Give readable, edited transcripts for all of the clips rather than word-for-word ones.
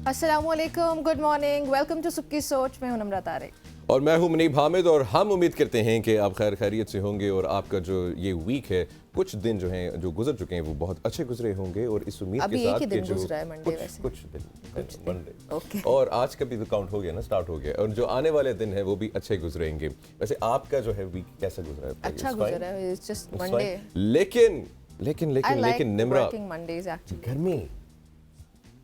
अस्सलामुअलैकुम, good morning, welcome to सबकी सोच। मैं हूं नम्रा तारिक और मैं हूं मुनीब हामिद और हम उम्मीद करते हैं कि आप खैर खैरियत से होंगे और आपका जो ये वीक है, कुछ दिन जो हैं जो गुजर चुके हैं वो बहुत अच्छे गुजरे होंगे और इस उम्मीद अभी के एक ही साथ कि दिन जो गुजरा है मंडे वैसे कुछ दिन मंडे ओके। और आज का भी तो काउंट हो गया ना, स्टार्ट हो गया और जो आने वाले दिन है वो भी अच्छे गुजरेंगे। वैसे आपका जो है वीक कैसा गुजरा है? अच्छा गुजरा है, it's just It's Monday. fine. लेकिन लेकिन आई लेकिन लाइक लेकिन निम्रा, वर्किंग मंडेज एक्चुअली। गर्मी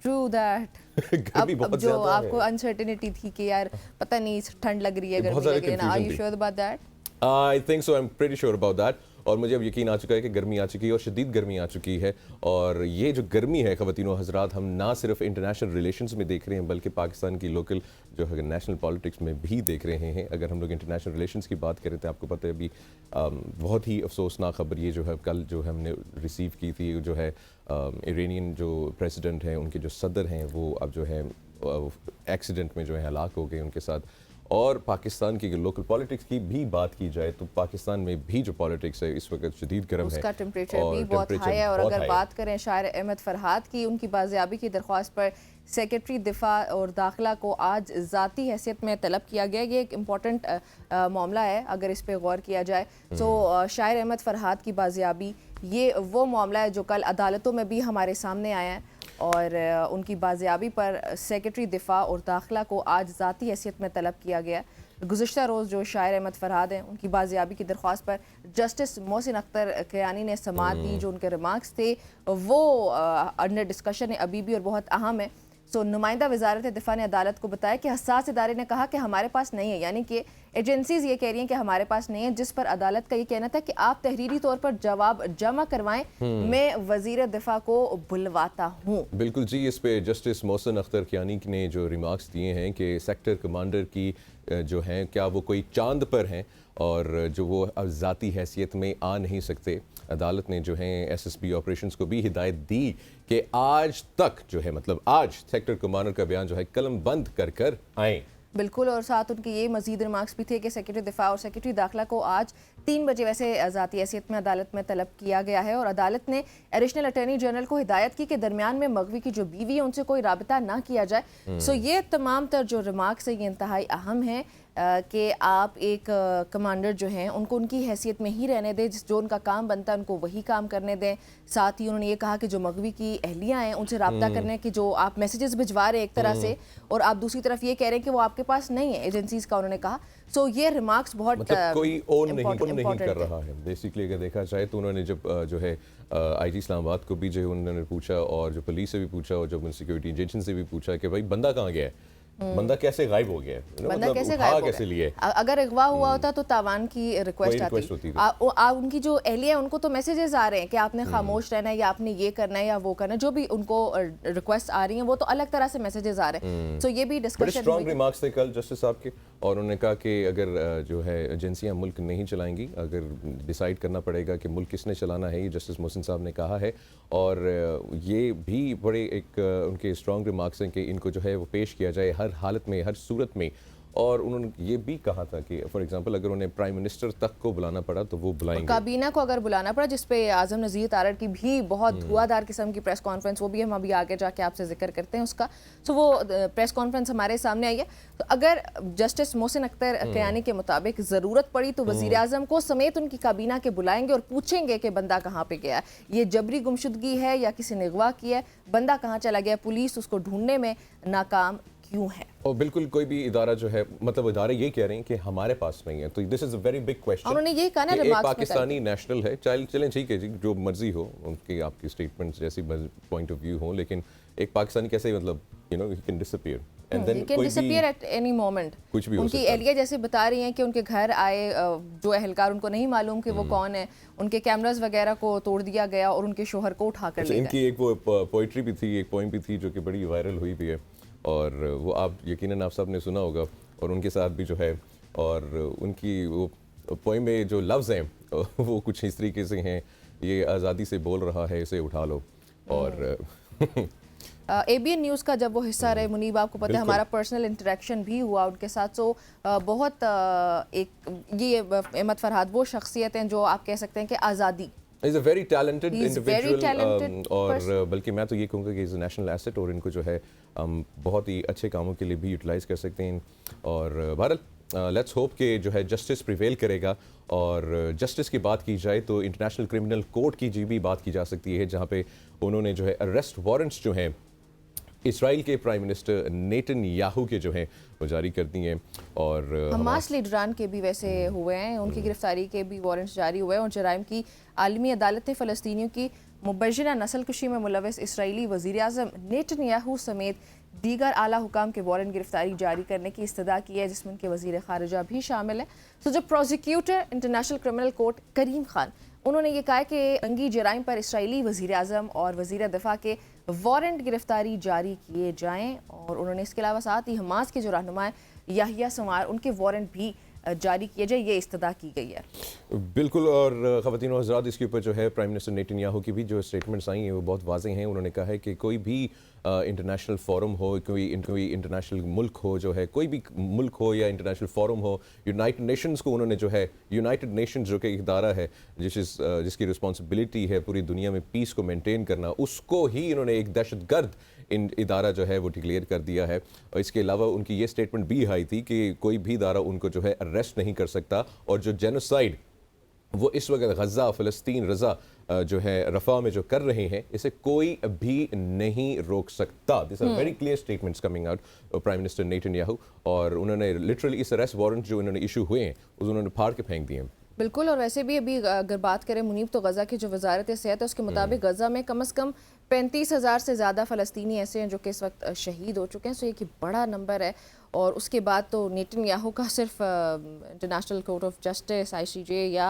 ट्रू दैट। गर्मी अब बहुत जो ज्यादा आपको है। अनसर्टेनिटी थी कि यार पता नहीं ठंड लग रही है, बहुत गर्मी सारी लग रही है ना, आर confusion यू थी। Sure about that? I think so, I am pretty sure about that. और मुझे अब यकीन आ चुका है कि गर्मी आ चुकी है और शदीद गर्मी आ चुकी है। और ये जो गर्मी है ख़वातीनो हज़रात, हम ना सिर्फ इंटरनेशनल रिलेशंस में देख रहे हैं बल्कि पाकिस्तान की लोकल जो है नेशनल पॉलिटिक्स में भी देख रहे हैं। अगर हम लोग इंटरनेशनल रिलेशंस की बात करें तो आपको पता है अभी बहुत ही अफसोसनाक खबर ये जो है कल जो हमने रिसीव की थी, जो है ईरानियन जो प्रेसिडेंट हैं, उनके जो सदर हैं वो अब जो है एक्सीडेंट में जो है हलाक हो गए उनके साथ। और पाकिस्तान की लोकल पॉलिटिक्स की भी बात की जाए तो पाकिस्तान में भी जो पॉलिटिक्स है इस वक्त शदीद गर्म है, उसका टेम्परेचर और भी बहुत temperature हाई है। और बहुत अगर high है। बात करें शायर अहमद फरहाद की, उनकी बाजियाबी की दरख्वास्त पर सेक्रेटरी दिफा और दाखिला को आज ज़ाती हैसियत में तलब किया गया। ये एक इम्पॉर्टेंट मामला है अगर इस पर गौर किया जाए। सो शायर अहमद फरहाद की बाजियाबी ये वो मामला है जो कल अदालतों में भी हमारे सामने आया है और उनकी बाजियाबी पर सेक्रेटरी दिफा और दाखिला को आज ज़ाती हैसियत में तलब किया गया। गुज़िश्ता रोज़ जो शायर अहमद फरहाद हैं उनकी बाजियाबी की दरख्वास्त पर जस्टिस मोहसिन अख्तर कयानी ने समाअत दी। जो उनके रिमार्क्स थे वो अंडर डिस्कशन है अभी भी और बहुत अहम है। सो नुमाइंदा वजारत दिफा ने अदालत को बताया कि हसास इदारे ने कहा कि हमारे पास नहीं है, यानी कि एजेंसीज ये कह रही हैं कि हमारे पास नहीं है, जिस पर अदालत का ये कहना था कि आप तहरीरी तौर पर जवाब जमा करवाएं, मैं वजीर दिफा को बुलवाता हूँ। बिल्कुल जी, इस पे जस्टिस मोहसिन अख्तर कियानी ने जो रिमार्क्स दिए हैं कि सेक्टर कमांडर की जो हैं क्या वो कोई चांद पर हैं और जो वो अब ज़ाती हैसियत में आ नहीं सकते। अदालत ने जो है एसएसपी ऑपरेशंस को भी हिदायत दी कि आज तक जो है मतलब आज सेक्टर कमांडर का बयान जो है कलम बंद कर कर आए। बिल्कुल। और साथ उनके ये मजीद रिमार्क्स भी थे कि सेक्रेटरी दिफा और सेक्रेटरी दाखिला को आज 3 बजे वैसे ज़ाती हैसियत में अदालत में तलब किया गया है। और अदालत ने एडिशनल अटॉर्नी जनरल को हिदायत की कि दरमियान में मगवी की जो बीवी है उनसे कोई राबता ना किया जाए। सो ये तमाम तर जो रिमार्क्स है ये इंतहाई अहम है कि आप एक कमांडर जो हैं उनको उनकी हैसियत में ही रहने दें, जो उनका काम बनता है उनको वही काम करने दें। साथ ही उन्होंने ये कहा कि जो मगवी की अहलियाँ हैं उनसे रब्ता करने की जो आप मैसेजेस भिजवा रहे हैं एक तरह से, और आप दूसरी तरफ ये कह रहे हैं कि वो आपके पास नहीं है एजेंसीज का, उन्होंने कहा। सो ये रिमार्क्स बहुत मतलब कोई ओन नहीं कर रहा है बेसिकली। अगर देखा जाए तो उन्होंने जब जो है आईजी इस्लामाबाद को भी जो है उन्होंने पूछा और जो पुलिस से भी पूछा और जो सिक्योरिटी एजेंसी से भी पूछा कि भाई बंदा कहाँ गया है, बंदा कैसे गायब हो गया है, बंदा मतलब कैसे उठा गायब हो कैसे लिए। अगर अगवा हुआ होता तो तावान की रिक्वेस्ट होती आती। उनकी जो एहलिया है उनको तो मैसेजेस आ रहे हैं कि आपने खामोश रहना है या आपने ये करना है या वो करना है, जो भी उनको रिक्वेस्ट आ रही हैं वो तो अलग तरह से मैसेजेस आ रहे हैं। सो ये भी डिस्कशन स्ट्रॉन्ग रिमार्क्स थे कल जस्टिस साहब के। और उन्होंने कहा कि अगर जो है एजेंसियां मुल्क नहीं चलाएंगी, अगर डिसाइड करना पड़ेगा कि मुल्क किसने चलाना है, ये जस्टिस मोहसिन साहब ने कहा है। और ये भी बड़े एक उनके स्ट्रॉन्ग रिमार्क्स हैं कि इनको जो है वो पेश किया जाए हर हालत में, हर सूरत में। और उन्होंने ये भी कहा था कि फॉर एग्जांपल अगर उन्हें प्राइम मिनिस्टर तक को बुलाना पड़ा तो वो बुलाएंगे, काबीना को अगर बुलाना पड़ा, जिसपे आजम नज़ीर तारड़ की भी बहुत धुआंधार किस्म की प्रेस कॉन्फ्रेंस, वो भी हम अभी आगे जाके आपसे जिक्र करते हैं उसका। सो वो प्रेस कॉन्फ्रेंस हमारे सामने आई है। तो अगर जस्टिस मोहसिन अख्तर कयानी के मुताबिक ज़रूरत पड़ी तो वज़ीर आज़म को समेत उनकी काबीना के बुलाएंगे और पूछेंगे कि बंदा कहाँ पे गया है, ये जबरी गुमशुदगी है या किसी ने अगवा किया है, बंदा कहाँ चला गया, पुलिस उसको ढूंढने में नाकाम क्यों है। और बिल्कुल कोई भी इदारा जो है मतलब इदारे ये कह रहे हैं कि हमारे पास नहीं है, तो this is a very big question. उन्होंने ये कहा ना एक रिमार्क्स में पाकिस्तानी नेशनल है, चलें ठीक है जी, जो मर्जी हो उनकी आपकी स्टेटमेंट्स जैसी पॉइंट ऑफ व्यू हो, लेकिन एक पाकिस्तानी कैसे मतलब he can disappear and then can disappear at any moment. कुछ भी हो उनकी सकता है। एहलिया जैसे बता रही हैं कि उनके घर आए जो एहलकार, उनको नहीं मालूम कि वो कौन है, उनके कैमरास वगैरह को तोड़ दिया गया और उनके शोहर को उठा कर ले गए। इनकी एक वो पोइट्री भी थी, एक पोइम भी थी जो कि बड़ी वायरल हुई भी है, और वो आप यकीनन आप सब ने सुना होगा। और उनके साथ भी जो है, और उनकी वो पोइम में जो लफ्ज़ हैं वो कुछ इस तरीके से हैं, ये आज़ादी से बोल रहा है इसे उठा लो। और एबीएन न्यूज़ का जब वो हिस्सा रहे, मुनीब आपको पता है हमारा पर्सनल इंटरेक्शन भी हुआ उनके साथ। सो बहुत एक ये अहमद फरहाद वो शख्सियत हैं जो आप कह सकते हैं कि आज़ादी is a very talented He is very individual talented और बल्कि मैं तो ये कहूँगा कि इज़ अ नेशनल एसेट और इनको जो है बहुत ही अच्छे कामों के लिए भी यूटिलाइज कर सकते हैं और भारत लेट्स होप कि जो है जस्टिस प्रिवेल करेगा और जस्टिस की बात की जाए तो इंटरनेशनल क्रिमिनल कोर्ट की जी भी बात की जा सकती है जहाँ पे उन्होंने जो है अरेस्ट वारंट्स जो हैं इसराइल के प्राइम मिनिस्टर नेतन्याहू के जो हैं वो जारी कर दी हैं और हमास लीडरान के भी वैसे हुए हैं, उनकी गिरफ्तारी के भी वारंट्स जारी हुए हैं और जराइम की आलमी अदालत ने फ़लस्तीनियों की मुबैना नस्लकुशी में मुलविस इसराइली वज़ीर आज़म नेतन्याहू समेत दीगर आला हुकाम के वारंट गिरफ्तारी जारी करने की इस्तदा की है, जिसमें उनके वज़ीर ख़ारिजा भी शामिल है। तो जो प्रोसिक्यूटर इंटरनेशनल क्रिमिनल कोर्ट करीम खान, उन्होंने ये कहा कि जंगी जराइम पर इसराइली वज़ीर आज़म और वज़ीर दिफा के वारंट गिरफ्तारी जारी किए जाएँ और उन्होंने इसके अलावा साथ ही हमास के जो रहनुमा याहिया संवार, उनके वारंट भी जारी किए जाए, ये इस्तदा की गई है। बिल्कुल और ख़वातीन और हज़रात इसके ऊपर जो है प्राइम मिनिस्टर नेतन्याहू की भी जो स्टेटमेंट्स आई हैं वो बहुत वाज़ेह हैं। उन्होंने कहा है कि कोई भी इंटरनेशनल फोरम हो, कोई इंटरनेशनल मुल्क हो जो है, कोई भी मुल्क हो या इंटरनेशनल फोरम हो, यूनाइटेड नेशंस को उन्होंने जो है, यूनाइटेड नेशंस जो कि इदारा है जिसकी रिस्पॉन्सिबिलिटी है पूरी दुनिया में पीस को मेंटेन करना, उसको ही इन्होंने एक दहशतगर्द इदारा जो है वो डिक्लेयर कर दिया है। और इसके अलावा उनकी ये स्टेटमेंट भी आई थी कि कोई भी इदारा उनको जो है अरेस्ट नहीं कर सकता और जो जेनोसाइड वो इस वक्त गज़ा, फ़लस्तीन, रज़ा जो है रफ़ा में जो कर रहे हैं, इसे कोई भी नहीं रोक सकता। This are very clear statements coming out prime minister Netanyahu और उन्होंने लिटरली इस अरेस्ट वारंट जो इन्होंने इशू हुए हैं उन्होंने फाड़ के फेंक दिए हैं। बिल्कुल, और वैसे भी अभी अगर बात करें मुनीब, तो गज़ा की जो वजारत सेहत है उसके मुताबिक गज़ा में कम से कम 35,000 से ज़्यादा फ़लस्तीनी ऐसे हैं जो कि इस वक्त शहीद हो चुके हैं। सो ये बड़ा नंबर है। और उसके बाद तो नेतन्याहू का सिर्फ international court of justice ICJ या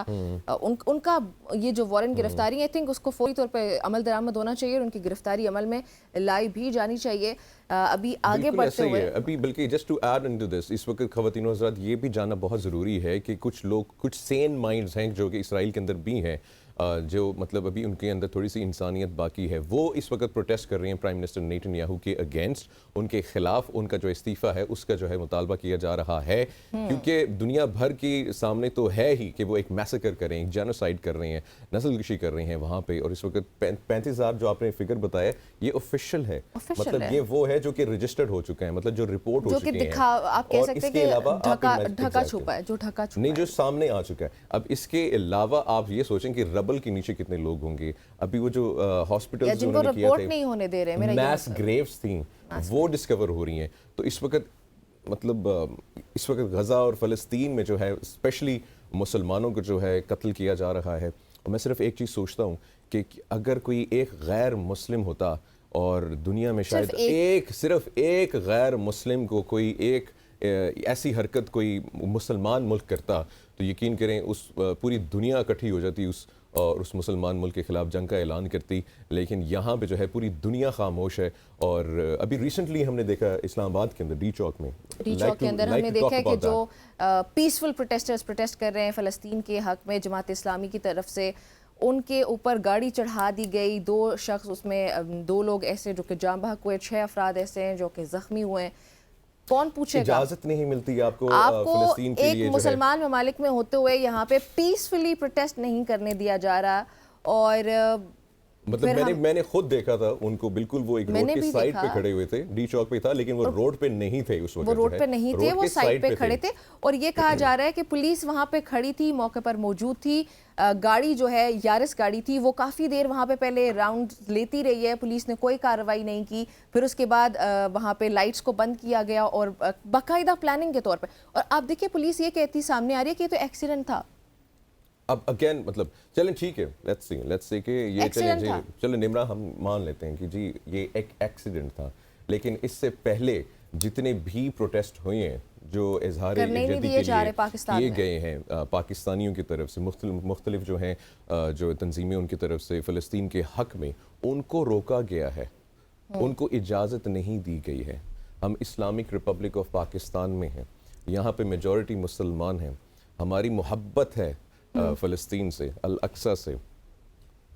उनका ये जो वारंट गिरफ्तारी, आई थिंक उसको फौरी तौर पे अमल दरामद होना चाहिए और उनकी गिरफ्तारी अमल में लाई भी जानी चाहिए। अभी आगे बढ़ते हुए अभी बल्कि just to add into this, इस वक्त ख़वातीन और हज़रात ये भी जानना बहुत ज़रूरी है कि कुछ लोग, कुछ सेन माइंड्स हैं जो कि इसराइल के अंदर भी हैं, जो मतलब अभी उनके अंदर थोड़ी सी इंसानियत बाकी है, वो इस वक्त प्रोटेस्ट कर रहे हैं प्राइम मिनिस्टर नेतन्याहू के अगेंस्ट, उनके खिलाफ उनका जो इस्तीफ़ा है उसका जो है मुतालबा किया जा रहा है क्योंकि दुनिया भर के सामने तो है ही कि वो एक मैसेकर कर रहे हैं, जेनोसाइड कर रहे हैं, नस्लकुशी कर रहे हैं वहाँ पे। और इस वक्त 35,000 जो आपने फिगर बताया ये ऑफिशियल है, मतलब ये वो है जो कि रजिस्टर्ड हो चुका है, मतलब जो रिपोर्ट हो चुके हैं, आप कह सकते हैं कि ढका छुपा है, जो ढका छुपा नहीं, जो सामने आ चुका है। अब इसके अलावा आप ये सोचें कि रबल के नीचे कितने लोग होंगे। अभी वो जो हॉस्पिटल्स जिनको रिपोर्ट नहीं होने दे रहे, मेरा मैस ग्रेव्स थी वो डिस्कवर हो रही हैं। तो इस वक्त मतलब इस वक्त गज़ा और फ़लस्तीन में जो है स्पेशली मुसलमानों को जो है कत्ल किया जा रहा है। और मैं सिर्फ एक चीज़ सोचता हूँ कि अगर कोई एक गैर मुस्लिम होता और दुनिया में शायद सिर्फ एक गैर मुस्लिम को कोई एक ऐसी हरकत कोई मुसलमान मुल्क करता तो यकीन करें उस पूरी दुनिया इकट्ठी हो जाती और उस मुसलमान मुल्क के ख़िलाफ़ जंग का ऐलान करती। लेकिन यहाँ पे जो है पूरी दुनिया खामोश है। और अभी रिसेंटली हमने देखा इस्लामाबाद के अंदर डी चौक के अंदर हमने देखा है कि जो पीसफुल प्रोटेस्टर्स प्रोटेस्ट कर रहे हैं फ़लस्तीन के हक़ में, जमात इस्लामी की तरफ से उनके ऊपर गाड़ी चढ़ा दी गई। 2 शख्स, उसमें 2 लोग ऐसे जो कि जान बहक हुए, 6 अफराद ऐसे हैं जो कि ज़ख्मी हुए हैं। कौन पूछेगा? इजाजत नहीं मिलती आपको फ़लस्तीन के लिए, एक मुसलमान ममालिक में होते हुए यहाँ पे पीसफुली प्रोटेस्ट नहीं करने दिया जा रहा। और मतलब मैंने खुद देखा था उनको, बिल्कुल वो एक रोड की साइड पे खड़े हुए थे, डी चौक पे था लेकिन वो रोड पे नहीं थे उस वक्त, वो रोड पे नहीं थे, वो साइड पे खड़े थे। और ये कहा जा रहा है कि पुलिस वहां पे खड़ी थी, मौके पर मौजूद थी। गाड़ी जो है यारिस गाड़ी थी, वो काफ़ी देर वहाँ पे पहले राउंड लेती रही है, पुलिस ने कोई कार्रवाई नहीं की। फिर उसके बाद वहाँ पे लाइट्स को बंद किया गया और बाकायदा प्लानिंग के तौर पे। और आप देखिए पुलिस ये कहती सामने आ रही है कि ये तो एक्सीडेंट था। अब अगेन मतलब चलें ठीक है, लेट्स सी कि ये चलें निमरा हम मान लेते हैं कि जी ये एक एक्सीडेंट था, लेकिन इससे पहले जितने भी प्रोटेस्ट हुए हैं जो इजहार यकजहती के लिए किए गए हैं पाकिस्तानियों की तरफ से, मुख्तलिफ जो हैं जो तंजीमें उनकी तरफ से फ़लस्तीन के हक़ में, उनको रोका गया है, उनको इजाज़त नहीं दी गई है। हम इस्लामिक रिपब्लिक ऑफ पाकिस्तान में हैं, यहाँ पे मेजॉरिटी मुसलमान हैं, हमारी मोहब्बत है फ़लस्तीन से, अल अक्सा से,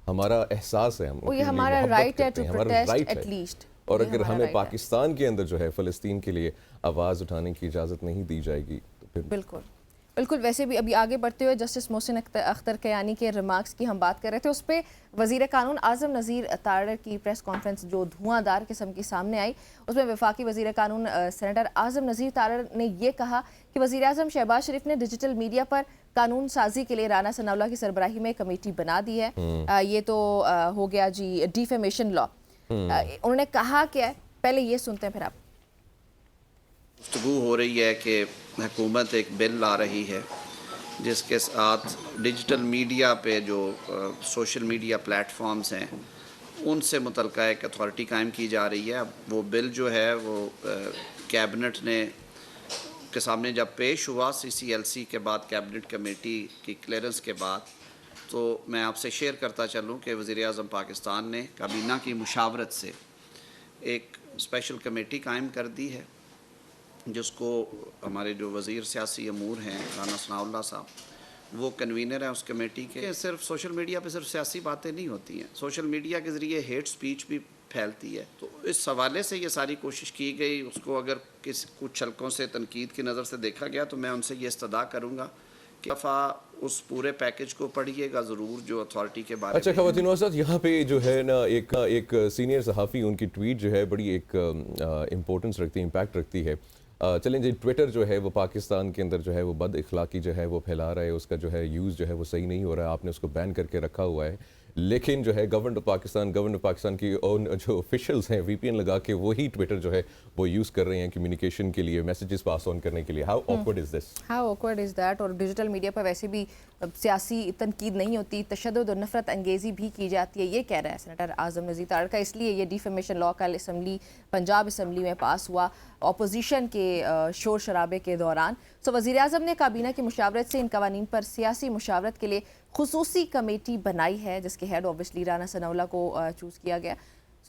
हमारा एहसास है, हम हमारा राइट है टू प्रोटेस्ट एटलीस्ट। और अगर हमें पाकिस्तान के अंदर जो है फ़लस्तीन के लिए आवाज़ उठाने की इजाज़त नहीं दी जाएगी तो फिर बिल्कुल बिल्कुल, वैसे भी अभी आगे बढ़ते हुए जस्टिस मोहसिन अख्तर कयानी के रिमार्क्स की हम बात कर रहे थे, उस पे वज़ीर कानून आज़म नज़ीर तारड़ की प्रेस कॉन्फ्रेंस जो धुआंधार किस्म की सामने आई, उसमें वफाकी वज़ीर कानून सेनेटर आज़म नज़ीर तारड़ ने ये कहा कि वज़ीर आज़म शहबाज शरीफ ने डिजिटल मीडिया पर कानून साजी के लिए राना सनाउल्लाह की सरबराही में कमेटी बना दी है। ये तो हो गया जी डिफेमेशन लॉ। उन्होंने कहा क्या है, पहले ये सुनते हैं फिर आप। गुफ्तगू हो रही है कि हुकूमत एक बिल ला रही है जिसके साथ डिजिटल मीडिया पे जो सोशल मीडिया प्लेटफॉर्म्स हैं उनसे मुतल्लिक़ एक अथॉरिटी कायम की जा रही है। अब वो बिल जो है वो कैबिनेट ने के सामने जब पेश हुआ CCLC के बाद कैबिनेट कमेटी की क्लियरेंस के बाद, तो मैं आपसे शेयर करता चलूँ कि वज़ीर आज़म पाकिस्तान ने काबीना की मुशावरत से एक स्पेशल कमेटी कायम कर दी है जिसको हमारे जो वज़ीर सियासी अमूर हैं राना सनाउल्लाह साहब, वो कन्वीनर हैं उस कमेटी के। सिर्फ सोशल मीडिया पे सिर्फ सियासी बातें नहीं होती हैं, सोशल मीडिया के ज़रिए हेट स्पीच भी फैलती है। तो इस हवाले से ये सारी कोशिश की गई। उसको अगर कुछ हलकों से तनकीद की नज़र से देखा गया तो मैं उनसे ये इस्तदा करूँगा कि दफ़ा उस पूरे पैकेज को पढ़िएगा ज़रूर जो अथॉरिटी के बारे में। अच्छा ख़वातीन व हज़रात, यहाँ पे जो है ना एक सीनियर सहाफ़ी, उनकी ट्वीट जो है बड़ी एक इम्पोर्टेंस रखती है, इम्पैक्ट रखती है। चलें जी, ट्विटर जो है वो पाकिस्तान के अंदर जो है वो बद इखलाकी जो है वो फैला रहा है, उसका जो है यूज़ जो है वो सही नहीं हो रहा है, आपने उसको बैन करके रखा हुआ है। लेकिन जो है गवर्नमेंट ऑफ पाकिस्तान की ओन जो ऑफिशियल्स हैं VPN लगा के वही ट्विटर जो है वो यूज़ कर रहे हैं कम्युनिकेशन के लिए, मैसेजेस पास ऑन करने के लिए। How awkward is this? How awkward is that? और डिजिटल मीडिया पर वैसे भी सियासी तनकीद नहीं होती, तशद्दुद और नफरत अंगेज़ी भी की जाती है, ये कह रहा है सेनेटर आज़म नज़ीर तारड़ का। इसलिए ये डिफेमेशन लॉ कल पंजाब असम्बली में पास हुआ अपोजिशन के शोर शराबे के दौरान। सो वज़ीर आज़म ने काबीना की मुशावरत से इन कवानीन पर सियासी मुशावरत के लिए खुसूसी कमेटी बनाई है जिसके हेड ऑब्वियसली राना सनाउल्लाह को चूज़ किया गया।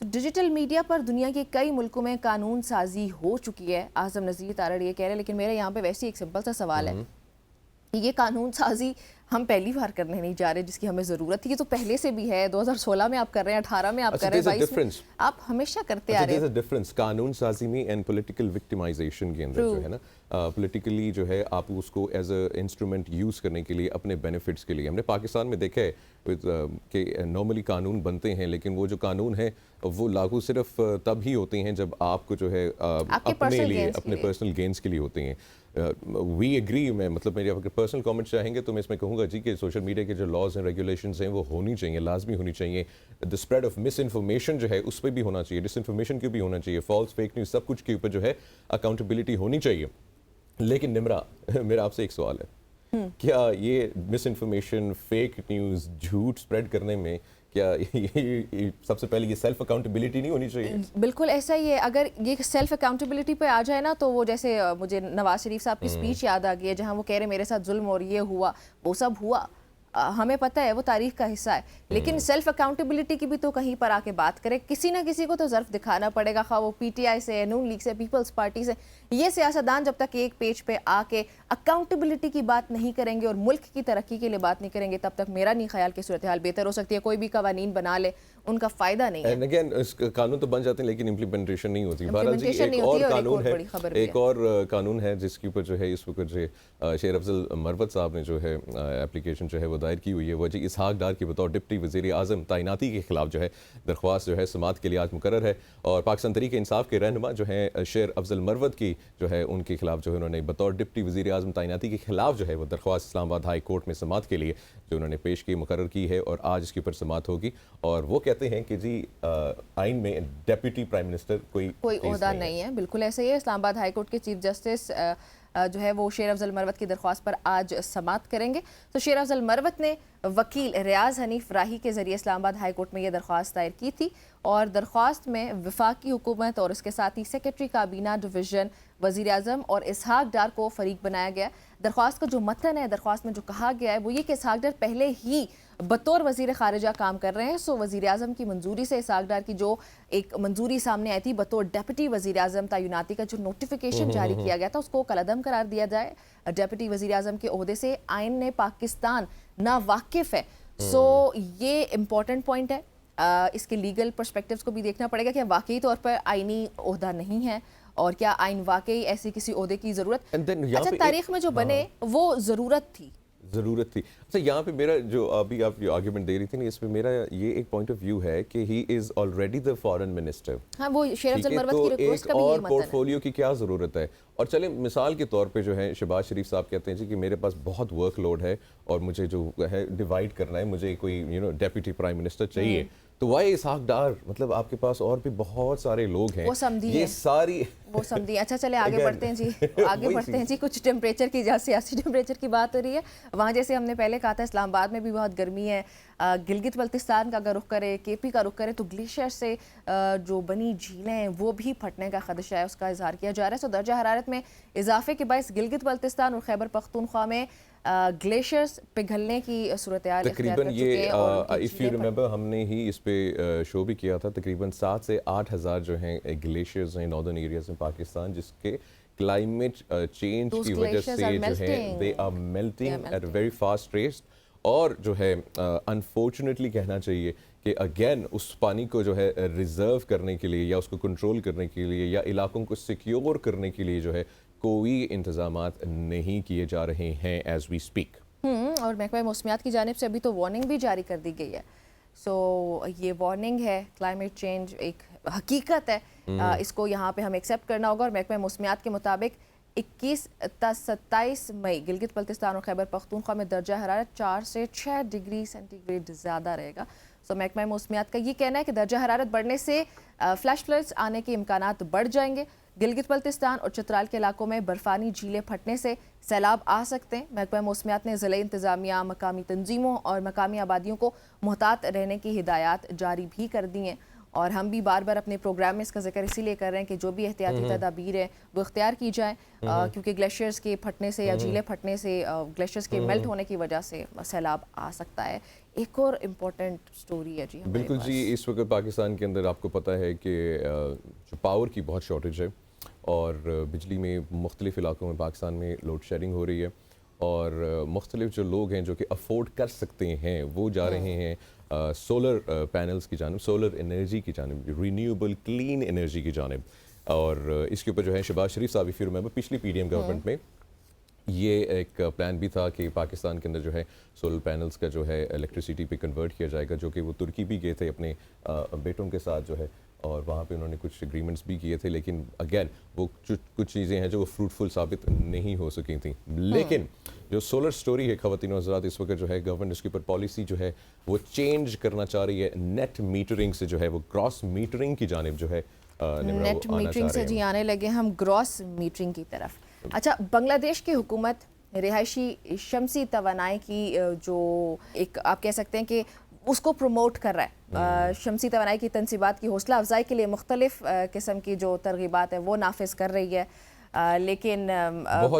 सो डिजिटल मीडिया पर दुनिया के कई मुल्कों में कानून साजी हो चुकी है, आज़म नज़ीर तारड़ ये कह रहे हैं। लेकिन मेरे यहाँ पे वैसे एक सिंपल सा सवाल है, ये कानून साजी हम पहली बार करने नहीं जा रहे जिसकी हमें ज़रूरत थी। ये तो पहले से भी है, 2016 में आप कर रहे हैं, 18 में आप कर रहे हैं, 22 में आप हमेशा करते आ रहे हैं। डिफरेंस कानून साजी में एंड पॉलिटिकल विक्टिमाइजेशन के अंदर जो है ना, पॉलिटिकली जो है आप उसको एज अ इंस्ट्रूमेंट यूज़ करने के लिए अपने बेनिफिट्स के लिए। हमने पाकिस्तान में देखा है कि नॉर्मली कानून बनते हैं लेकिन वो जो कानून है वो लागू सिर्फ तब ही होते हैं जब आपको जो है अपने लिए, अपने पर्सनल गेंस के लिए होते हैं। We agree. मैं मतलब मेरे अगर पर्सनल कमेंट चाहेंगे तो मैं इसमें कहूँगा जी कि सोशल मीडिया के जो लॉज एंड रेगुलेशंस हैं वो होनी चाहिए, लाजमी होनी चाहिए। The spread of miss information जो है उस पर भी होना चाहिए, डिसइन्फॉर्मेशन की भी होना चाहिए, फॉल्स फेक न्यूज़ सब कुछ के ऊपर जो है अकाउंटेबिलिटी होनी चाहिए। लेकिन निमरा, मेरा आपसे एक सवाल है, क्या ये मिस इन्फॉर्मेशन, फेक न्यूज़, झूठ स्प्रेड करने में क्या ये सबसे पहले ये सेल्फ अकाउंटेबिलिटी नहीं होनी चाहिए? बिल्कुल ऐसा ही है। अगर ये सेल्फ अकाउंटेबिलिटी पे आ जाए ना तो वो जैसे मुझे नवाज शरीफ साहब की स्पीच याद आ गई है जहां वो कह रहे मेरे साथ जुल्म और ये हुआ, वो सब हुआ, हमें पता है, वो तारीख का हिस्सा है। लेकिन सेल्फ अकाउंटेबिलिटी की भी तो कहीं पर आके बात करें, किसी ना किसी को तो ज़र्फ दिखाना पड़ेगा, खा वो PTI से, नून लीग से, पीपल्स पार्टी से। ये सियासतदान जब तक एक पेज पे आके अकाउंटेबिलिटी की बात नहीं करेंगे और मुल्क की तरक्की के लिए बात नहीं करेंगे, तब तक मेरा नहीं ख्याल कि सूरत हाल बेहतर हो सकती है। कोई भी कवानीन बना ले, उनका फ़ायदा नहीं है। अगेन कानून तो बन जाते हैं लेकिन इम्प्लीमेंटेशन नहीं होती। Implementation नहीं होती और एक और कानून है जिसके ऊपर जो है इस वक्त जो शेर अफजल मरवत साहब ने जो है एप्लीकेशन जो है वो दायर की हुई है, वो जी इसहाक डार की बतौर डिप्टी वज़ीर आज़म तैनाती के खिलाफ जो है दरख्वास्त जो है समात के लिए आज मुकर्रर है। और पाकिस्तान तहरीक इंसाफ के रहनुमा जो है शेर अफजल मरवत की जो है उनके खिलाफ जो है उन्होंने बतौर डिप्टी वज़ीर आज़म तैनाती के खिलाफ जो है वो दरख्वास्त इस्लामाबाद हाई कोर्ट में समात के लिए जो उन्होंने पेश की, मुकर्रर की है और आज इसके ऊपर समात होगी। और वो कहते हैं कि जी आइन में डेप्यूटी प्राइम मिनिस्टर कोई ओहदा नहीं है। बिल्कुल ऐसे ही है। इस्लामाबाद हाई कोर्ट के चीफ जस्टिस जो है वो शेर अफजल मरवत की दरख्वास्त पर आज समात करेंगे। तो शेर अफजल मरवत ने वकील रियाज हनीफ राही के ज़रिए इस्लामाबाद हाई कोर्ट में यह दरख्वास्त दायर की थी और दरख्वास्त में वफाकी हुकूमत और इसके साथ ही सेक्रेटरी काबीना डिवीज़न, वज़ीर आज़म और इसहाक डार को फरीक बनाया गया। दरख्वास्त का जो मतन है, दरख्वास्त में जो कहा गया है वो ये कि इसहाक डार पहले ही बतौर वज़ीर ख़ारिजा काम कर रहे हैं। सो वज़ीर आज़म की मंजूरी से इसहाक डार की जो एक मंजूरी सामने आई थी बतौर डेप्यूटी वज़ीर आज़म तैनाती का जो नोटिफिकेशन जारी किया गया था उसको कलअदम करार दिया जाए। डेप्यूटी वज़ीर आज़म के ओहदे से आइन ने पाकिस्तान ना वाकिफ़ है। सो ये इम्पॉर्टेंट पॉइंट है। इसके लीगल पर्सपेक्टिव्स को भी देखना पड़ेगा कि वाकई तौर पर आइनी ओहदा नहीं है और क्या आइन वाकई ऐसी किसी ओहदे की ज़रूरत, And then यहाँ अच्छा पे तारीख में जो बने वो ज़रूरत थी। ज़रूरत थी। अच्छा यहाँ पे मेरा जो अभी आप जो आर्ग्यूमेंट दे रही थी ना, इसमें मेरा ये एक पॉइंट ऑफ व्यू है कि he is already the foreign minister. हाँ, वो शेर ठीक अफजल है, मरवत तो की रिक्वेस्ट एक का भी यही और मतलब है। पोर्टफोलियो की क्या ज़रूरत है। और चले मिसाल के तौर पे जो है शहबाज शरीफ साहब कहते हैं जी कि मेरे पास बहुत वर्कलोड है और मुझे जो है डिवाइड करना है, मुझे कोई डेप्यूटी प्राइम मिनिस्टर चाहिए। तो वाई इसहाक डार, मतलब आपके पास और भी बहुत सारे लोग हैं, वो समझी ये हैं। सारी वो समझी। अच्छा चले आगे Again, बढ़ते हैं जी, आगे वही बढ़ते हैं जी। कुछ टेम्परेचर की, जहाँ सियासी टेम्परेचर की बात हो रही है, वहाँ जैसे हमने पहले कहा था इस्लामाबाद में भी बहुत गर्मी है। गिलगित बल्तिस्तान का अगर रुख करे, केपी का रुख करे, तो ग्लेशियर से जो बनी झीलें हैं वो भी फटने का खदशा है, उसका इजहार किया जा रहा है। सो दर्जा हरारत में इजाफे के बायस गिलगित बल्तिस्तान और खैबर पख्तूनख्वा में ग्लेशियर्स पिघलने की सूरत हाल तकरीबन ये इफ़ यू रिमेंबर हमने ही इस पे शो भी किया था। तकरीबन 7 से 8 हज़ार जो हैं ग्लेशियर्स हैं नॉर्दर्न एरियाज में पाकिस्तान, जिसके क्लाइमेट चेंज की वजह से जो है they are melting at a very fast rate. और जो है अनफॉर्चुनेटली कहना चाहिए कि अगेन उस पानी को जो है रिजर्व करने के लिए या उसको कंट्रोल करने के लिए या इलाकों को सिक्योर करने के लिए जो है कोई इंतजामात नहीं किए जा रहे हैं एज वी स्पीक। और महकमा मौसमियात की जानिब से अभी तो वार्निंग भी जारी कर दी गई है। सो ये वार्निंग है, क्लाइमेट चेंज एक हकीकत है, इसको यहाँ पे हमें एक्सेप्ट करना होगा। और महकमा मौसमियात के मुताबिक 21 ता 27 मई गिलगित बल्तिस्तान और खैबर पख्तूनख्वा में दर्जा हरारत 4 से 6 डिग्री सेंटीग्रेड ज़्यादा रहेगा। सो महकमा मौसमियात का ये कहना है कि दर्जा हरारत बढ़ने से फ्लैश फ्लड्स आने के इम्कानात बढ़ जाएंगे। गिलगित बल्तिस्तान और चित्राल के इलाकों में बर्फानी झीलें फटने से सैलाब आ सकते हैं। महकमा मौसमियात ने ज़िले इंतज़ामिया, मकामी तंजीमों और मकामी आबादियों को मुहतात रहने की हिदायत जारी भी कर दी हैं। और हम भी बार बार अपने प्रोग्राम में इसका जिक्र इसीलिए कर रहे हैं कि जो भी एहतियाती तदाबीर है वो इख्तियार की जाए, क्योंकि ग्लेशियर्स के फटने से या झीलें फटने से, ग्लेशियर्स के मेल्ट होने की वजह से सैलाब आ सकता है। एक और इम्पोर्टेंट स्टोरी है जी बिल्कुल जी। इस वक्त पाकिस्तान के अंदर आपको पता है कि जो पावर की बहुत शॉर्टेज है और बिजली में मुख्तलिफ़ इलाकों में पाकिस्तान में लोड शेडिंग हो रही है और मुख्तलिफ जो लोग हैं जो कि अफोर्ड कर सकते हैं वो जा रहे हैं सोलर पैनल्स की जानिब, सोलर एनर्जी की जानिब, रीन्यूएबल क्लीन एनर्जी की जानिब। और इसके ऊपर जो है शहबाज शरीफ साहब, इफ यू रिमेंबर पिछली पीडीएम गवर्नमेंट में ये एक प्लान भी था कि पाकिस्तान के अंदर जो है सोलर पैनल्स का जो है इलेक्ट्रिसिटी पे कन्वर्ट किया जाएगा, जो कि वो तुर्की भी गए थे अपने बेटों के साथ जो है, और वहाँ पे उन्होंने कुछ एग्रीमेंट्स भी किए थे, लेकिन अगेन वो कुछ चीज़ें हैं जो वो फ्रूटफुल साबित नहीं हो सकी थी। लेकिन जो सोलर स्टोरी है ख़वातीन और हज़रात, इस वक्त जो है गवर्नमेंट इसके ऊपर पॉलिसी जो है वो चेंज करना चाह रही है। नेट मीटरिंग से जो है वो ग्रॉस मीटरिंग की जानिब जो है नेट मीटरिंग से जी आने लगे हम ग्रॉस मीटरिंग की तरफ। अच्छा, बांग्लादेश की हुकूमत रिहायशी शमसी तवानाई की जो एक आप कह सकते हैं कि उसको प्रमोट कर रहा है, शमसी तवानाई की तनसीबात की हौसला अफजाई के लिए मुख्तलिफ किस्म की जो तरगीबात है वो नाफिज कर रही है, लेकिन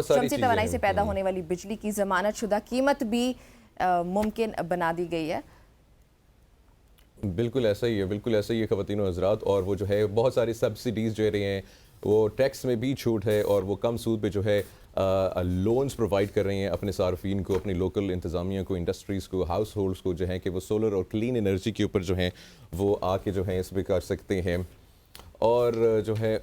शमसी तवानाई से पैदा होने वाली बिजली की ज़मानत शुदा कीमत भी मुमकिन बना दी गई है। बिल्कुल ऐसा ही है, बिल्कुल ऐसा ही है ख़वातीन और हज़रात। और वो जो है बहुत सारी सब्सिडीज़ जो रही हैं, वो टैक्स में भी छूट है और वो कम सूद पे जो है लोन्स प्रोवाइड कर रही हैं अपने सार्फिन को, अपनी लोकल इंतज़ामिया को, इंडस्ट्रीज़ को, हाउस होल्ड्स को, जो है कि वो सोलर और क्लीन एनर्जी के ऊपर जो है वो आके जो है इस पर कर सकते हैं। और जो है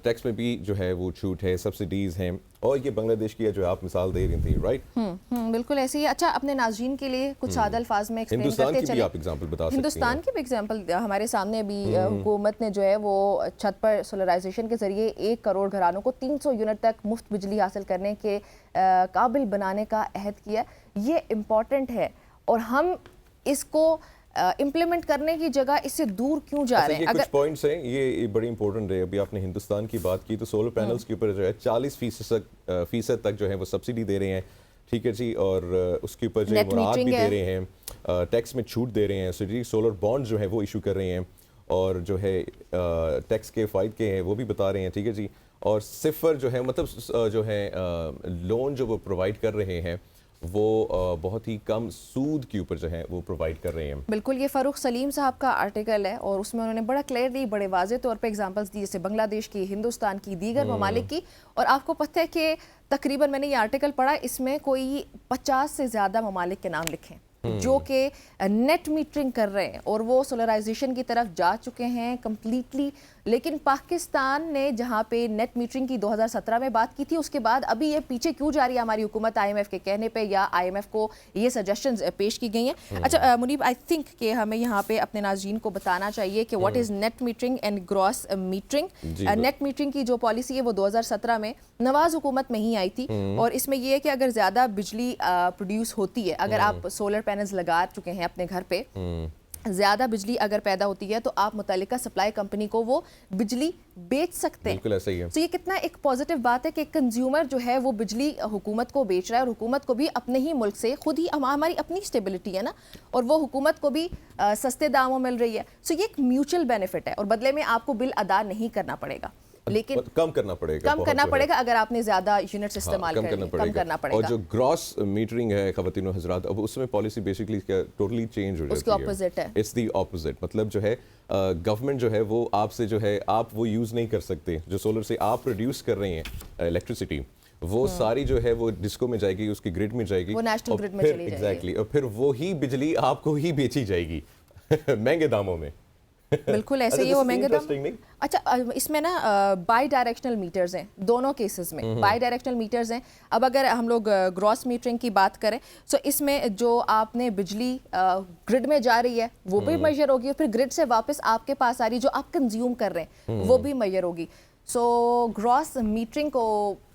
टैक्स में भी जो है वो छूट है, सब्सिडीज़ हैं। और ये बांग्लादेश की है जो आप मिसाल दे रही थी, राइट? बिल्कुल ऐसे ही। अच्छा, अपने नाज़रीन के लिए कुछ सादे अल्फाज में एक्सप्लेन करते चले। आप एग्जांपल बता सकते हैं। हिंदुस्तान की भी एग्जांपल हमारे सामने भी हुकूमत ने जो है वो छत पर सोलराइजेशन के जरिए 1 करोड़ घरानों को 300 यूनिट तक मुफ्त बिजली हासिल करने के काबिल बनाने का अहद किया। ये इम्पॉर्टेंट है और हम इसको इम्प्लीमेंट करने की जगह इससे दूर क्यों जा रहे हैं? अगर कुछ पॉइंट्स हैं ये बड़ी इंपॉर्टेंट है। अभी आपने हिंदुस्तान की बात की तो सोलर पैनल्स के ऊपर जो है 40% तक जो है वो सब्सिडी दे रहे हैं, ठीक है जी। और उसके ऊपर जो है वो राहत भी दे रहे हैं, टैक्स में छूट दे रहे हैं, सिटी सोलर बॉन्ड जो है वो इशू कर रहे हैं और जो है टैक्स के फ़ायदे के हैं वो भी बता रहे हैं, ठीक है जी। और सिफर जो है मतलब जो है लोन जो वो प्रोवाइड कर रहे हैं वो बहुत ही कम सूद के ऊपर जो है वो प्रोवाइड कर रहे हैं। बिल्कुल, ये फ़ारूक सलीम साहब का आर्टिकल है और उसमें उन्होंने बड़ा क्लियरली, बड़े वाज़े तौर पे एग्जांपल्स दी, जैसे बांग्लादेश की, हिंदुस्तान की, दीगर ममालिक की। और आपको पता है कि तकरीबन मैंने ये आर्टिकल पढ़ा, इसमें कोई 50 से ज़्यादा ममालिक के नाम लिखे जो कि नेट मीटरिंग कर रहे हैं और वो सोलराइजेशन की तरफ जा चुके हैं, कम्प्लीटली लेकिन पाकिस्तान ने जहां पे नेट मीटरिंग की 2017 में बात की थी, उसके बाद अभी ये पीछे क्यों जा रही है हमारी हुकूमत आईएमएफ के कहने पे, या आईएमएफ को ये सजेशंस पेश की गई हैं? अच्छा मुनीब, आई थिंक कि हमें यहाँ पे अपने नाज़रीन को बताना चाहिए कि what is net metering and gross metering. Net metering की जो पॉलिसी है वो 2017 में नवाज हुकूमत में ही आई थी, और इसमें यह है कि अगर ज़्यादा बिजली प्रोड्यूस होती है, अगर आप सोलर पैनल्स लगा चुके हैं अपने घर पे, ज़्यादा बिजली अगर पैदा होती है तो आप मुतल्लिका सप्लाई कंपनी को वो बिजली बेच सकते हैं। बिल्कुल ऐसा ही है। तो ये कितना एक पॉजिटिव बात है कि कंज्यूमर जो है वो बिजली हुकूमत को बेच रहा है, और हुकूमत को भी अपने ही मुल्क से खुद ही, हमारी अपनी स्टेबिलिटी है ना, और वो हुकूमत को भी सस्ते दामों मिल रही है। सो ये एक म्यूचुअल बेनिफिट है, और बदले में आपको बिल अदा नहीं करना पड़ेगा, लेकिन कम करना पड़ेगा अगर आपने ज्यादा यूनिट्स इस्तेमाल कर लिए, कम करना पड़ेगा। और जो ग्रॉस मीटरिंग है ख़वातीनो हज़रात, अब उसमें पॉलिसी बेसिकली टोटली चेंज हो जाती है, उसके ऑपोजिट है। इट्स द ऑपोजिट, मतलब जो है गवर्नमेंट जो है वो आपसे जो है आप वो यूज़ नहीं कर सकते, जो सोलर से आप प्रोड्यूस कर रहे हैं इलेक्ट्रिसिटी, वो सारी जो है वो डिस्को में जाएगी, उसकी ग्रिड में जाएगी, वो नेशनल ग्रिड में चली जाएगी। एग्जैक्टली, और फिर वो ही बिजली आपको ही बेची जाएगी महंगे दामों में। बिल्कुल ऐसे ही वो महंगे दाम। नहीं? अच्छा इसमें ना बाई डायरेक्शनल मीटर्स हैं दोनों केसेस में, बाई डायरेक्शनल मीटर्स हैं। अब अगर हम लोग ग्रॉस मीटरिंग की बात करें तो इसमें जो आपने बिजली ग्रिड में जा रही है वो भी मेजर होगी, और फिर ग्रिड से वापस आपके पास आ रही जो आप कंज्यूम कर रहे हैं वो भी मेजर होगी। सो ग्रॉस मीटरिंग को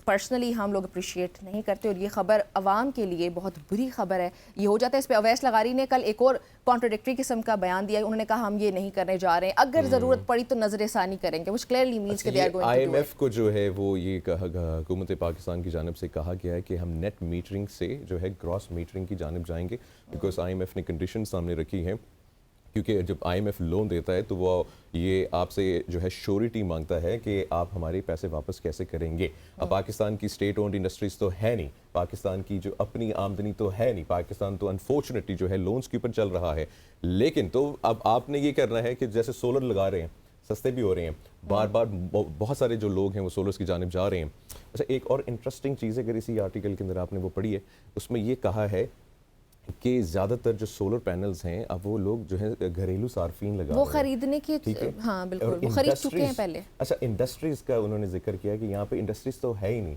पर्सनली हम लोग अप्रिशिएट नहीं करते, और ये खबर अवाम के लिए बहुत बुरी खबर है। ये हो जाता है, इस पे अवैस लगारी ने कल एक और कॉन्ट्रोडिक्टरी किस्म का बयान दिया। उन्होंने कहा हम ये नहीं करने जा रहे हैं, अगर ज़रूरत पड़ी तो नज़र-ए-सानी करेंगे, व्हिच क्लियरली मींस कि they are going to do it. IMF को जो है वो ये हुकूमत पाकिस्तान की जानिब से कहा गया है कि हम नेट मीटरिंग से जो है ग्रॉस मीटरिंग की जानिब जाएंगे, बिकॉज आईएमएफ ने कंडीशन सामने रखी हैं, क्योंकि जब आईएमएफ लोन देता है तो वो ये आपसे जो है श्योरिटी मांगता है कि आप हमारे पैसे वापस कैसे करेंगे। अब पाकिस्तान की स्टेट ओन्ड इंडस्ट्रीज तो है नहीं, पाकिस्तान की जो अपनी आमदनी तो है नहीं, पाकिस्तान तो अनफॉर्चुनेटली जो है लोन्स के ऊपर चल रहा है। लेकिन तो अब आपने ये करना है कि जैसे सोलर लगा रहे हैं, सस्ते भी हो रहे हैं, बार बार बहुत सारे जो लोग हैं वो सोलर्स की जानिब जा रहे हैं। अच्छा, एक और इंटरेस्टिंग चीज़ अगर इसी आर्टिकल के अंदर आपने वो पढ़ी है, उसमें ये कहा है कि ज़्यादातर जो सोलर पैनल्स हैं अब वो लोग जो है घरेलू सार्फिन लगा वो खरीदने की, हाँ बिल्कुल वो खरीद चुके हैं पहले। अच्छा, इंडस्ट्रीज का उन्होंने जिक्र किया कि यहाँ पे इंडस्ट्रीज तो है ही नहीं।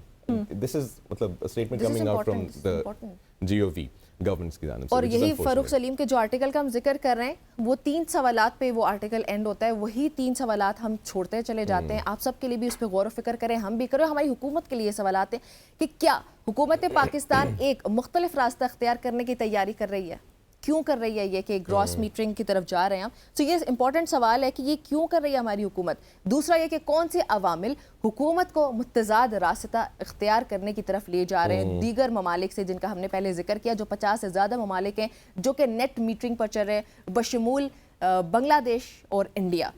दिस इज मतलब statement coming out from the GOV governments की जानिब से। और यही फारूक सलीम के जो आर्टिकल का हम जिक्र कर रहे हैं, वो 3 सवालात पे वो आर्टिकल एंड होता है, वही 3 सवालात हम छोड़ते चले जाते हैं। आप सब के लिए भी उस पर गौर फिक्र करें, हम भी करें, हमारी हुकूमत के लिए सवालात हैं कि क्या हुकूमत पाकिस्तान एक मुख्तलिफ रास्ता अख्तियार करने की तैयारी कर रही है, क्यों कर रही है ये कि ग्रॉस मीटरिंग की तरफ जा रहे हैं हम। तो ये इंपॉर्टेंट सवाल है कि ये क्यों कर रही है हमारी हुकूमत। दूसरा ये कि कौन से अवामिल हुकूमत को मुतज़ाद रास्ता इख्तियार करने की तरफ ले जा रहे हैं दीगर ममालिक से, जिनका हमने पहले जिक्र किया, जो 50 से ज़्यादा ममालिक हैं जो कि नेट मीटरिंग पर चल रहे हैं, बशमूल बांग्लादेश और इंडिया।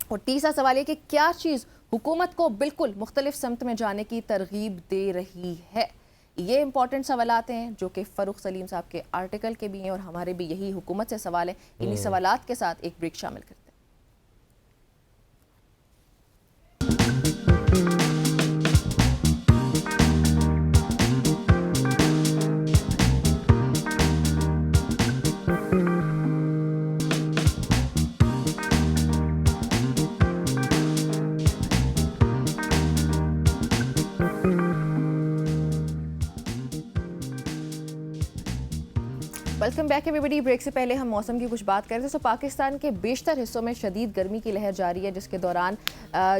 और तीसरा सवाल ये कि क्या चीज़ हुकूमत को बिल्कुल मुख्तलिफ समत में जाने की तरगीब दे रही है। ये इंपॉर्टेंट सवालात हैं जो कि फ़ारूक सलीम साहब के आर्टिकल के भी हैं, और हमारे भी यही हुकूमत से सवाल है। इन्हीं सवालात के साथ एक ब्रेक शामिल करते हैं। Welcome back everybody. ब्रेक से पहले हम मौसम की कुछ बात कर रहे थे। पाकिस्तान के बेशतर हिस्सों में शदीद गर्मी की लहर जारी है, जिसके दौरान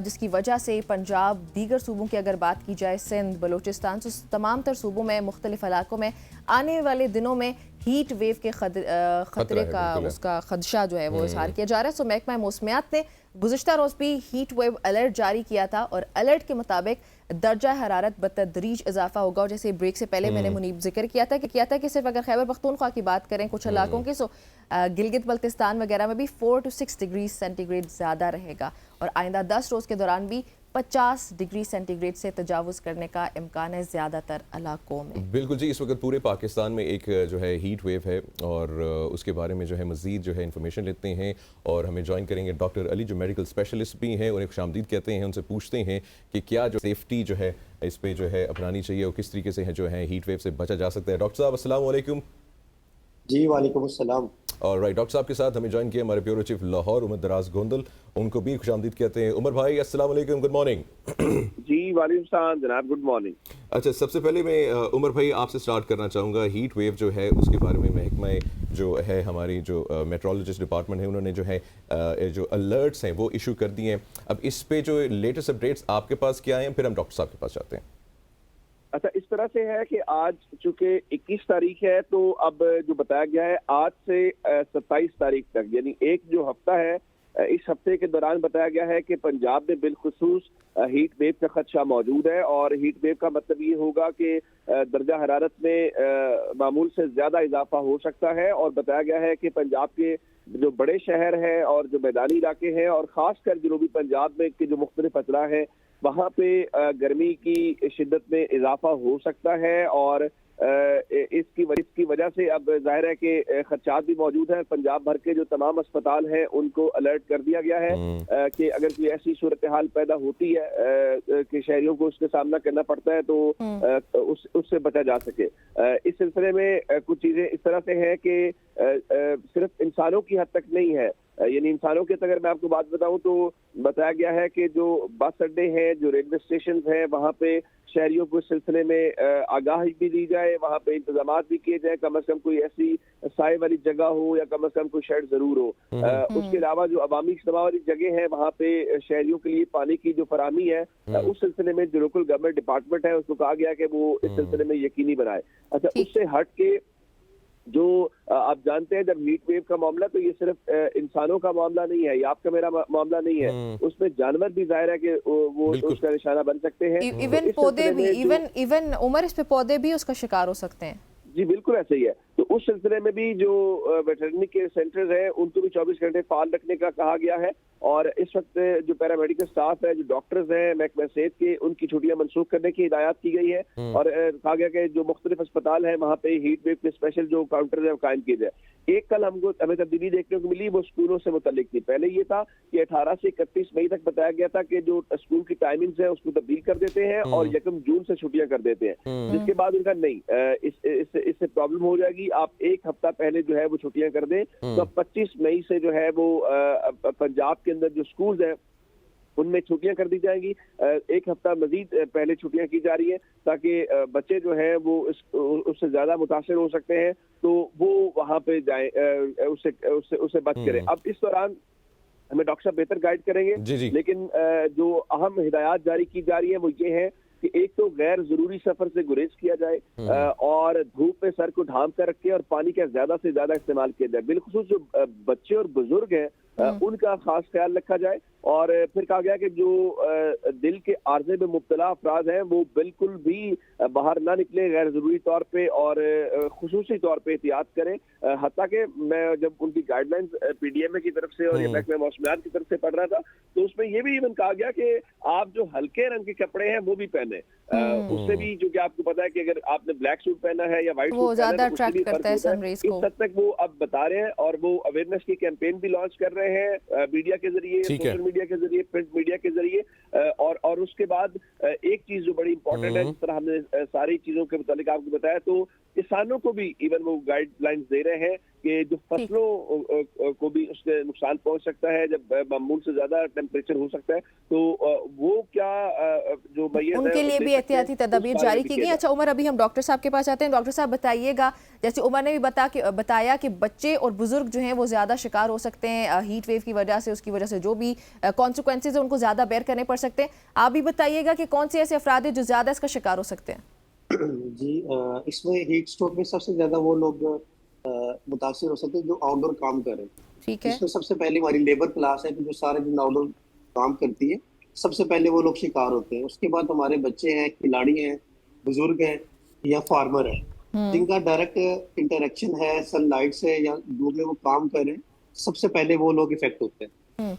जिसकी वजह से पंजाब, दीगर सूबों की अगर बात की जाए, सिंध, बलूचिस्तान, तो तमाम तर सूबों में मुख्तलिफ इलाकों में आने वाले दिनों में हीट वेव के खतरे का उसका खदशा जो है वो इजहार किया जा रहा है। सो महकमा मौसमियात ने गुज़िश्ता रोज़ भी हीट वेव अलर्ट जारी किया था, और अलर्ट के मुताबिक दर्जा हरारत बतदरीज इजाफा होगा। और जैसे ब्रेक से पहले मैंने मुनीब जिक्र किया था कि सिर्फ अगर खैबर पख्तूनख्वा की बात करें कुछ इलाकों की, सो गिलगित बल्तिस्तान वगैरह में भी 4 to 6 डिग्री सेंटीग्रेड ज़्यादा रहेगा, और आइंदा 10 रोज़ के दौरान भी 50 डिग्री सेंटीग्रेड से तजावुज़ करने का इम्कान है ज़्यादातर इलाकों में। बिल्कुल जी, इस वक्त पूरे पाकिस्तान में एक जो है हीट वेव है, और उसके बारे में जो है मज़ीद जो है इन्फॉर्मेशन लेते हैं, और हमें ज्वाइन करेंगे डॉक्टर अली जो मेडिकल स्पेशलिस्ट भी हैं, उन्हें खुशामदीद कहते हैं। उनसे पूछते हैं कि क्या जो सेफ्टी जो है इस पर जो है अपनानी चाहिए, और किस तरीके से है जो है हीट वेव से बचा जा सकता है। डॉक्टर साहब अस्सलाम वालेकुम। जी वालेकुम अस्सलाम। और राइट, डॉक्टर साहब के साथ हमें ज्वाइन किया हमारे ब्यूरो चीफ लाहौर उमर दराज गोंदल, उनको भी खुशामदीद कहते हैं। उमर भाई अस्सलाम वालेकुम, गुड मॉर्निंग। जी वालेकुम सलाम जनाब, गुड मॉर्निंग। अच्छा, सबसे पहले मैं उमर भाई आपसे स्टार्ट करना चाहूँगा, हीट वेव जो है उसके बारे में महकमा जो है हमारी जो मेट्रोलॉजिस्ट डिपार्टमेंट है उन्होंने जो है जो अलर्ट्स हैं वो इशू कर दिए हैं। अब इस पे जो लेटेस्ट अपडेट्स आपके पास क्या हैं, फिर हम डॉक्टर साहब के पास जाते हैं। अच्छा, इस तरह से है कि आज चूंकि 21 तारीख है तो अब जो बताया गया है आज से 27 तारीख तक यानी एक जो हफ्ता है, इस हफ्ते के दौरान बताया गया है कि पंजाब में बिलखुसूस हीट वेव का खदशा मौजूद है। और हीट वेव का मतलब ये होगा कि दर्जा हरारत में मामूल से ज्यादा इजाफा हो सकता है। और बताया गया है कि पंजाब के जो बड़े शहर हैं और जो मैदानी इलाके हैं और खासकर जनूबी पंजाब में के जो मुख्तलिफ अजला हैं वहाँ पे गर्मी की शिद्दत में इजाफा हो सकता है। और इसकी वजह से अब जाहिर है कि खदशात भी मौजूद हैं। पंजाब भर के जो तमाम अस्पताल हैं उनको अलर्ट कर दिया गया है कि अगर कोई ऐसी सूरत हाल पैदा होती है कि शहरियों को उसका सामना करना पड़ता है तो उससे बचा जा सके। इस सिलसिले में कुछ चीजें इस तरह से हैं कि सिर्फ इंसानों की हद तक नहीं है, यानी इंसानों के अगर मैं आपको बात बताऊं तो बताया गया है कि जो बस अड्डे हैं, जो रेलवे स्टेशन हैं, वहाँ पे शहरियों को इस सिलसिले में आगाही भी दी जाए, वहाँ पे इंतजाम भी किए जाए, कम से कम कोई ऐसी साए वाली जगह हो या कम से कम कोई शेड जरूर हो। उसके अलावा जो अवामी इज्तिमा वाली जगह है वहाँ पे शहरियों के लिए पानी की जो फराहमी है उस सिलसिले में जो लोकल गवर्नमेंट डिपार्टमेंट है उसको कहा गया कि वो इस सिलसिले में यकीनी बनाए। अच्छा, उससे हट के जो आप जानते हैं जब हीट वेव का मामला तो ये सिर्फ इंसानों का मामला नहीं है, ये आपका मेरा मामला नहीं है, उसमें जानवर भी जाहिर है कि वो उसका निशाना बन सकते हैं। इवन पौधे भी, इवन उमर इस पे पौधे भी उसका शिकार हो सकते हैं। जी बिल्कुल ऐसे ही है। तो उस सिलसिले में भी जो वेटरनरी के सेंटर्स हैं उनको भी 24 घंटे फाल रखने का कहा गया है। और इस वक्त जो पैरामेडिकल स्टाफ है, जो डॉक्टर्स हैं महकमा सेहत के, उनकी छुट्टियां मनसूख करने की हिदायत की गई है। और कहा गया कि जो मुख्तलिफ अस्पताल है वहाँ पे हीट वेव के स्पेशल जो काउंटर है कायम किए जाए। एक कल हमें तब्दीली देखने को मिली, वो स्कूलों से मुतल्लिक थी। पहले ये था कि 18 से 31 मई तक बताया गया था कि जो स्कूल की टाइमिंग्स है उसको तब्दील कर देते हैं और 1 जून से छुट्टियां कर देते हैं। जिसके बाद उनका नहीं, इससे प्रॉब्लम हो जाएगी, आप एक हफ्ता पहले जो है वो छुट्टियां कर दें। तो 25 मई से जो है वो पंजाब के अंदर जो स्कूल है उनमें छुट्टियां कर दी जाएंगी। एक हफ्ता मजीद पहले छुट्टियां की जा रही है ताकि बच्चे जो है वो उससे ज्यादा मुतासर हो सकते हैं तो वो वहां पे जाए, उससे बच करें। अब इस दौरान हमें डॉक्टर साहब बेहतर गाइड करेंगे जी। लेकिन जो अहम हिदायत जारी की जा रही है वो ये है कि एक तो गैर जरूरी सफर से गुरेज किया जाए और धूप में सर को ढांप कर रखे और पानी का ज्यादा से ज्यादा इस्तेमाल किया जाए। बिलखुसूस जो बच्चे और बुजुर्ग हैं उनका खास ख्याल रखा जाए। और फिर कहा गया कि जो दिल के आर्जे में मुब्तला अफराद हैं वो बिल्कुल भी बाहर ना निकले गैर जरूरी तौर पे और खुसूसी तौर पे एहतियात करें। हत्ता कि मैं जब उनकी गाइडलाइंस पीडीएमए की तरफ से और महकमा मौसमियात की तरफ से पढ़ रहा था तो उसमें ये भी इवन कहा गया कि आप जो हल्के रंग के कपड़े हैं वो भी पहने। उससे भी जो कि आपको पता है कि अगर आपने ब्लैक सूट पहना है या व्हाइट सूट ज्यादा अट्रैक्ट करता है सनरेज को। इस हद तक वो अब बता रहे हैं और वो अवेयरनेस की कैंपेन भी लॉन्च कर रहे हैं मीडिया के जरिए, सोशल मीडिया के जरिए, प्रिंट मीडिया के जरिए। और उसके बाद एक चीज जो बड़ी इंपॉर्टेंट है, जिस तरह हमने सारी चीजों के मुतालिक आपको बताया, तो किसानों को भी इवन वो गाइडलाइंस दे रहे हैं कि जो फसलों को भी उससे नुकसान पहुंच सकता है जब मामूल से ज्यादा टेम्परेचर हो सकता है तो वो क्या जो उनके लिए भी एहतियाती तदबीर जारी की गई। अच्छा उमर, अभी हम डॉक्टर साहब के पास आते हैं। डॉक्टर साहब बताइएगा, जैसे उमर ने भी बताया कि बच्चे और बुजुर्ग जो हैं वो ज्यादा शिकार हो सकते हैं हीट वेव की वजह से, उसकी वजह से जो भी कॉन्सिक्वेंसेज है उनको ज्यादा बेयर करने पड़ सकते हैं। आप भी बताइएगा कि कौन से ऐसे अफराद हैं जो ज्यादा इसका शिकार हो सकते हैं। जी, इसमें हीट स्ट्रोक में सबसे ज्यादा वो लोग मुतासिर हो सकते हैं जो आउटडोर काम करें। ठीक है, इसमें सबसे पहले हमारी लेबर क्लास है कि जो सारे दिन आउटडोर काम करती है, सबसे पहले वो लोग शिकार होते हैं। उसके बाद हमारे बच्चे हैं, खिलाड़ी हैं, बुजुर्ग हैं या फार्मर हैं जिनका डायरेक्ट इंटरेक्शन है सनलाइट से या धूप में वो काम करें, सबसे पहले वो लोग इफेक्ट होते हैं।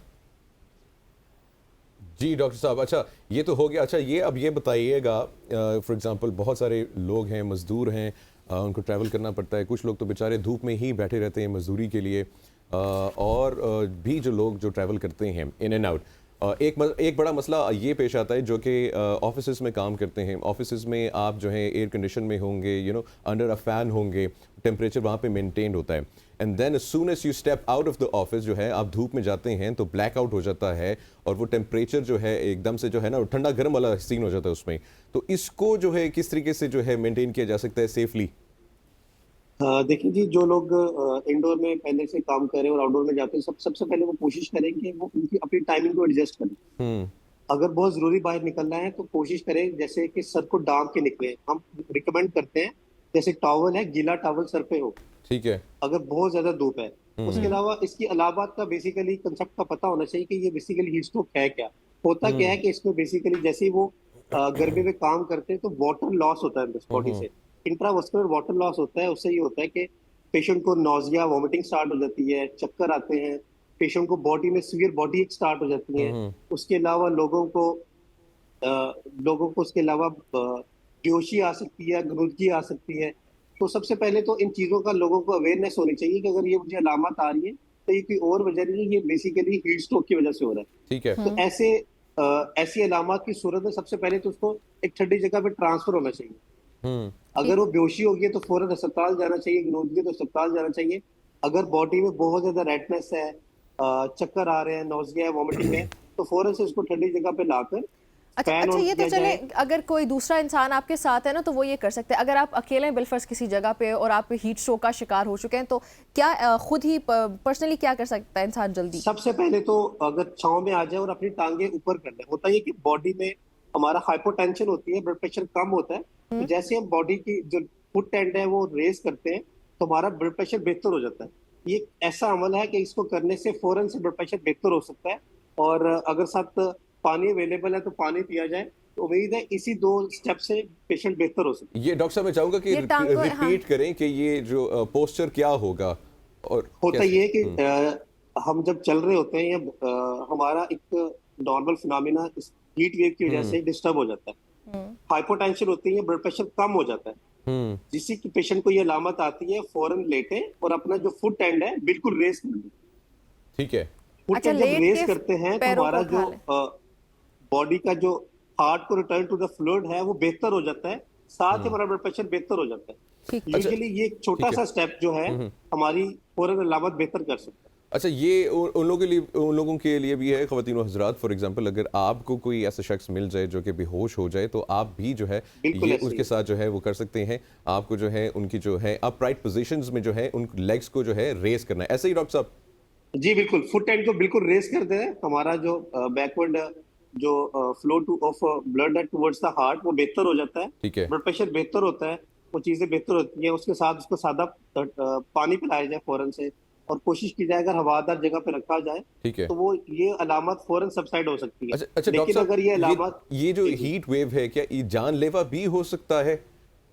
जी डॉक्टर साहब, अच्छा ये तो हो गया। अच्छा ये अब ये बताइएगा, फॉर एग्जांपल बहुत सारे लोग हैं, मजदूर हैं, उनको ट्रैवल करना पड़ता है, कुछ लोग तो बेचारे धूप में ही बैठे रहते हैं मजदूरी के लिए, और भी जो लोग जो ट्रैवल करते हैं इन एंड आउट, एक बड़ा मसला ये पेश आता है जो कि ऑफिस में काम करते हैं, ऑफिस में आप जो है एयर कंडीशन में होंगे, अंडर अ फैन होंगे, टेम्परेचर वहाँ पे मेंटेन होता है, and then as soon as you step out of the office जो है आप धूप में जाते हैं तो ब्लैकआउट हो जाता है और वो टेम्परेचर जो है एकदम से जो है ना ठंडा गर्म वाला सीन हो जाता है उसमें। तो इसको जो है किस तरीके से जो है मेंटेन किया जा सकता है सेफली? देखिए जी, जो लोग इंडोर में पहले से काम कर रहे हैं और आउटडोर में जाते हैं, सबसे पहले वो कोशिश करें कि वो उनकी अपनी टाइमिंग को एडजस्ट करें। अगर बहुत जरूरी बाहर निकलना है तो कोशिश करें जैसे कि सर को ढांप के निकले। हम रिकमेंड करते हैं जैसे टॉवल है, गीला टॉवल सर पे हो, ठीक है, अगर बहुत ज्यादा धूप है। उसके अलावा इसकी अलावा का बेसिकली कंसेप्ट का पता होना चाहिए कि ये बेसिकली हीट स्ट्रोक है क्या। होता क्या है कि इसमें बेसिकली जैसे ही वो गर्मी में काम करते हैं तो वाटर लॉस होता है बॉडी से, इंट्रावास्कुलर वाटर लॉस होता है। उससे ये होता है कि पेशेंट को नोजिया, वॉमिटिंग स्टार्ट हो जाती है, चक्कर आते हैं, पेशेंट को बॉडी में सीवियर बॉडी एक स्टार्ट हो जाती है। उसके अलावा लोगों को उसके अलावा बेहोशी आ सकती है, गनुदगी आ सकती है। तो सबसे पहले तो इन चीजों का लोगों को अवेयरनेस होनी चाहिए कि अगर ये मुझे अलामत आ रही है तो ये कोई और वजह नहीं है, ये बेसिकली हीट स्ट्रोक की वजह से हो रहा है। ठीक है। तो ऐसी अलामत की सूरत में सबसे पहले तो उसको एक ठंडी जगह पे ट्रांसफर होना चाहिए। अगर वो बेहोशी होगी तो फौरन अस्पताल जाना चाहिए, गनुदगी तो अस्पताल जाना चाहिए। अगर बॉडी में बहुत ज्यादा रेडनेस है, चक्कर आ रहे हैं, नोजिया है, वॉमिटिंग है, तो फौरन से उसको ठंडी जगह पे लाकर अच्छा, ये तो चले अगर कोई दूसरा इंसान आपके साथ है ना तो वो ये कर सकते हैं। अगर आप अकेले हैं बिलफर्ज किसी जगह पे और आप हीट स्ट्रोक का शिकार हो चुके हैं तो क्या खुद ही पर्सनली क्या कर सकता है इंसान जल्दी? सबसे पहले तो अगर छांव में आ जाए और अपनी टांगे ऊपर कर ले। होता है कि बॉडी में हमारा हाइपोटेंशन होती है, ब्लड प्रेशर कम होता है, तो जैसे हम बॉडी की जो फुट एंड है वो रेस करते हैं तो हमारा ब्लड प्रेशर बेहतर हो जाता है। ये ऐसा अमल है कि इसको करने से फौरन से ब्लड प्रेशर बेहतर हो सकता है। और अगर साथ पानी अवेलेबल है तो पानी पिया जाए, तो उम्मीद है इसी 2 स्टेप से पेशेंट बेहतर हो सकता है। ये डॉक्टर साहब मैं चाहूंगा कि रिपीट करें कि ये जो पोस्चर क्या होगा और होता ये है कि हम जब चल रहे होते हैं या हमारा एक नॉर्मल फिनोमिना इस हीट वेव की वजह से डिस्टर्ब हो जाता है, हाइपोटेंशन होती है, ब्लड प्रेशर कम हो जाता है। जिससे कि पेशेंट को ये अलामत आती है, फौरन लेटे और अपना जो फुट एंड है बिल्कुल रेस कर दे। ठीक है। फुट एंड जब रेस करते हैं तो हमारा जो बॉडी का जो हार्ट को रिटर्न टू द फ्लूइड है वो बेहतर हो जाता है, साथ ही हमारा ब्लड प्रेशर बेहतर हो जाता है। यूजुअली ये एक छोटा सा स्टेप जो है हमारी फौरन अलामत बेहतर कर सकता है। अच्छा, ये उन लोगों के लिए भी है, ख़वातीन व हज़रात, फॉर एग्जांपल अगर आपको कोई ऐसा शख्स मिल जाए जो कि बेहोश हो जाए तो आप भी जो है ये उसके साथ जो है वो कर सकते हैं। आपको जो है उनकी जो है अपराइट पोजीशंस में जो है उन लेग्स को जो है रेस करना है, ऐसे ही डॉक्टर साहब? जी बिल्कुल, फुट एंड को बिल्कुल रेस करते हैं। हमारा जो बैकवर्ड जो फ्लो ऑफ ब्लड है टुवर्ड्स द हार्ट वो बेहतर हो जाता है, ठीक है, ब्लड प्रेशर बेहतर होता है, वो चीजें बेहतर होती हैं। उसके साथ उसको सादा पानी पिलाया जाए फौरन से, और कोशिश की जाए अगर हवादार जगह पे रखा जाए, ठीक है, तो वो ये अलामत फौरन सबसाइड हो सकती है। अच्छा लेकिन अगर ये अलामत ये जो हीट वेव है क्या ये जानलेवा भी हो सकता है?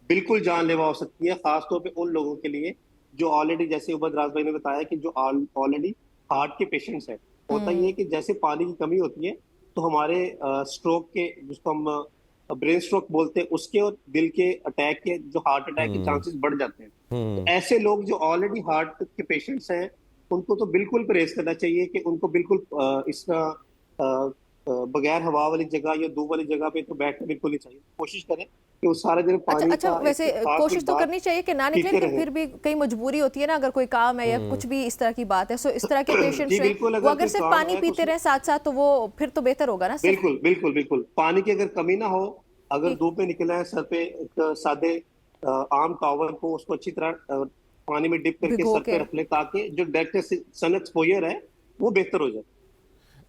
बिल्कुल जानलेवा हो सकती है, खासतौर पे उन लोगों के लिए जो ऑलरेडी, जैसे उबद राज भाई ने बताया कि जो ऑलरेडी हार्ट के पेशेंट्स हैं। होता ये है कि जैसे पानी की कमी होती है तो हमारे स्ट्रोक के, जिसको हम ब्रेन स्ट्रोक बोलते हैं, उसके और दिल के अटैक के, जो हार्ट अटैक के चांसेस बढ़ जाते हैं। तो ऐसे लोग जो ऑलरेडी हार्ट के पेशेंट्स हैं उनको तो बिल्कुल परहेज करना चाहिए कि उनको बिल्कुल इसका बगैर हवा वाली जगह या धूप वाली जगह पे तो बैठना बिल्कुल नहीं चाहिए। कोशिश करें कि वो सारे दिन पानी अच्छा, वैसे कोशिश तो करनी चाहिए कि ना निकले, लेकिन फिर भी कई मजबूरी होती है ना, अगर कोई काम है या कुछ भी इस तरह की बात है। सो इस तरह के पेशेंट्स वो अगर सिर्फ पानी पीते रहे साथ साथ तो वो फिर तो बेहतर होगा ना। बिल्कुल बिल्कुल बिल्कुल, पानी की अगर कमी ना हो, अगर धूप में निकला है, सर पे एक सादे आम टॉवल को उसको अच्छी तरह पानी में डिप करके सर पे रख ले, ताकि जो डायरेक्ट सन एक्सपोजर है वो बेहतर हो जाए।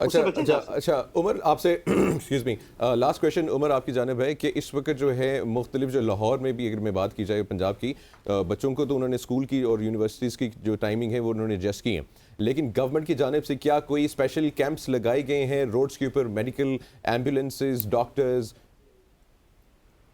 अच्छा उमर, आपसे excuse me, last question Umar आपकी जानिब है कि इस वक्त जो है मुख्तलिफ, जो लाहौर में भी अगर मैं बात की जाए पंजाब की, बच्चों को तो उन्होंने स्कूल की और यूनिवर्सिटीज़ की जो टाइमिंग है वो उन्होंने एडजस्ट की है, लेकिन गवर्नमेंट की जानिब से क्या कोई स्पेशल कैंप्स लगाए गए हैं रोड्स के ऊपर, मेडिकल एम्बुलेंसेज, डॉक्टर्स?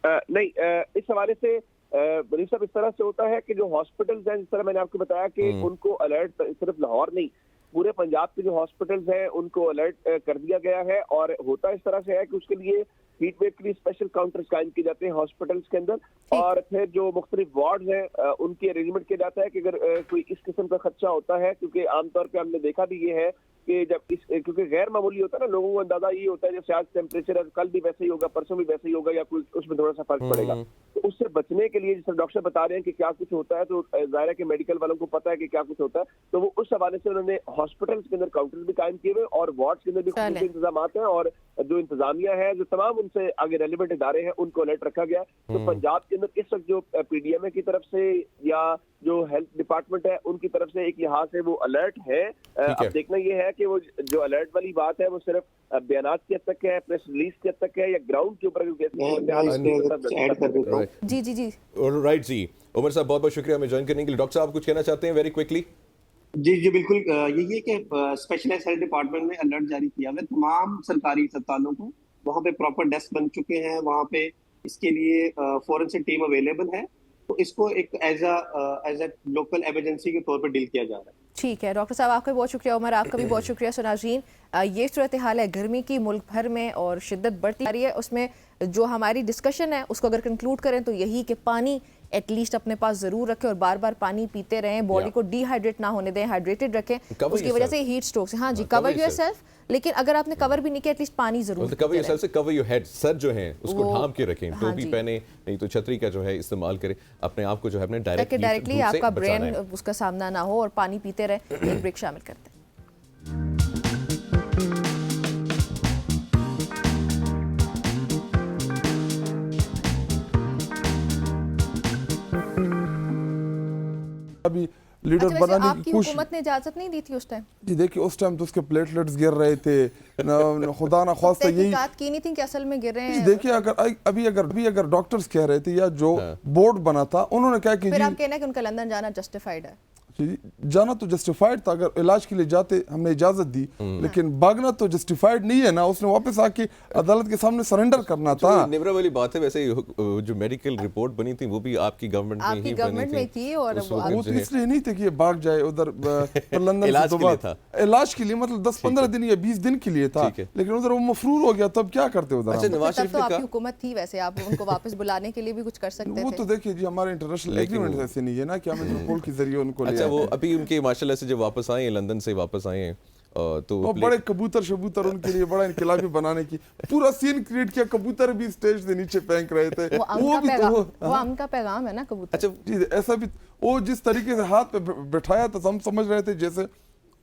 नहीं, इस हवाले से बरीफ साहब, इस तरह से होता है कि जो हॉस्पिटल्स हैं, जिस तरह मैंने आपको बताया कि उनको अलर्ट सिर्फ लाहौर नहीं, पूरे पंजाब के जो हॉस्पिटल्स हैं उनको अलर्ट कर दिया गया है। और होता इस तरह से है कि उसके लिए हीट वेव के लिए स्पेशल काउंटर्स कायम किए जाते हैं हॉस्पिटल्स के अंदर, और फिर जो मुख्तलिफ वार्ड्स हैं उनकी अरेंजमेंट किया जाता है कि अगर कोई इस किस्म का खदशा होता है, क्योंकि आमतौर पर हमने देखा भी ये है कि जब इस क्योंकि गैर मामूली होता है ना, लोगों को अंदाजा ये होता है जैसे आज टेम्परेचर है कल भी वैसे ही होगा, परसों भी वैसे ही होगा, या कुछ उसमें थोड़ा सा फर्क पड़ेगा। तो उससे बचने के लिए जैसे डॉक्टर बता रहे हैं कि क्या कुछ होता है, तो जाहिर है कि मेडिकल वालों को पता है कि क्या कुछ होता है, तो वो उस हवाले से उन्होंने हॉस्पिटल्स के अंदर काउंटर्स भी कायम किए हुए और वार्ड्स के अंदर भी खूब इंतजाम हैं, और जो इंतजामिया है, जो तमाम उनसे आगे रेलिवेंट इदारे हैं, उनको अलर्ट रखा गया। तो पंजाब के अंदर इस वक्त जो पीडीएमए की तरफ से या जो हेल्थ डिपार्टमेंट है उनकी तरफ से एक यहाँ से वो अलर्ट है। अब देखना ये है कि वो जो अलर्ट वाली बात है वो सिर्फ बयानात के हद तक है, प्रेस रिलीज के हद तक है, या ग्राउंड के ऊपर जी जी जी राइट जी। उमर साहब बहुत बहुत शुक्रिया हमें ज्वाइन करने के लिए। डॉक्टर साहब कुछ कहना चाहते हैं वेरी क्विकली? जी जी बिल्कुल, यही है कि स्पेशलाइज्ड हेल्थ डिपार्टमेंट ने अलर्ट जारी किया है तमाम सरकारी अस्पतालों को। वहाँ पे प्रॉपर डेस्क बन चुके हैं, वहाँ पे इसके लिए फॉरेंसिक टीम अवेलेबल है, तो इसको एक एज अ लोकल इमरजेंसी के तौर पर डील किया जा रहा है। ठीक है डॉक्टर साहब, आपका बहुत शुक्रिया। उमर, आपका भी बहुत शुक्रिया। सो नाज़रीन, ये सूरत हाल है गर्मी की मुल्क भर में और शिद्दत बढ़ती जा रही है। उसमें जो हमारी डिस्कशन है उसको अगर कंक्लूड करें तो यही कि पानी एटलीस्ट अपने पास जरूर रखें और बार बार पानी पीते रहें, बॉडी को डिहाइड्रेट ना होने दें, हाइड्रेटेड रखें। उसकी वजह से हीट स्ट्रोक से, हाँ जी, कवर योरसेल्फ। लेकिन अगर आपने कवर भी नहीं किया एटलीस्ट पानी जरूर कवर योरसेल्फ से कवर योर हेड, सर जो है उसको ढांप के रखें, टोपी पहने, नहीं तो छतरी का जो है इस्तेमाल करें, अपने आप को जो है अपने डायरेक्टली आपका ब्रेन उसका सामना ना हो, और पानी पीते रहें। एक ब्रेक शामिल करते हैं। अभी लीडर बनाने आपकी हुकूमत ने इजाजत नहीं दी थी उस टाइम? जी देखिए, उस टाइम तो उसके प्लेटलेट्स गिर रहे थे, खुदा ना ख्वास्ता यही की नहीं थी कि असल में गिर रहे हैं। देखिए, अगर डॉक्टर्स कह रहे थे या जो बोर्ड बना था उन्होंने कहा कि फिर आप कहना है कि उनका लंदन जाना जस्टिफाइड है। जाना तो जस्टिफाइड था, अगर इलाज के लिए जाते हमने इजाजत दी, लेकिन भागना तो जस्टिफाइड नहीं है ना। उसने वापस आके अदालत के सामने सरेंडर करना था। निब्रा वाली बात है। वैसे जो मेडिकल रिपोर्ट बनी थी वो भी आपकी गवर्नमेंट में थी, और वो तो इसलिए नहीं थे कि ये भाग जाए उधर लंदन इलाज के लिए था, इलाज के लिए, मतलब 10-15 दिन या 20 दिन के लिए था, लेकिन उधर वो मफरूर हो गया, तब क्या करते उधर? अच्छा, नवाज शरीफ ने कहा, हुकूमत थी, वैसे आप उनको वापस बुलाने के लिए भी कुछ कर सकते थे। वो तो देखिए जी, हमारे इंटरनेशनल एग्रीमेंट ऐसे नहीं है ना कि हम इंटरपोल के जरिए उनको। अच्छा, वो अभी उनके माशाल्लाह से जब वापस आए, लंदन से वापस आए, तो वो बड़े कबूतर उनके लिए बड़ा इनकलाबी बनाने की पूरा सीन क्रिएट किया। कबूतर भी स्टेज से नीचे फेंक रहे थे। वो उनका पैगाम है ना कबूतर। अच्छा जी, ऐसा भी वो जिस तरीके से हाथ पे बैठाया था, हम समझ रहे थे जैसे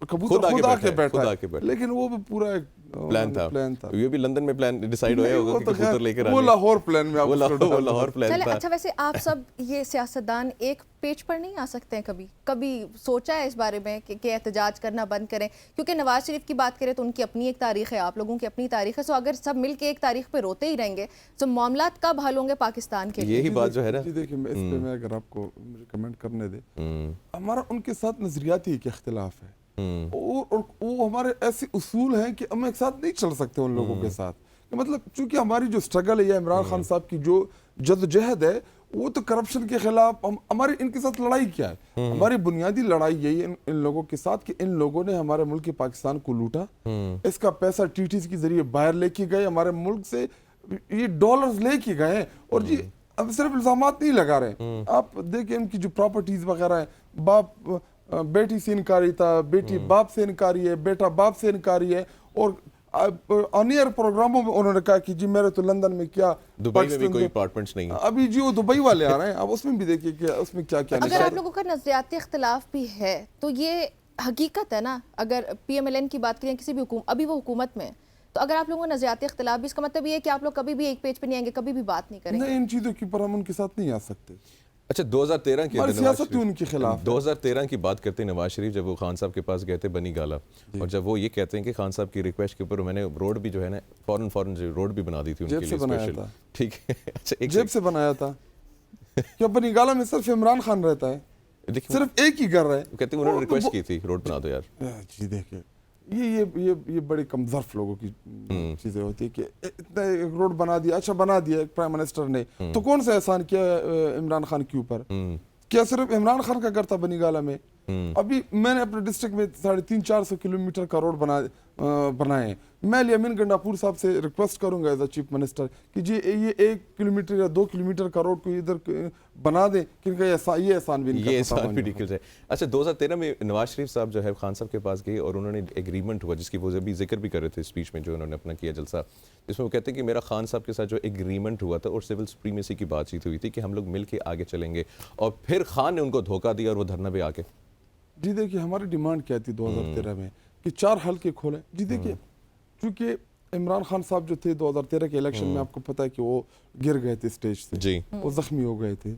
कबूतर खुद आके बैठा, लेकिन वो भी पूरा एक प्लान था। ये भी लंदन में प्लान डिसाइड होया होगा कि कबूतर लेकर आने। वो लाहौर प्लान में, वो लाहौर प्लान था। अच्छा, वैसे आप सब ये सियासतदान एक पेज पर नहीं आ सकते हैं? कभी सोचा है इस बारे में कि एहतजाज करना बंद करें? क्योंकि नवाज शरीफ की बात करें तो उनकी अपनी एक तारीख है, आप लोगों की अपनी तारीख है। सो अगर सब मिल के एक तारीख पे रोते ही रहेंगे तो मामलात कब हल होंगे पाकिस्तान के? यही बात जो है ना। देखिए, मैं इस पे मैं अगर आपको मुझे कमेंट करने दे, हमारा उनके साथ नजरियाती एक इख्तिलाफ है, और वो हमारे ऐसे उसूल हैं कि हम एक साथ नहीं चल सकते उन लोगों के साथ। मतलब चूंकि हमारी जो स्ट्रगल है या इमरान खान साहब की जो जद्दोजहद है, वो तो करप्शन के खिलाफ, हमारी इनके साथ लड़ाई क्या है? हमारी बुनियादी लड़ाई यही है इन लोगों के साथ कि इन लोगों ने हमारे मुल्क पाकिस्तान को लूटा, इसका पैसा टीटीज के जरिए बाहर लेके गए, हमारे मुल्क से ये डॉलर्स लेके गए। और जी अब सिर्फ इल्जामात नहीं लगा रहे, आप देखिए इनकी जो प्रॉपर्टीज वगैरह है, बाप बेटी से इनकारी था, बेटी बाप से इनकारी है, बेटा बाप से इनकारी है। और ऑनियर प्रोग्रामों में उन्होंने कहा कि जी मेरे तो लंदन में क्या, दुबई में भी कोई अपार्टमेंट्स नहीं है। अभी जी वो दुबई वाले आ रहे हैं, अब उसमें भी देखिए कि उसमें क्या क्या। अगर आप लोगों का नजरियाती इख्तिलाफ भी है तो ये हकीकत है ना। अगर PMLN की बात करें, किसी भी अभी वो हुकूमत में, तो अगर आप लोगों को नजरियाती इख्तिलाफ भी, इसका मतलब ये है कि आप लोग कभी भी एक पेज पे नहीं आएंगे, कभी भी बात नहीं करेंगे। नहीं, इन चीजों की पर हम उनके साथ नहीं आ सकते। अच्छा, 2013 की सियासत उनके खिलाफ 2013 की बात करते हैं। नवाज शरीफ जब वो खान साहब के पास गए थे बनी गाला, और जब वो ये कहते हैं कि खान साहब की रिक्वेस्ट के ऊपर मैंने रोड भी जो है ना फौरन रोड भी बना दी थी उनके लिए स्पेशल। ठीक है, अच्छा, एक जेब से बनाया था क्या? बनी गाला में सिर्फ इमरान खान रहता है, सिर्फ एक ही घर है। कहते हैं उन्होंने रिक्वेस्ट की थी रोड बना दो यार। जी देखिए, ये बड़े कमजोर लोगों की चीजें होती है कि इतना एक रोड बना दिया, अच्छा बना दिया एक प्राइम मिनिस्टर ने, तो कौन सा एहसान किया इमरान खान के ऊपर? क्या सिर्फ इमरान खान का घर था बनी गाला में? अभी मैंने अपने डिस्ट्रिक्ट में 350-400 किलोमीटर का रोड बनाए हैं। मैं यामीन गंडापुर साहब से रिक्वेस्ट करूंगा एज अ चीफ मिनिस्टर कि जी ये 1 किलोमीटर या 2 किलोमीटर का रोड को इधर बना दें, क्योंकि ये एहसान भी रिडिकुलस है। अच्छा, 2013 में नवाज शरीफ साहब जो है खान साहब के पास गए और उन्होंने एग्रीमेंट हुआ, जिसकी वो अभी जिक्र भी कर रहे थे स्पीच में जो उन्होंने अपना किया जलसा, जिसमें वो कहते हैं कि मेरा खान साहब के साथ जो एग्रीमेंट हुआ था और सिविल सुप्रीमेसी की बातचीत हुई थी कि हम लोग मिल के आगे चलेंगे, और फिर खान ने उनको धोखा दिया और वो धरना पे आके। जी देखिए, हमारी डिमांड क्या थी 2013 में कि 4 हल्के खोले। जी देखिए, चूंकि इमरान खान साहब जो थे 2013 के इलेक्शन में, आपको पता है कि वो गिर गए थे स्टेज से जी, वो जख्मी हो गए थे।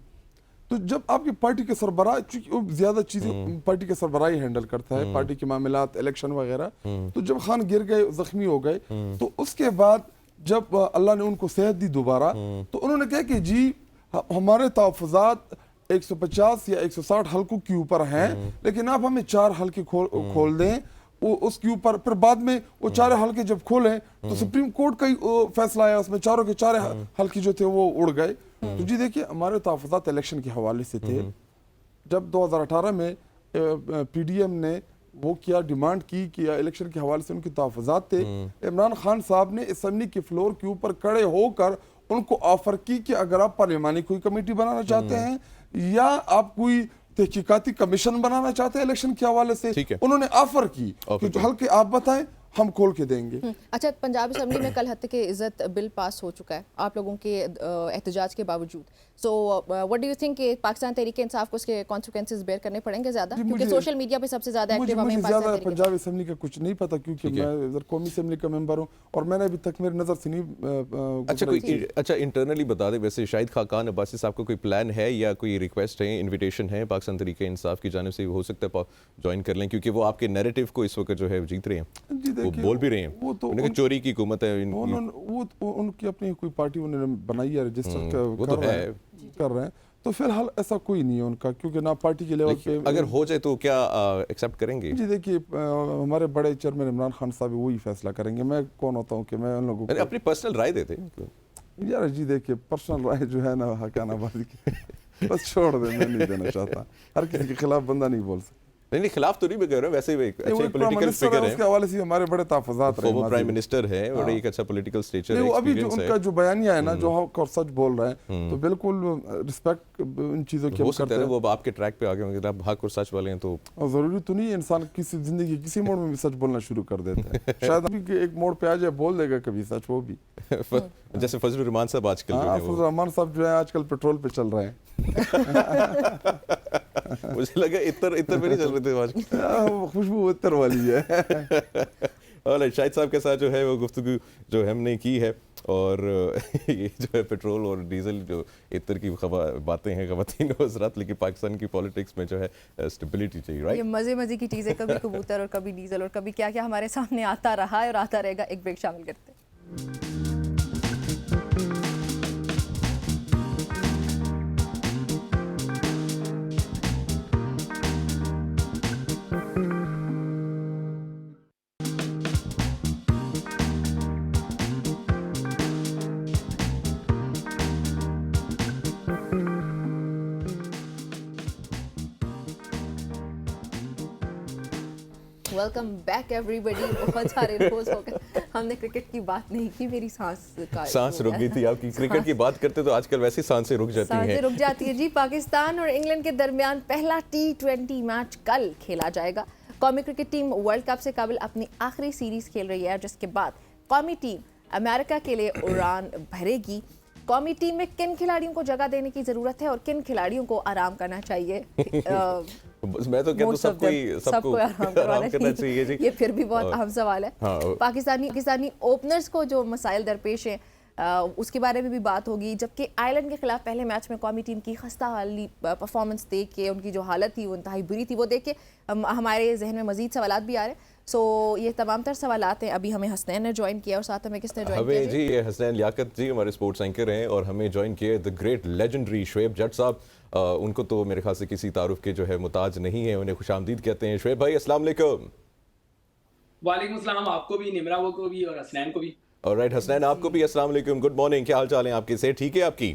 तो जब आपकी पार्टी के सरबराह, चूंकि वो ज्यादा चीजें पार्टी के सरबराह ही हैंडल करता है, पार्टी के मामलात, इलेक्शन वगैरह, तो जब खान गिर गए, जख्मी हो गए, तो उसके बाद जब अल्लाह ने उनको सेहत दी दोबारा, तो उन्होंने कहा कि जी हमारे तहफ़्फ़ुज़ात 150 या 160 हल्कों के ऊपर हैं, लेकिन आप हमें 4 हल्के खोल दें। वो उसके ऊपर फिर बाद में वो 4 हल्के जब खोले तो सुप्रीम कोर्ट का ही फैसला आया, उसमें चारों के 4 हल्के जो थे वो उड़ गए। तो जी देखिए, हमारे तहफ़्फ़ुज़ात इलेक्शन के हवाले से थे। जब 2018 में पीडीएम ने वो किया, डिमांड की कि इलेक्शन के हवाले से उनके तहफ़्फ़ुज़ात थे, इमरान खान साहब ने असेंबली के फ्लोर के ऊपर खड़े होकर उनको ऑफर की कि अगर आप पार्लिमानी कोई कमेटी बनाना चाहते हैं या आप कोई तहकीकाती कमीशन बनाना चाहते हैं इलेक्शन के हवाले से, उन्होंने ऑफर की कि जो हल्के आप बताएं हम खोल के देंगे। अच्छा, पंजाब असेंबली में कल हत्या के इज्जत बिल पास हो चुका है आप लोगों के एहतजाज के बावजूद। So what do you think कि पाकिस्तान तहरीक इंसाफ को उसके कॉन्सिक्वेंसेस बेयर करने पड़ेंगे ज्यादा, क्योंकि सोशल मीडिया पे सबसे ज्यादा एक्टिव हमें पंजाब असेंबली का कुछ नहीं पता, क्योंकि मैं इधर कौमी असेंबली का मेंबर हूं और मैंने अभी तक मेरी नजर से नहीं। अच्छा, इंटरनली बता दें, वैसे शाहिद खाकान अब्बासी साहब को कोई प्लान है या कोई रिक्वेस्ट है, इन्विटेशन है पाकिस्तान तहरीक इंसाफ की जानिब से, हो सकता है ज्वाइन कर लें, क्योंकि वो आपके नैरेटिव को इस वक्त जो है जीत रहे हैं, वो बोल भी रहे हैं, वो तो चोरी की हुकूमत है, वो उनकी अपनी कोई पार्टी उन्होंने बनाई है, रजिस्टर कर रहे हैं, तो फिलहाल ऐसा कोई नहीं है उनका, क्योंकि ना पार्टी के लेवल पे अगर हो जाए तो क्या एक्सेप्ट करेंगे? जी देखिए, हमारे बड़े चेयरमैन इमरान खान साहब वही फैसला करेंगे, मैं कौन होता हूँ कि मैं उन लोगों को अपनी पर्सनल राय देते यार। जी देखिए, पर्सनल राय जो है ना हकानाबादी की बस छोड़ दे, मैं नहीं देना चाहता, हर किसी के खिलाफ बंदा नहीं बोल सकता। नहीं, खिलाफ तो नहीं मैं कह रहा हूँ, वैसे ही एक अच्छे पॉलिटिकल फिगर है, उसके हवाले से हमारे बड़े तहफ़्फ़ुज़ात रहे, फॉर्मर प्राइम मिनिस्टर है, बड़ा एक अच्छा पॉलिटिकल स्टेचर है, अभी जो उनका जो बयानिया है ना, जो हक और सच बोल रहे हैं, तो बिल्कुल रिस्पेक्ट इन चीज़ों की हो सकता है वो आपके ट्रैक पे आ गए होंगे, आप हक और सच वाले हैं, तो ज़रूरी तो नहीं है इंसान किसी जिंदगी किसी मोड़ में भी सच बोलना शुरू कर देता है। शायद अभी एक मोड़ पे आ जाए, बोल देगा कभी सच वो भी। जैसे फजलुर रहमान साहब आजकल फजलुर रहमान साहब जो है आजकल पेट्रोल पे चल रहे हैं। मुझे लगा इतर पे नहीं चल रहे थे आज, खुशबू इतर वाली है। और शाहिद साहब के साथ जो है वो गुफ्तगू जो हमने की है, और ये जो है पेट्रोल और डीजल जो इतर की बातें हैं ख़वातीन और हज़रात, लेकिन पाकिस्तान की पॉलिटिक्स में जो है स्टेबिलिटी चाहिए, राइट? ये मज़े की चीज़ें, कभी कबूतर और कभी डीजल और कभी क्या क्या हमारे सामने आता रहा है और आता रहेगा। एक ब्रेक शामिल करते हैं। Welcome back everybody. बहुत सारे रोज हो गए हमने क्रिकेट की बात नहीं की, मेरी सांस रुक गई थी आपकी। क्रिकेट की बात करते तो आजकल वैसे सांसें रुक जाती हैं। जी, पाकिस्तान और इंग्लैंड के दरमियान पहला T20 मैच कल खेला जाएगा। कौमी क्रिकेट टीम वर्ल्ड कप से कबल अपनी आखिरी सीरीज खेल रही है, जिसके बाद कौमी टीम अमेरिका के लिए उड़ान भरेगी। कौमी टीम में किन खिलाड़ियों को जगह देने की जरूरत है और किन खिलाड़ियों को आराम करना चाहिए? मैं तो कहता हूं सबको आराम करना चाहिए जी। ये फिर भी बहुत अहम सवाल है। पाकिस्तानी ओपनर्स को जो मसाइल दरपेश हैं उसके बारे में भी बात होगी, जबकि आयरलैंड के खिलाफ पहले मैच में कौमी टीम की खस्ता हाली परफॉर्मेंस देख के, उनकी जो हालत थी वो इंतहाई बुरी थी, वो देख के हमारे जहन में मजीद सवालात भी आ रहे हैं। सो ये तमाम तर सवालात हैं। अभी हमें हसनैन ने ज्वाइन किया और साथ में किसने ज्वाइन किया? जी, ये हसनैन लियाकत जी हमारे स्पोर्ट्स एंकर हैं, और हमें ज्वाइन किए द ग्रेट लेजेंडरी शुएब जट साहब। उनको तो मेरे ख्याल से किसी तारुफ के जो है मुताज नहीं है, उन्हें खुशामदीद कहते हैं। शुएब भाई अस्सलाम वालेकुम। वालेकुम सलाम, आपको भी, निमरा को भी और हसनैन को भी। ऑलराइट हसनैन, आपको भी अस्सलाम वालेकुम, गुड मॉर्निंग। क्या हाल चाल है आपके? से ठीक है आपकी?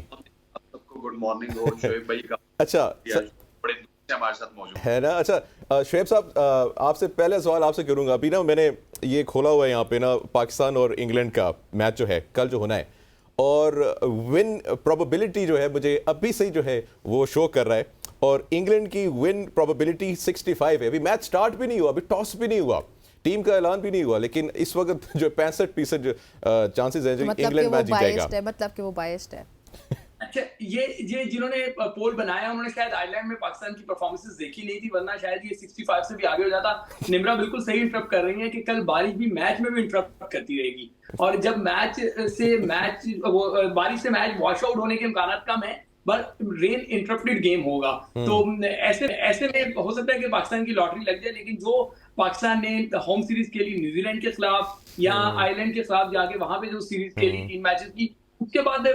सबको गुड मॉर्निंग। और शुएब भाई का अच्छा, बड़े हमारे साथ मौजूद है ना। अच्छा शुएब साहब, आपसे पहले सवाल आपसे करूंगा। अभी ना मैंने ये खोला हुआ है यहाँ पे ना, पाकिस्तान और इंग्लैंड का मैच जो है कल जो होना है, और विन प्रोबेबिलिटी जो है मुझे अभी से जो है वो शो कर रहा है, और इंग्लैंड की विन प्रोबेबिलिटी 65 है। अभी मैच स्टार्ट भी नहीं हुआ, अभी टॉस भी नहीं हुआ, टीम का ऐलान भी नहीं हुआ, लेकिन इस वक्त जो 65% चांसेस है जो इंग्लैंड मैच जीतेगा। मतलब कि वो बायस्ड है। अच्छा, ये जिन्होंने पोल बनाया उन्होंने शायद आयरलैंड में पाकिस्तान की परफॉर्मेंसेस देखी नहीं थी, वरना शायद ये 65 से भी आगे हो जाता। निम्रा बिल्कुल सही इंटरप्ट कर रही है कि कल बारिश भी मैच में भी इंटरप्ट करती रहेगी, और जब बारिश से मैच वॉश आउट होने के इम्कान कम है, बट रेन इंटरप्टेड गेम होगा। तो ऐसे में हो सकता है कि पाकिस्तान की लॉटरी लग जाए, लेकिन जो पाकिस्तान ने होम सीरीज के लिए न्यूजीलैंड के खिलाफ या आयरलैंड के खिलाफ जाके वहां पे जो सीरीज खेली 3 मैचेस की, उसके बाद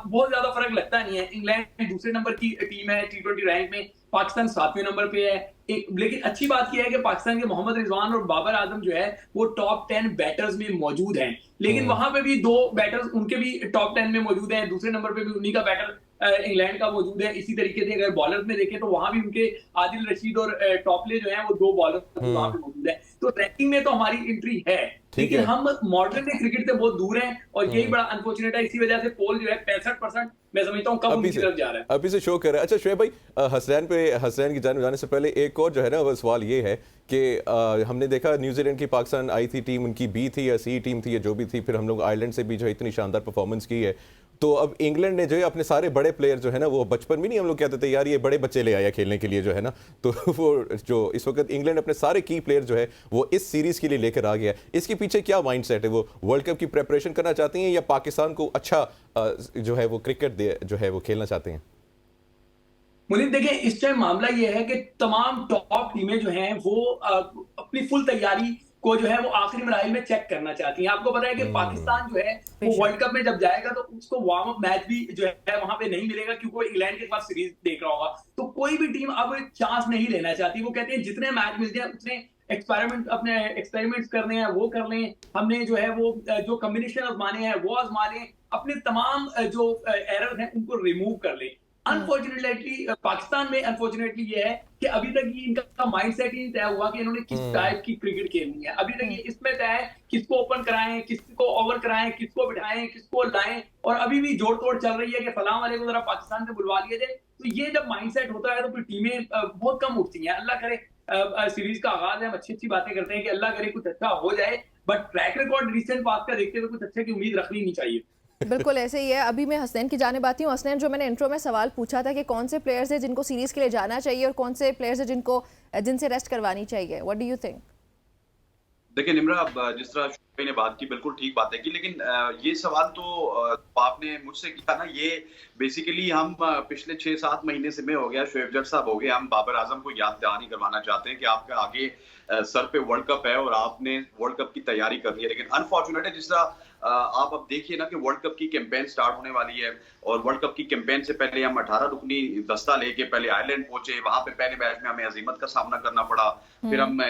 बहुत ज्यादा फर्क लगता नहीं है। इंग्लैंड दूसरे नंबर की टीम है T20 रैंक में, पाकिस्तान 7वें नंबर पे है। लेकिन अच्छी बात यह है कि पाकिस्तान के मोहम्मद रिजवान और बाबर आजम जो है वो टॉप 10 बैटर्स में मौजूद हैं, लेकिन वहां पे भी 2 बैटर्स उनके भी टॉप 10 में मौजूद हैं। दूसरे नंबर पे भी उन्हीं का बैटर इंग्लैंड का मौजूद है। इसी तरीके से अगर बॉलर्स में देखें तो वहां भी उनके आदिल रशीद और टॉपले जो हैं वो 2 बॉलर वहां पे मौजूद है। तो रैंकिंग में तो हमारी एंट्री है, लेकिन हम मॉडर्न क्रिकेट से बहुत दूर हैं, और यही बड़ा अनफॉर्चुनेट है। इसी वजह से पोल जो है 65% मैं समझता हूँ कब उनकी तरफ जा रहा है, अभी से शो कर रहा है। अच्छा शुएब भाई, हसनैन की जाने जाने से पहले एक और जो है ना वो सवाल ये है कि हमने देखा न्यूजीलैंड की पाकिस्तान आई थी टीम, उनकी बी थी या सी टीम थी या जो भी थी, फिर हम लोग आयरलैंड से भी जो है इतनी शानदार परफॉर्मेंस की है। तो अब इंग्लैंड ने जो है अपने सारे बड़े प्लेयर जो है ना, वो बचपन में नहीं हम लोग कहते थे यार ये बड़े बच्चे ले आया खेलने के लिए जो है ना, तो वो जो इस वक्त इंग्लैंड अपने सारे की प्लेयर जो है वो इस सीरीज के लिए लेकर आ गया है। इसके पीछे क्या माइंडसेट है? वो वर्ल्ड कप की प्रेपरेशन करना चाहती हैं या पाकिस्तान को अच्छा जो है वो क्रिकेट जो है वो खेलना चाहते हैं? मुनीब देखिए, इस टाइम मामला ये है कि तमाम टॉप टीमें जो हैं वो अपनी फुल तैयारी को जो है वो आखिरी मराइल में चेक करना चाहती हैं। आपको पता है कि पाकिस्तान जो है वो वर्ल्ड कप में जब जाएगा तो उसको वार्म अप मैच भी जो है वहां पे नहीं मिलेगा, क्योंकि वो इंग्लैंड के खिलाफ सीरीज देख रहा होगा। तो कोई भी टीम अब चांस नहीं लेना चाहती, वो कहते हैं जितने मैच मिल जाए उतने एक्सपेरिमेंट्स करने हैं वो कर लें, हमने जो है वो जो कॉम्बिनेशन आजमाने हैं वो आजमा लें, अपने तमाम जो एरर्स हैं उनको रिमूव कर लें। अनफॉर्चुनेटली पाकिस्तान में अनफॉर्चुनेटली ये है कि अभी तक ये इनका माइंडसेट ही नहीं तय हुआ कि इन्होंने किस टाइप की क्रिकेट खेलनी है। अभी तक ये इसमें तय है किसको ओपन कराएं, किसको ओवर कराएं, किसको बिठाएं, किसको लाएं, और अभी भी जोड़ तोड़ चल रही है कि फलां वाले को जरा पाकिस्तान से बुलवा लिया जाए। तो ये जब माइंडसेट होता है तो फिर टीमें बहुत कम उठती हैं। अल्लाह करे सीरीज का आगाज है, हम अच्छी बातें करते हैं कि अल्लाह करे कुछ अच्छा हो जाए, बट ट्रैक रिकॉर्ड रिसेंट पास का देखते हुए कुछ अच्छे की उम्मीद रखनी नहीं चाहिए। बिल्कुल ऐसे ही है। अभी मैं हसनैन की जानिब आती हूँ। हसनैन, जो मैंने इंट्रो में सवाल पूछा था कि कौन से प्लेयर्स हैं जिनको सीरीज के लिए जाना चाहिए और कौन से प्लेयर्स हैं जिनसे रेस्ट करवानी चाहिए, व्हाट डू यू थिंक? देखिए निम्रा, जिस तरह शुएब ने बात की बिल्कुल ठीक बातें की, लेकिन ये सवाल तो आपने मुझसे किया ना, ये बेसिकली हम पिछले 6-7 महीने से में हो गया, शुएब जट साहब हो गए, हम बाबर आजम को याद दहानी करवाना चाहते हैं कि आपका आगे सर पे वर्ल्ड कप है और आपने वर्ल्ड कप की तैयारी कर ली है। लेकिन अनफॉर्चुनेट है, जिस तरह आप अब देखिए ना कि वर्ल्ड कप की कैंपेन स्टार्ट होने वाली है, और वर्ल्ड कप की कैंपेन से पहले हम 18 रुकनी दस्ता लेके पहले आयरलैंड पहुंचे, वहां पे पहले मैच में हमें अजीमत का सामना करना पड़ा, फिर हम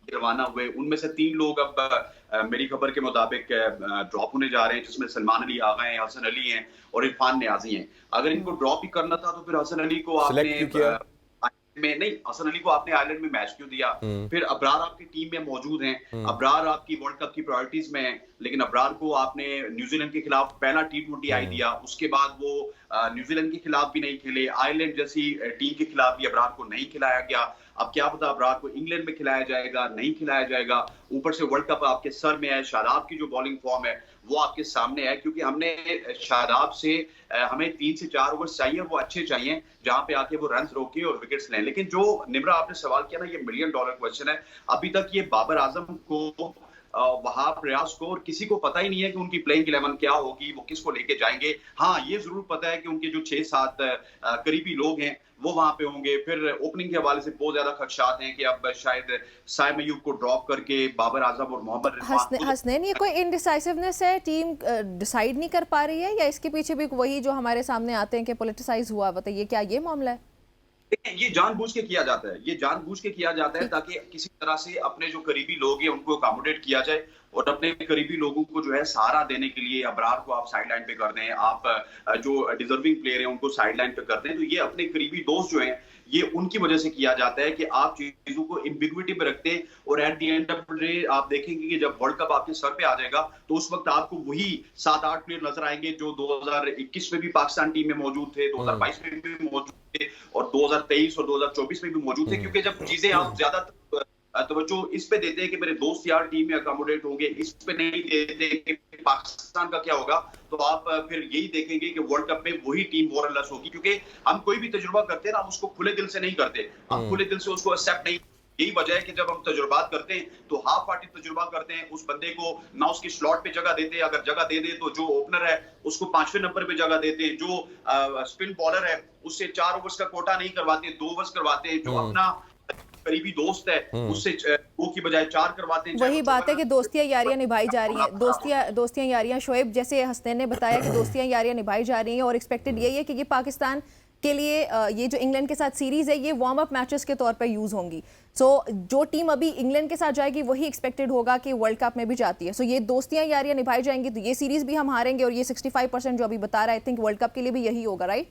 रवाना हुए। उनमें से 3 लोग अब मेरी खबर के मुताबिक ड्रॉप होने जा रहे हैं, जिसमें सलमान अली आगा हैं, हसन अली हैं और इरफान नियाजी हैं। अगर इनको ड्रॉप ही करना था तो फिर हसन अली को आपने हसन अली को आपने आयरलैंड में मैच क्यों दिया? फिर अबरार आपकी टीम में मौजूद हैं, अबरार आपकी वर्ल्ड कप की प्रायोरिटीज में है, लेकिन अबरार को आपने न्यूजीलैंड के खिलाफ पहला T20 आई दिया, उसके बाद वो न्यूजीलैंड के खिलाफ भी नहीं खेले, आयरलैंड जैसी टीम के खिलाफ भी अबरार को नहीं खिलाया गया। अब क्या पता अबरार को इंग्लैंड में खिलाया जाएगा, नहीं खिलाया जाएगा। ऊपर से वर्ल्ड कप आपके सर में है, शादाब की जो बॉलिंग फॉर्म है वो आपके सामने है, क्योंकि हमने शादाब से हमें 3 से 4 ओवर चाहिए, वो अच्छे चाहिए जहां पे आके वो रन रोके और विकेट्स लें। लेकिन जो निम्रा आपने सवाल किया ना, ये $1 मिलियन क्वेश्चन है। अभी तक ये बाबर आजम को, वहाब रियाज को और किसी को पता ही नहीं है कि उनकी प्लेइंग 11 क्या होगी, वो किसको लेके जाएंगे। हाँ, ये जरूर पता है कि उनके जो 6-7 करीबी लोग हैं वो वहां पे होंगे। फिर ओपनिंग के हवाले से बहुत ज्यादा खदशात हैं कि अब शायद साइम अयूब को ड्रॉप करके बाबर आजम और मोहम्मद हसनैन, ये कोई इनडिसाइसिवनेस है, टीम डिसाइड नहीं कर पा रही है, या इसके पीछे भी वही जो हमारे सामने आते हैं कि पॉलिटिसाइज हुआ? बताइए, क्या ये मामला है? देखिए, ये जानबूझ के किया जाता है, ये जानबूझ के किया जाता है ताकि किसी तरह से अपने जो करीबी लोग हैं उनको अकोमोडेट किया जाए और अपने करीबी लोगों को जो है सहारा देने के लिए अबरार को आप साइड लाइन पे कर दें, आप जो डिजर्विंग प्लेयर हैं उनको साइड लाइन पे कर दें। तो ये अपने करीबी दोस्त जो हैं ये उनकी वजह से किया जाता है कि आप चीजों को एम्बिग्विटी में रखते हैं और at the end of the day आप देखेंगे कि जब वर्ल्ड कप आपके सर पे आ जाएगा तो उस वक्त आपको वही 7-8 प्लेयर नजर आएंगे जो 2021 में भी पाकिस्तान टीम में मौजूद थे, 2022 में भी मौजूद थे और 2023 और 2024 में भी मौजूद थे। क्योंकि जब चीजें आप ज्यादा तवज्जो इस पे देते हैं कि मेरे दोस्त यार टीम में अकोमोडेट होंगे, इस पे नहीं देते कि पाकिस्तान का क्या होगा, तो आप फिर यही देखेंगे कि वर्ल्ड कप में वही टीम मोर और लेस होगी। क्योंकि हम कोई भी तजुर्बा करते हैं ना, हम उसको खुले दिल से नहीं करते, हम खुले दिल से उसको एक्सेप्ट नहीं। यही वजह है कि जब हम तजुर्बात करते हैं तो हाफ पार्टी तजुर्बा करते हैं, उस बंदे को ना उसकी स्लॉट पे जगह देते हैं, अगर जगह दे दे तो जो ओपनर है उसको 5वें नंबर पे जगह देते हैं, जो स्पिन बॉलर है उससे 4 ओवर्स का कोटा नहीं करवाते, 2 ओवर्स करवाते हैं, जो अपना करीबी दोस्त है उससे 2 की बजाय 4 करवाते हैं। वही बात है कि दोस्तियां यारियां निभाई जा रही हैं, दोस्तियां यारियां। शोएब, जैसे हसनैन ने बताया कि दोस्तियां यारियां निभाई जा रही हैं और एक्सपेक्टेड यही है कि ये पाकिस्तान के लिए ये जो इंग्लैंड के साथ सीरीज है ये वार्म अप मैचेस के तौर पर यूज होंगी। सो जो टीम अभी इंग्लैंड के साथ जाएगी वही एक्सपेक्टेड होगा कि वर्ल्ड कप में भी जाती है। सो ये दोस्तियां यारियां निभाई जाएंगी तो ये सीरीज भी हम हारेंगे और ये 65% जो अभी बता रहा है, आई थिंक वर्ल्ड कप के लिए भी यही होगा, राइट?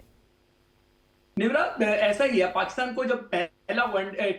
निवरा, ऐसा ही है, पाकिस्तान को जब पहला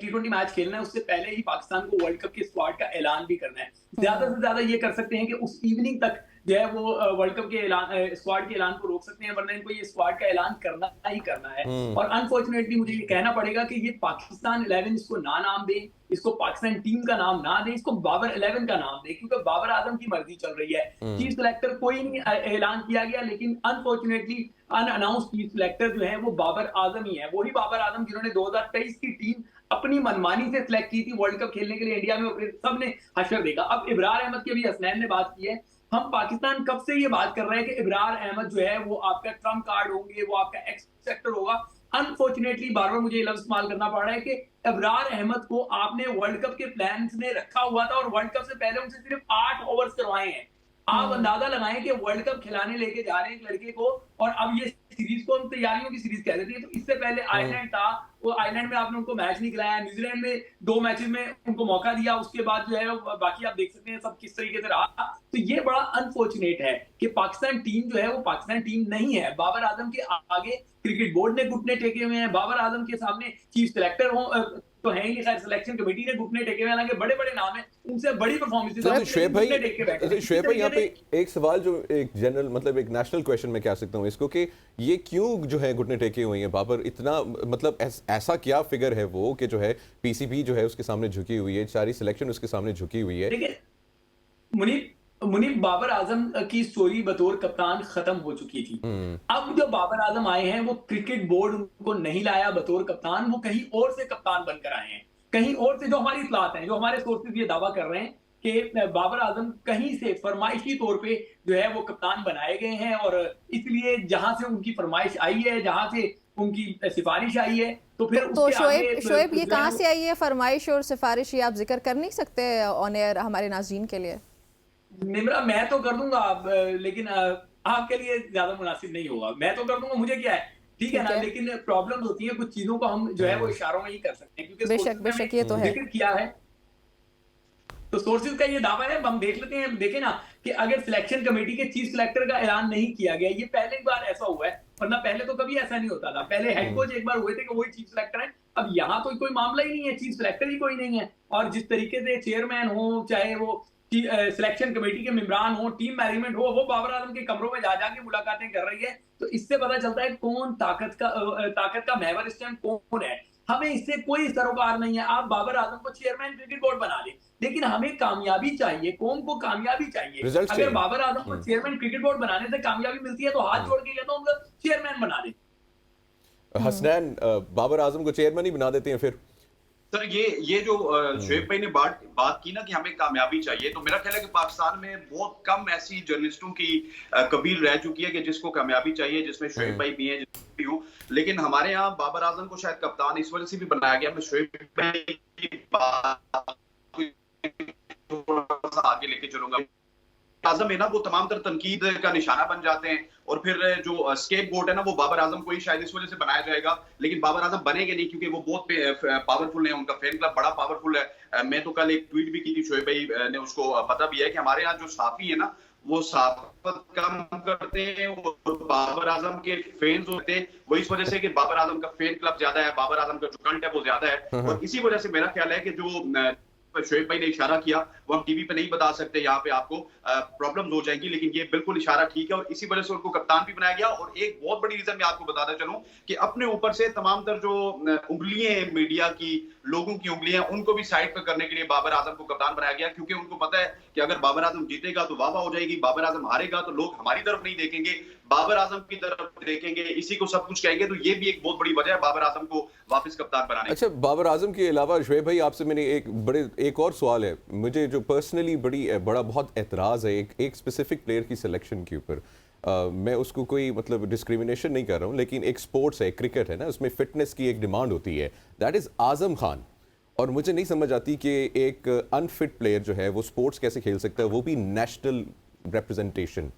T20 मैच खेलना है उससे पहले ही पाकिस्तान को वर्ल्ड कप के स्क्वाड का ऐलान भी करना है। ज्यादा से ज्यादा ये कर सकते हैं कि उस इवनिंग तक जो है वो वर्ल्ड कप के स्क्वाड के ऐलान को रोक सकते हैं, वरना इनको ये स्क्वाड का ऐलान करना ही करना है। और अनफॉर्चुनेटली मुझे ये कहना पड़ेगा कि ये पाकिस्तान 11 इसको ना नाम दे, इसको पाकिस्तान टीम का नाम ना दे, इसको बाबर 11 का नाम दे, क्योंकि बाबर आजम की मर्जी चल रही है। चीफ सिलेक्टर कोई नहीं ऐलान किया गया, लेकिन अनफॉर्चुनेटली अनअनाउंस चीफ सिलेक्टर जो है वो बाबर आजम ही है। वही बाबर आजम जिन्होंने 2023 की टीम अपनी मनमानी से सिलेक्ट की थी वर्ल्ड कप खेलने के लिए इंडिया में, सबने हशर देखा। अब इब्रार अहमद की भी हसनैन ने बात की है, हम पाकिस्तान कब से ये बात कर रहे हैं कि इब्रार अहमद जो है वो आपका ट्रम्प कार्ड होंगे, वो आपका एक्स सेक्टर होगा। अनफॉर्चुनेटली बार बार मुझे ये लफ्ज इस्तेमाल करना पड़ रहा है कि इब्रार अहमद को आपने वर्ल्ड कप के प्लान में रखा हुआ था और वर्ल्ड कप से पहले उनसे सिर्फ 8 ओवर्स करवाए हैं। आप अंदाजा लगाएं कि वर्ल्ड कप खिलाने लेके जा रहे हैं एक लड़के को और अब ये सीरीज को हम तैयारियों की सीरीज कह देते हैं। तो इससे पहले आयरलैंड था, वो आयरलैंड में आपने उनको मैच नहीं खिलाया, न्यूजीलैंड में 2 मैचेस में उनको मौका दिया, उसके बाद जो है बाकी आप देख सकते हैं सब किस तरीके से रहा। तो ये बड़ा अनफॉर्चुनेट है कि पाकिस्तान टीम जो है वो पाकिस्तान टीम नहीं है। बाबर आजम के आगे क्रिकेट बोर्ड ने घुटने टेके हुए हैं, बाबर आजम के सामने चीफ सिलेक्टर हो तो है ही नहीं, खैर सिलेक्शन कमेटी ने घुटने टेके हुए, हालांकि बड़े बड़े नाम है, उनसे बड़ी परफॉर्मेंस। शोएब भाई यहाँ पे एक सवाल जो एक जनरल मतलब एक नेशनल क्वेश्चन में कह सकता हूँ इसको कि ये क्यों जो है घुटने टेके हुए हैं बाबर, इतना मतलब ऐसा क्या फिगर है वो कि जो है पीसीबी जो है उसके सामने झुकी हुई है, सारी सिलेक्शन उसके सामने झुकी हुई है। देखिए मुनीब, बाबर आजम की स्टोरी बतौर कप्तान खत्म हो चुकी थी। अब जो बाबर आजम आए हैं वो क्रिकेट बोर्ड उनको नहीं लाया बतौर कप्तान, वो कहीं और से कप्तान बनकर आए हैं, कहीं और से। जो हमारी इत्तलात हैं, जो हमारे सोर्सेज ये दावा कर रहे हैं कि बाबर आजम कहीं से फरमाइशी तौर पे जो है वो कप्तान बनाए गए हैं और इसलिए जहां से उनकी फरमाइश आई है, जहां से उनकी सिफारिश आई है, तो फिर तो शोएब ये कहां से आई है फरमाइश और सिफारिश, ये आप जिक्र कर नहीं सकते ऑन एयर हमारे नाज़रीन के लिए? निमरा, मैं तो कर दूंगा लेकिन आपके लिए ज्यादा मुनासिब नहीं होगा। मैं तो कर दूंगा, मुझे क्या है, ठीक है ना, लेकिन प्रॉब्लम होती है कुछ चीजों को हम जो है वो इशारों में ही कर सकते हैं, क्योंकि बेशक ये तो है, जिक्र किया है तो सोर्सेज का ये दावा है। हम देख लेते हैं, देखें ना कि अगर सिलेक्शन कमेटी के चीफ सिलेक्टर का ऐलान नहीं किया गया, ये पहली बार ऐसा हुआ है, वरना पहले तो कभी ऐसा नहीं होता था। पहले हेड कोच एक बार हुए थे कि वही चीफ सिलेक्टर है, अब यहाँ तो कोई मामला ही नहीं है, चीफ सिलेक्टर ही कोई नहीं है। और जिस तरीके से चेयरमैन हो, चाहे वो सिलेक्शन कमेटी के मेंबरान हो, टीम मैनेजमेंट हो, वो बाबर आजम के कमरों में जा जाके मुलाकातें कर रही है, तो इससे पता चलता है कौन ताकत का महवर इस टाइम कौन है। हमें इससे कोई सरोकार नहीं है, आप बाबर आजम को चेयरमैन क्रिकेट बोर्ड बना लें, लेकिन हमें कामयाबी चाहिए, कौम को कामयाबी चाहिए। अगर बाबर आजम को चेयरमैन क्रिकेट बोर्ड बनाने से कामयाबी मिलती है तो हाथ जोड़ के तो हम लोग चेयरमैन बना दें। हसनैन, बाबर आजम को चेयरमैन ही बना देते हैं फिर? सर ये जो शोएब भाई ने बात की ना कि हमें कामयाबी चाहिए, तो मेरा ख्याल है कि पाकिस्तान में बहुत कम ऐसी जर्नलिस्टों की कबील रह चुकी है कि जिसको कामयाबी चाहिए, जिसमें शोएब भाई भी हैं, भी हूँ। लेकिन हमारे यहाँ बाबर आजम को शायद कप्तान इस वजह से भी बनाया गया, मैं शोएब भाई की बात थोड़ा सा आगे लेके चलूंगा। आजम है ना वो तमाम तर तनकीद का निशाना बन जाते हैं, और फिर जो स्केप गोट है ना वो बाबर आजम को ही शायद इस वजह से बनाया जाएगा, लेकिन बाबर आजम बनेंगे नहीं क्योंकि वो बहुत पावरफुल है, उनका फैन क्लब बड़ा पावरफुल है। मैं तो कल एक ट्वीट भी की थी, शोएब भाई ने उसको पता भी है कि हमारे यहाँ जो साफी है ना वो साफत कम करते हैं, और बाबर आजम के फैंस होते हैं वो इस वजह से कि बाबर आजम का फैन क्लब ज्यादा है, बाबर आजम का जो कंट है वो ज्यादा है, और इसी वजह से मेरा ख्याल है कि जो शोएब भाई ने इशारा किया वो हम टीवी पे नहीं बता सकते, यहाँ पे आपको प्रॉब्लम्स हो जाएंगी, लेकिन ये बिल्कुल इशारा ठीक है और इसी वजह से उनको कप्तान भी बनाया गया। और एक बहुत बड़ी रीजन मैं आपको बताता चलूं कि अपने ऊपर से तमाम तर जो उंगलियां हैं मीडिया की, लोगों की उंगलियां, उनको भी साइड पर करने के लिए बाबर आजम को कप्तान बनाया गया, क्योंकि उनको पता है कि अगर बाबर आजम जीतेगा तो वाह हो जाएगी, बाबर आजम हारेगा तो लोग हमारी तरफ नहीं देखेंगे, बाबर आजम की तरफ देखेंगे, इसी को सब कुछ कहेंगे। तो ये भी एक बहुत बड़ी वजह है बाबर आजम को वापस कप्तान बनाने। अच्छा, बाबर आजम के अलावा शोएब भाई आपसे मैंने एक और सवाल है, मुझे जो पर्सनली बड़ा बहुत एतराज़ है एक स्पेसिफिक प्लेयर की सिलेक्शन के ऊपर। मैं उसको कोई मतलब डिस्क्रिमिनेशन नहीं कर रहा हूँ, लेकिन एक स्पोर्ट्स है, क्रिकेट है ना, उसमें फिटनेस की एक डिमांड होती है, दैट इज़ आजम खान। और मुझे नहीं समझ आती कि एक अनफिट प्लेयर जो है वो स्पोर्ट्स कैसे खेल सकता है, वो भी नेशनल रिप्रेजेंटेशन।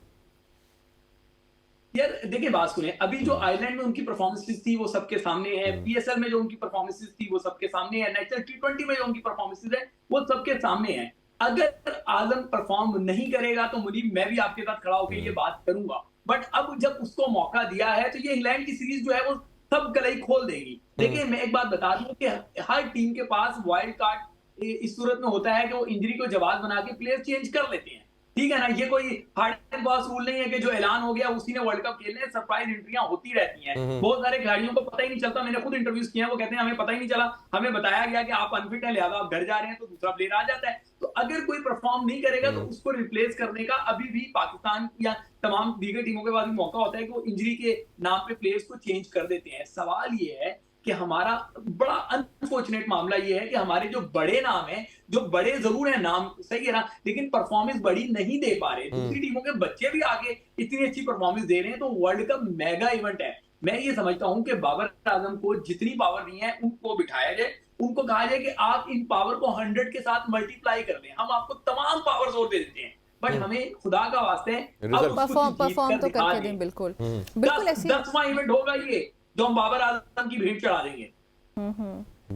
यार देखिए बात सुने, अभी जो आयरलैंड में उनकी परफॉर्मेंसेस थी वो सबके सामने है, पीएसएल में जो उनकी परफॉर्मेंसेस थी वो सबके सामने है, नेशनल टी20 में जो उनकी परफॉर्मेंसेस है वो सबके सामने है। अगर आजम परफॉर्म नहीं करेगा तो मुनीब मैं भी आपके साथ खड़ा होकर ये बात करूंगा, बट अब जब उसको मौका दिया है तो ये इंग्लैंड की सीरीज जो है वो सब गलाई खोल देगी। देखिए मैं एक बात बता दूं कि हर टीम के पास वाइल्ड कार्ड इस सूरत में होता है कि वो इंजरी को जवाब बना के प्लेयर चेंज कर लेते हैं, ठीक है ना। ये कोई हार्ड एंड फास्ट रूल नहीं है कि जो ऐलान हो गया उसी ने वर्ल्ड कप खेलने, सरप्राइज एंट्रियां होती रहती हैं। बहुत सारे खिलाड़ियों को पता ही नहीं चलता, मैंने खुद इंटरव्यूज किए हैं, वो कहते हैं हमें पता ही नहीं चला, हमें बताया गया कि आप अनफिट हैं लिहाजा आप घर जा रहे हैं, तो दूसरा प्लेयर आ जाता है। तो अगर कोई परफॉर्म नहीं करेगा तो उसको रिप्लेस करने का अभी भी पाकिस्तान या तमाम दीगर टीमों के पास भी मौका होता है कि वो इंजरी के नाम पे प्लेयर्स को चेंज कर देते हैं। सवाल ये है कि हमारा बड़ा अनफॉर्चुनेट मामला ये है कि हमारे जो बड़े नाम हैं, जो बड़े जरूर हैं नाम सही है ना, लेकिन परफॉर्मेंस बड़ी नहीं दे पा रहे। दूसरी टीमों के बच्चे भी आगे इतनी अच्छी परफॉर्मेंस दे रहे हैं, तो वर्ल्ड कप मेगा इवेंट है। मैं ये समझता हूं कि बाबर आजम को जितनी पावर दी है उनको बिठाया जाए, उनको कहा जाए कि आप इन पावर को 100 के साथ मल्टीप्लाई कर दें, हम आपको तमाम पावर और दे देते हैं, बट हमें खुदा का वास्ते परफॉर्म तो करके दें। बिल्कुल बिल्कुल ऐसे 10वां इवेंट होगा ये जो हम बाबर आजम की भेंट चढ़ा देंगे।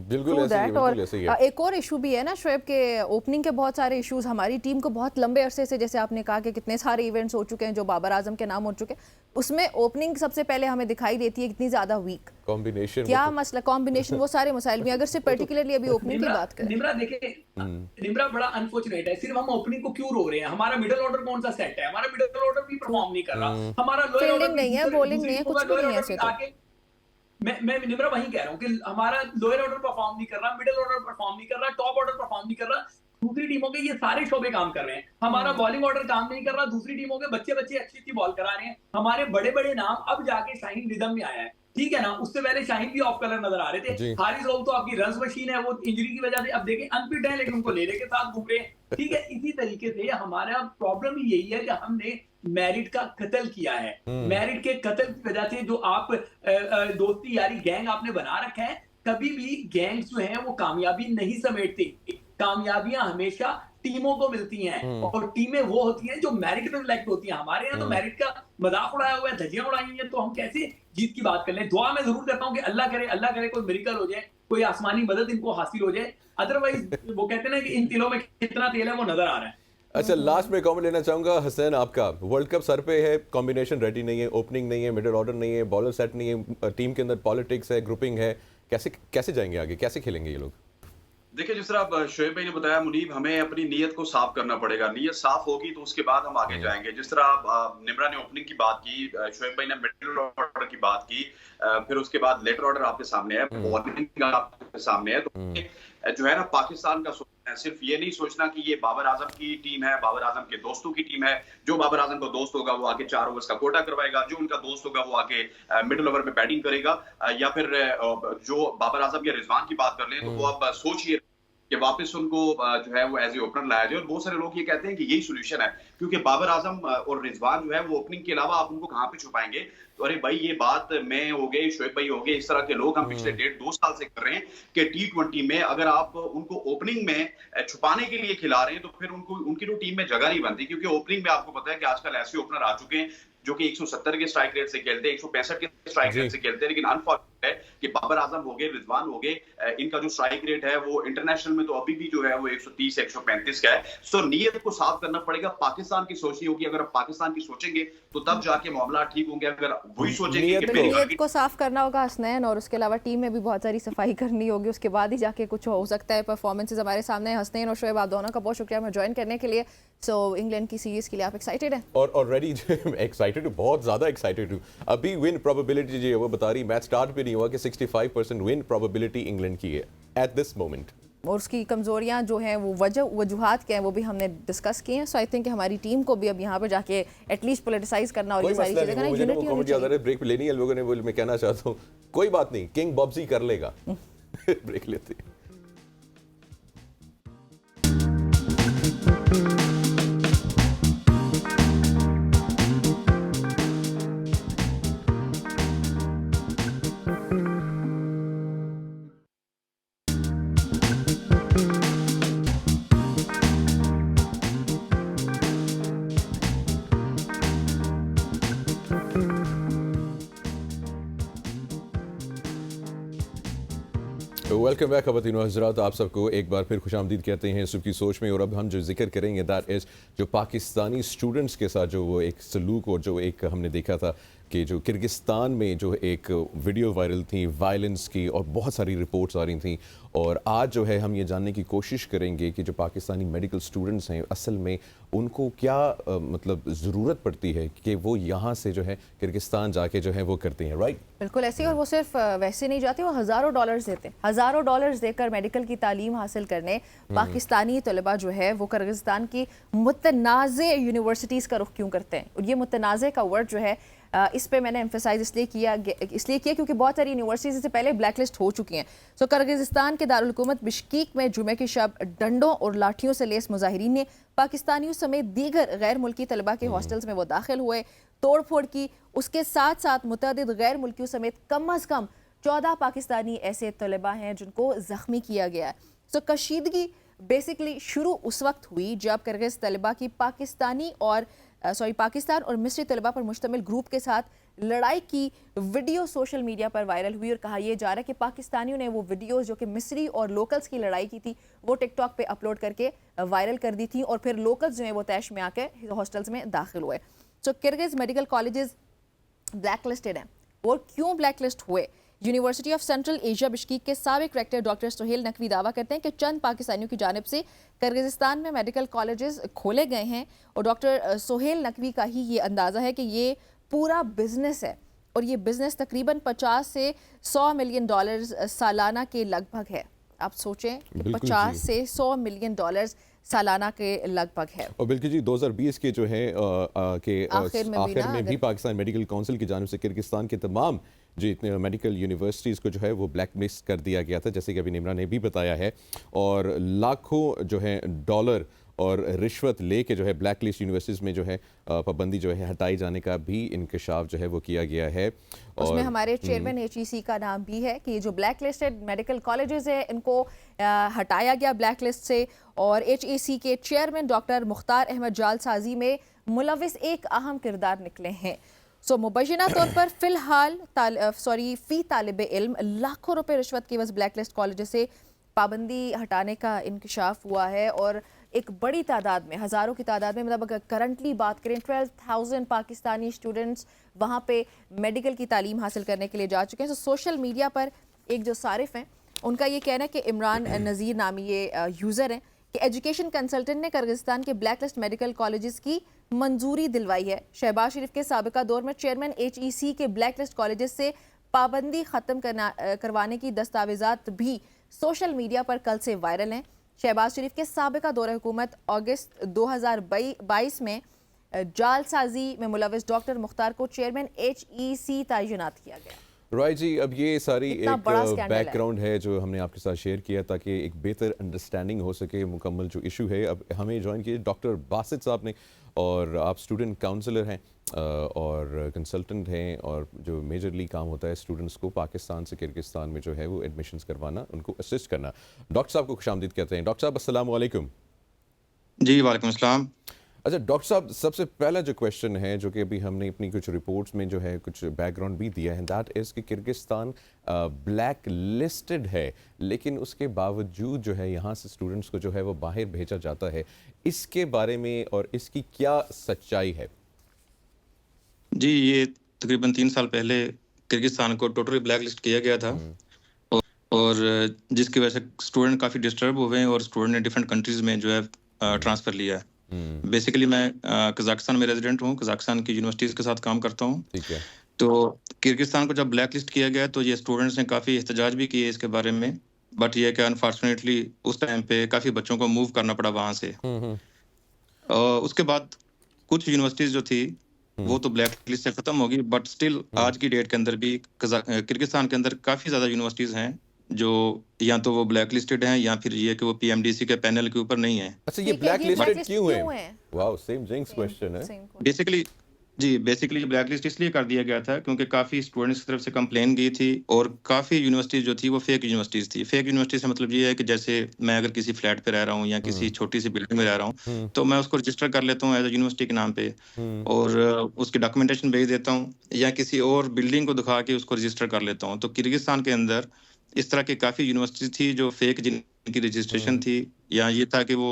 बिल्कुल ऐसे ही है। एक और इशू भी है ना शोएब के, ओपनिंग के बहुत सारे इश्यूज, हमारी टीम को बहुत लंबे अरसे से, जैसे आपने कहा कि कितने सारे इवेंट्स हो चुके हैं जो बाबर आजम के नाम हो चुके हैं, उसमें ओपनिंग सबसे पहले हमें दिखाई देती है कितनी ज्यादा वीक कॉम्बिनेशन। क्या मसला कॉम्बिनेशन, वो सारे मसाइल भी, अगर सिर्फ पर्टिकुलरली अभी ओपनिंग की बात करें। निम्रा देखिए, निम्रा बड़ा अनफॉर्चुनेट है, सिर्फ हम ओपनिंग को क्यों रो रहे हैं, हमारा मिडिल ऑर्डर कौन सा सेट है, हमारा मिडिल ऑर्डर भी परफॉर्म नहीं कर रहा, हमारा लोअर ऑर्डर नहीं है, बॉलिंग नहीं है, कुछ भी नहीं है ऐसे तो। मैं निम्रा वही कह रहा हूँ कि हमारा लोअर ऑर्डर परफॉर्म नहीं कर रहा, मिडिल ऑर्डर परफॉर्म नहीं कर रहा, टॉप ऑर्डर परफॉर्म नहीं कर रहा, दूसरी टीमों के ये सारे शोबे काम कर रहे हैं, हमारा बॉलिंग ऑर्डर काम नहीं कर रहा, दूसरी टीमों के बच्चे अच्छी अच्छी बॉल करा रहे हैं, हमारे बड़े बड़े नाम, अब जाके शाहीन रिदम में आया है, ठीक है ना, उससे पहले शाहीन भी ऑफ कलर नजर आ रहे थे, हारिस राउफ तो आपकी रन मशीन है, वो इंजरी की वजह से अब देखें अनफिट है लेकिन उनको लेने के साथ घूम रहे हैं, ठीक है। इसी तरीके से हमारा प्रॉब्लम ही यही है कि हमने मैरिट का कत्ल किया है, मैरिट के कत्ल की वजह से जो आप दोस्ती यारी गैंग आपने बना रखा है, कभी भी गैंग्स जो हैं वो कामयाबी नहीं समेटती, कामयाबियां हमेशा टीमों को मिलती हैं, और टीमें वो होती हैं जो मेरिट पे सिलेक्ट होती हैं। हमारे यहाँ तो मेरिट का मजाक उड़ाया हुआ है, धज्जियां उड़ाई हैं, तो हम कैसे जीत की बात कर लें। दुआ मैं जरूर करता हूँ कि अल्लाह करे कोई मिरेकल हो जाए, कोई आसमानी मदद इनको हासिल हो जाए, अदरवाइज वो कहते हैं ना कि इन तिलों में कितना तेल है वो नजर आ रहा है। अच्छा, लास्ट में कमेंट लेना चाहूंगा हसनैन आपका, वर्ल्ड कप सर पे है, कॉम्बिनेशन रेडी नहीं है, ओपनिंग नहीं है, मिडिल ऑर्डर नहीं है, बॉलर सेट नहीं है, टीम के अंदर पॉलिटिक्स है, ग्रुपिंग है, कैसे जाएंगे आगे, कैसे खेलेंगे ये लोग? देखिए जिस तरह शोएब भाई ने बताया मुनीब, हमें अपनी नीयत को साफ करना पड़ेगा, नीयत साफ होगी तो उसके बाद हम आगे जाएंगे। जिस तरह निम्रा ने ओपनिंग की बात की, शोएब भाई ने मिडिल ऑर्डर की बात की, फिर उसके बाद लेटर ऑर्डर आपके सामने है, बॉलिंग आपके सामने है, तो जो है ना पाकिस्तान का सिर्फ ये नहीं सोचना कि ये बाबर आजम की टीम है, बाबर आजम के दोस्तों की टीम है, जो बाबर आजम का दोस्त होगा वो आके 4 ओवर्स का कोटा करवाएगा, जो उनका दोस्त होगा वो आके मिडिल ओवर में बैटिंग करेगा, या फिर जो बाबर आजम या रिजवान की बात कर लें तो वो अब सोचिए कि वापस उनको जो है वो एज ए ओपनर लाया जाए। और बहुत सारे लोग ये कहते हैं कि यही सोल्यूशन है, क्योंकि बाबर आजम और रिजवान जो है वो ओपनिंग के अलावा आप उनको कहाँ पे छुपाएंगे। तो अरे भाई, ये बात मैं हो गए, शोएब भाई हो गए, इस तरह के लोग हम पिछले 1.5-2 साल से कर रहे हैं कि T20 में अगर आप उनको ओपनिंग में छुपाने के लिए खिला रहे हैं तो फिर उनको उनकी तो टीम में जगह नहीं बनती, क्योंकि ओपनिंग में आपको पता है कि आजकल ऐसे ओपनर आ चुके हैं जो कि 170 के स्ट्राइक रेट से खेलते हैं, 165 के स्ट्राइक रेट से खेलते हैं। लेकिन अनफॉर्चुनेट है कि बाबर आजम हो गए, रिजवान हो गए, इनका जो स्ट्राइक रेट है वो इंटरनेशनल में तो अभी भी जो है वो 130 135 का है। सो नीयत को साफ करना पड़ेगा। पाकिस्तान की सोचनी होगी, अगर आप पाकिस्तान की सोचेंगे तो तब जाके मामला ठीक होंगे। अगर वही सोचेंगे कि नीयत को साफ करना होगा हसनैन, और उसके अलावा टीम में भी बहुत सारी सफाई करनी होगी, उसके बाद ही जाके कुछ हो सकता है। परफॉर्मेंसेस हमारे सामने हैं। हसनैन और शोएब, आप दोनों का बहुत शुक्रिया हमें ज्वाइन करने के लिए। सो इंग्लैंड की सीरीज के लिए आप एक्साइटेड हैं? और ऑलरेडी एक्साइटेड हूँ, बहुत ज़्यादा एक्साइटेड हूँ। अभी विन प्रोबेबिलिटी जो है वो बता रही, मैच स्टार्ट भी नहीं हुआ कि 65% विन प्रोबेबिलिटी इंग्लैंड की है एट दिस मोमेंट। और उसकी कमजोरियां जो हैं वो वजूहात क्या हैं वो भी हमने डिस्कस किए हैं। सो आई थिंक हमारी टीम को भी अब यहाँ पे जाके एटलीस्ट पोलिटिसाइज करना और ये सारी चीजें करना, यूनिटी होनी चाहिए। ब्रेक लेनी है लोगों ने, वो मैं कहना चाहता हूँ कोई बात नहीं, किंग बॉब्जी कर लेगा। ब्रेक लेते हैं। वेलकम बैक ख़वातीन व हज़रात, आप सबको एक बार फिर खुशामदीद कहते हैं सुबह की सोच में। और अब हम जो जिक्र करेंगे दैट इज़ जो पाकिस्तानी स्टूडेंट्स के साथ जो वो एक सलूक और जो एक हमने देखा था कि जो किर्गिस्तान में जो एक वीडियो वायरल थी वायलेंस की, और बहुत सारी रिपोर्ट्स आ रही थी। और आज जो है हम ये जानने की कोशिश करेंगे कि जो पाकिस्तानी मेडिकल स्टूडेंट्स हैं असल में उनको क्या मतलब ज़रूरत पड़ती है कि वो यहाँ से जो है किर्गिस्तान जाके जो है वो करते हैं। राइट, बिल्कुल ऐसे ही। और वो सिर्फ वैसे नहीं जाते, वो हज़ारों डॉलर्स देते हैं, हज़ारों डॉलर्स देकर मेडिकल की तालीम हासिल करने पाकिस्तानी तलबा जो है वो किर्गिस्तान की मुतनाज़े यूनिवर्सिटीज़ का रुख क्यों करते हैं। और ये मुतनाज़े का वर्ड जो है इस पे मैंने एम्फेसाइज इसलिए किया क्योंकि बहुत सारी यूनिवर्सिटीज़ से पहले ब्लैक लिस्ट हो चुकी हैं। सो किर्गिस्तान के दारुल हुकूमत बिश्कीक में जुमे की शब डंडों और लाठियों से लेस मुजाहिरीन ने पाकिस्तानियों समेत दीगर गैर मुल्की तलबा के हॉस्टल्स में वो दाखिल हुए, तोड़ फोड़ की। उसके साथ साथ मुतअद्दिद गैर मुल्कियों समेत कम अज़ कम 14 पाकिस्तानी ऐसे तलबा हैं जिनको ज़ख्मी किया गया है। सो कशीदगी बेसिकली शुरू उस वक्त हुई जब किर्गिज़ तलबा की पाकिस्तान और मिस्री तलबा पर मुश्तमिल ग्रुप के साथ लड़ाई की वीडियो सोशल मीडिया पर वायरल हुई। और कहा यह जा रहा है कि पाकिस्तानियों ने वो वीडियोस जो कि मिस्री और लोकल्स की लड़ाई की थी वो टिकटॉक पे अपलोड करके वायरल कर दी थी, और फिर लोकल्स जो है वो तैश में आके हॉस्टल्स में दाखिल हुए। So Kyrgyz medical colleges blacklisted हैं। वो क्यों ब्लैक लिस्ट हुए? University of Central Asia Bishkek के साबिक रेक्टर डॉक्टर सोहेल नकवी दावा करते हैं कि चंद पाकिस्तानियों की जानिब से किर्गिस्तान में मेडिकल कॉलेजेस खोले गए हैं। और डॉक्टर सोहेल नकवी का ही ये अंदाज़ा है कि ये पूरा बिजनेस है, और ये बिजनेस तकरीबन 50 से 100 मिलियन डॉलर्स सालाना के लगभग है। आप सोचें कि 50 से 100 मिलियन डॉलर्स सालाना के लगभग है। और बिल्कुल जी 2020 के जो है के आखिर में भी पाकिस्तान मेडिकल काउंसिल की जानिब से किर्गिस्तान के तमाम जो इतने मेडिकल यूनिवर्सिटीज़ को जो है वो ब्लैक लिस्ट कर दिया गया था, जैसे कि अभी निमरा ने भी बताया है। और लाखों जो है डॉलर और रिश्वत लेके जो है ब्लैक लिस्ट यूनिवर्सिटीज़ में जो है पाबंदी जो है हटाई जाने का भी इंकशाफ जो है वो किया गया है। और उसमें हमारे चेयरमैन HEC का नाम भी है कि जो ब्लैक लिस्टेड मेडिकल कॉलेजेस है इनको हटाया गया ब्लैक लिस्ट से। और HEC के चेयरमैन डॉक्टर मुख्तार अहमद जालसाजी में मुलविस एक अहम किरदार निकले हैं। सो मुबैना तौर पर फिलहाल फ़ी तालिब इल्म लाखों रुपए रिश्वत की बस ब्लैक लिस्ट कॉलेज से पाबंदी हटाने का इंकशाफ हुआ है। और एक बड़ी तादाद में, हज़ारों की तादाद में, मतलब अगर करंटली बात करें 12,000 पाकिस्तानी स्टूडेंट्स वहाँ पे मेडिकल की तालीम हासिल करने के लिए जा चुके हैं। तो सोशल मीडिया पर एक जो सारिफ हैं उनका ये कहना है कि इमरान नज़ीर नामी ये यूज़र हैं कि एजुकेशन कंसल्टेंट ने किर्गिस्तान के ब्लैक लिस्ट मेडिकल कॉलेजेस की मंजूरी दिलवाई है। शहबाज शरीफ के साबिका दौर में चेयरमैन HEC के ब्लैक लिस्ट कॉलेजेस से पाबंदी ख़त्म करवाने की दस्तावेजात भी सोशल मीडिया पर कल से वायरल हैं। शहबाज शरीफ के साबिका दौरे हुकूमत अगस्त 2022 में जालसाजी में मुलविस डॉक्टर मुख्तार को चेयरमैन HEC तैनात किया गया। राइट जी, अब ये सारी इतना एक बड़ा स्कैंडल है। बैकग्राउंड है जो हमने आपके साथ शेयर किया ताकि एक बेहतर अंडरस्टैंडिंग हो सके मुकम्मल जो इशू है। अब हमें ज्वाइन किए डॉक्टर बासित साहब ने, और आप स्टूडेंट काउंसलर हैं और कंसल्टेंट हैं, और जो मेजरली काम होता है स्टूडेंट्स को पाकिस्तान से किर्गिस्तान में जो है वो एडमिशन्स करवाना, उनको असिस्ट करना। डॉक्टर साहब को खुशामदीद कहते हैं। डॉक्टर साहब अस्सलाम वालेकुम। जी वालेकुम अस्सलाम। अच्छा डॉक्टर साहब, सबसे पहला जो क्वेश्चन है जो कि अभी हमने अपनी कुछ रिपोर्ट्स में जो है कुछ बैकग्राउंड भी दिया है, दैट इज़ कि किर्गिस्तान ब्लैक लिस्टेड है, लेकिन उसके बावजूद जो है यहाँ से स्टूडेंट्स को जो है वो बाहर भेजा जाता है। इसके बारे में और इसकी क्या सच्चाई है? जी, ये तकरीबन 3 साल पहले किर्गिस्तान को टोटली ब्लैक लिस्ट किया गया था, और जिसकी वजह से स्टूडेंट काफ़ी डिस्टर्ब हुए हैं और स्टूडेंट ने डिफरेंट कंट्रीज़ में जो है ट्रांसफ़र लिया है। बेसिकली मैं कज़ाकिस्तान में रेजिडेंट हूँ, कज़ाकिस्तान की यूनिवर्सिटीज़ के साथ काम करता हूँ। ठीक है। तो किर्गिस्तान को जब ब्लैक लिस्ट किया गया तो ये स्टूडेंट्स ने काफ़ी एहतजाज भी किए इसके बारे में, बट ये कि अनफॉर्चुनेटली उस टाइम पे काफ़ी बच्चों को मूव करना पड़ा वहाँ से। उसके बाद कुछ यूनिवर्सिटीज़ जो थी वो तो ब्लैक लिस्ट से ख़त्म होगी, बट स्टिल आज की डेट के अंदर भी किर्गिस्तान के अंदर काफ़ी ज़्यादा यूनिवर्सिटीज़ हैं जो या तो वो ब्लैक लिस्टेड हैं या फिर ये कि वो पीएमडीसी के पैनल के ऊपर नहीं है। अच्छा, ये ब्लैक लिस्टेड क्यों है? वाओ, सेम जिंक्स क्वेश्चन है। बेसिकली ब्लैक लिस्ट इसलिए कर दिया गया था क्योंकि काफ़ी स्टूडेंट्स की तरफ से कंप्लेन गई थी, और काफ़ी यूनिवर्सिटीज़ जो थी वो फेक यूनिवर्सिटीज़ थी। फेक यूनिवर्सिटी से मतलब ये है कि जैसे मैं अगर किसी फ्लैट पे रह रहा हूँ या किसी छोटी सी बिल्डिंग में रह रहा हूँ तो मैं उसको रजिस्टर कर लेता हूँ एज ए यूनिवर्सिटी के नाम पे, और उसकी डॉक्यूमेंटेशन भेज देता हूँ या किसी और बिल्डिंग को दिखा के उसको रजिस्टर कर लेता हूँ। तो किर्गिस्तान के अंदर इस तरह की काफ़ी यूनिवर्सिटी थी जो फेक जिनकी रजिस्ट्रेशन थी, या ये था कि वो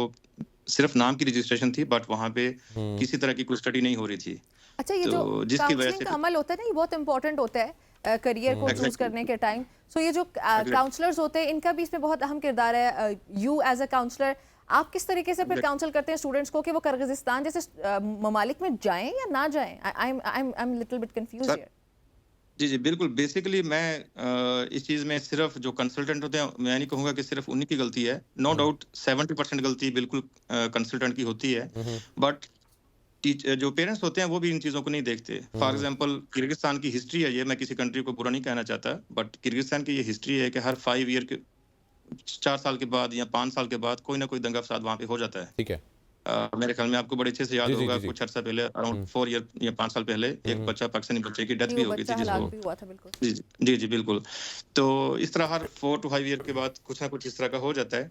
सिर्फ नाम की रजिस्ट्रेशन थी बट वहाँ पे किसी तरह की कोई स्टडी नहीं हो रही थी। अच्छा, ये तो जो जिसकी वजह काउंसलिंग से का अमल होता है ना, ये बहुत इंपॉर्टेंट होता है करियर को चूज करने के टाइम। सो ये जो काउंसलर्स होते हैं इनका भी इसमें बहुत अहम किरदार है। यू एज अ काउंसलर, आप किस तरीके से फिर काउंसल करते हैं स्टूडेंट्स को कि वो किर्गिस्तान जैसे ममालिक में जाएं या ना जाएं? I am little bit confused here. जी बिल्कुल। बेसिकली मैं इस चीज़ में सिर्फ जो कंसल्टेंट होते हैं, मैं नहीं कहूँगा कि सिर्फ उन्हीं की गलती है। नो डाउट 70% गलती बिल्कुल कंसल्टेंट की होती है, बट जो पेरेंट्स होते हैं वो भी इन चीज़ों को नहीं देखते। फॉर एग्जांपल किर्गिस्तान की हिस्ट्री है, ये मैं किसी कंट्री को बुरा नहीं कहना चाहता, बट किर्गिस्तान की ये हिस्ट्री है कि हर 5 ईयर के 4 साल के बाद या 5 साल के बाद कोई ना कोई दंगा फसाद वहाँ पे हो जाता है। ठीक है। मेरे ख्याल में आपको बड़े अच्छे से याद होगा, कुछ अर्सा पहले अराउंड 4 ईयर या 5 साल पहले एक बच्चा, पाकिस्तानी बच्चे की डेथ भी हो गई थी जिसको। बिल्कुल। तो इस तरह हर 4 to 5 ईयर के बाद कुछ ना कुछ इस तरह का हो जाता है।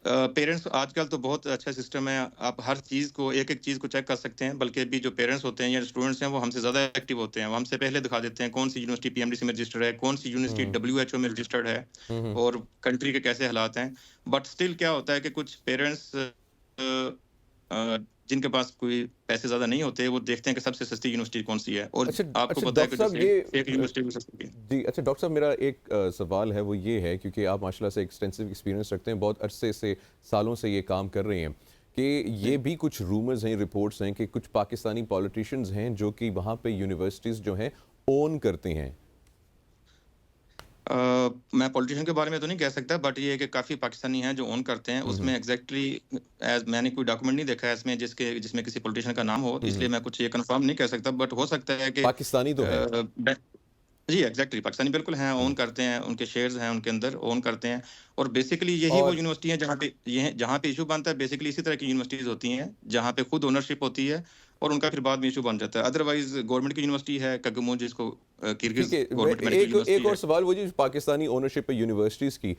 पेरेंट्स आजकल तो बहुत अच्छा सिस्टम है, आप हर चीज़ को एक चीज़ को चेक कर सकते हैं, बल्कि अभी जो पेरेंट्स होते हैं या स्टूडेंट्स हैं वो हमसे ज़्यादा एक्टिव होते हैं। वो हमसे पहले दिखा देते हैं कौन सी यूनिवर्सिटी पीएमडीसी में रजिस्टर्ड है, कौन सी यूनिवर्सिटी WHO में रजिस्टर्ड है, और कंट्री के कैसे हालात हैं। बट स्टिल क्या होता है कि कुछ पेरेंट्स जिनके पास कोई पैसे ज्यादा नहीं होते वो देखते हैं कि सबसे सस्ती यूनिवर्सिटी कौन सी है, और आपको पता है कि जैसे एक यूनिवर्सिटी भी सस्ती है। जी अच्छा डॉक्टर साहब, मेरा एक सवाल है, वो ये है क्योंकि आप माशाल्लाह से एक्सटेंसिव एक्सपीरियंस रखते हैं, बहुत अरसे से सालों से ये काम कर रहे हैं, कि ये भी कुछ रूमर्स हैं, रिपोर्ट्स हैं कि कुछ पाकिस्तानी पॉलिटिशियंस हैं जो कि वहाँ पे यूनिवर्सिटीज़ जो हैं ओन करते हैं। मैं पॉलिटिशियन के बारे में तो नहीं कह सकता, बट ये है कि काफ़ी पाकिस्तानी हैं जो ओन करते हैं। उसमें एग्जैक्टली मैंने कोई डॉक्यूमेंट नहीं देखा है इसमें जिसमें किसी पॉलिटिशियन का नाम हो, इसलिए मैं कुछ ये कंफर्म नहीं कह सकता, बट हो सकता है कि पाकिस्तानी तो है। जी एग्जैक्टली, पाकिस्तानी बिल्कुल हैं, ओन करते हैं, उनके शेयर्स हैं उनके अंदर, ओन करते हैं। और बेसिकली यही वो यूनिवर्सिटी है जहाँ पे इशू बनता है। बेसिकली इसी तरह की यूनिवर्सिटीज होती हैं जहाँ पे खुद ओनरशिप होती है और उनका फिर बाद में इशू बन जाता है। अदरवाइज गवर्नमेंट की यूनिवर्सिटी है कगमो, जिसको किर्गिज गवर्नमेंट। एक और सवाल, वो जी पाकिस्तानी ओनरशिप है यूनिवर्सिटीज की,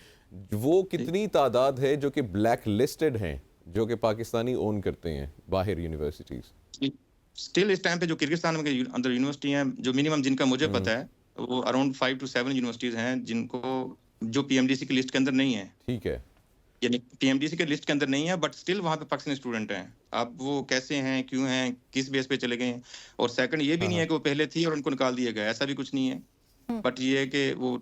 वो कितनी तादाद है जो कि ब्लैक लिस्टेड हैं, जो कि पाकिस्तानी ओन करते हैं बाहर यूनिवर्सिटीज? स्टिल इस टाइम पे जो किर्गिस्तान में अंदर यूनिवर्सिटी हैं, जो मिनिमम जिनका मुझे पता है वो अराउंड 5 to 7 यूनिवर्सिटीज हैं जिनको जो पीएमडीसी की लिस्ट के अंदर नहीं है। ठीक है, यानी पीएमडीसी के लिस्ट के अंदर नहीं है, बट स्टिल वहाँ पे पाकिस्तानी स्टूडेंट हैं। अब वो कैसे हैं, क्यों हैं, किस बेस पे चले गए हैं, और सेकंड ये भी नहीं है कि वो पहले थी और उनको निकाल दिया गया, ऐसा भी कुछ नहीं है। बट ये है कि वो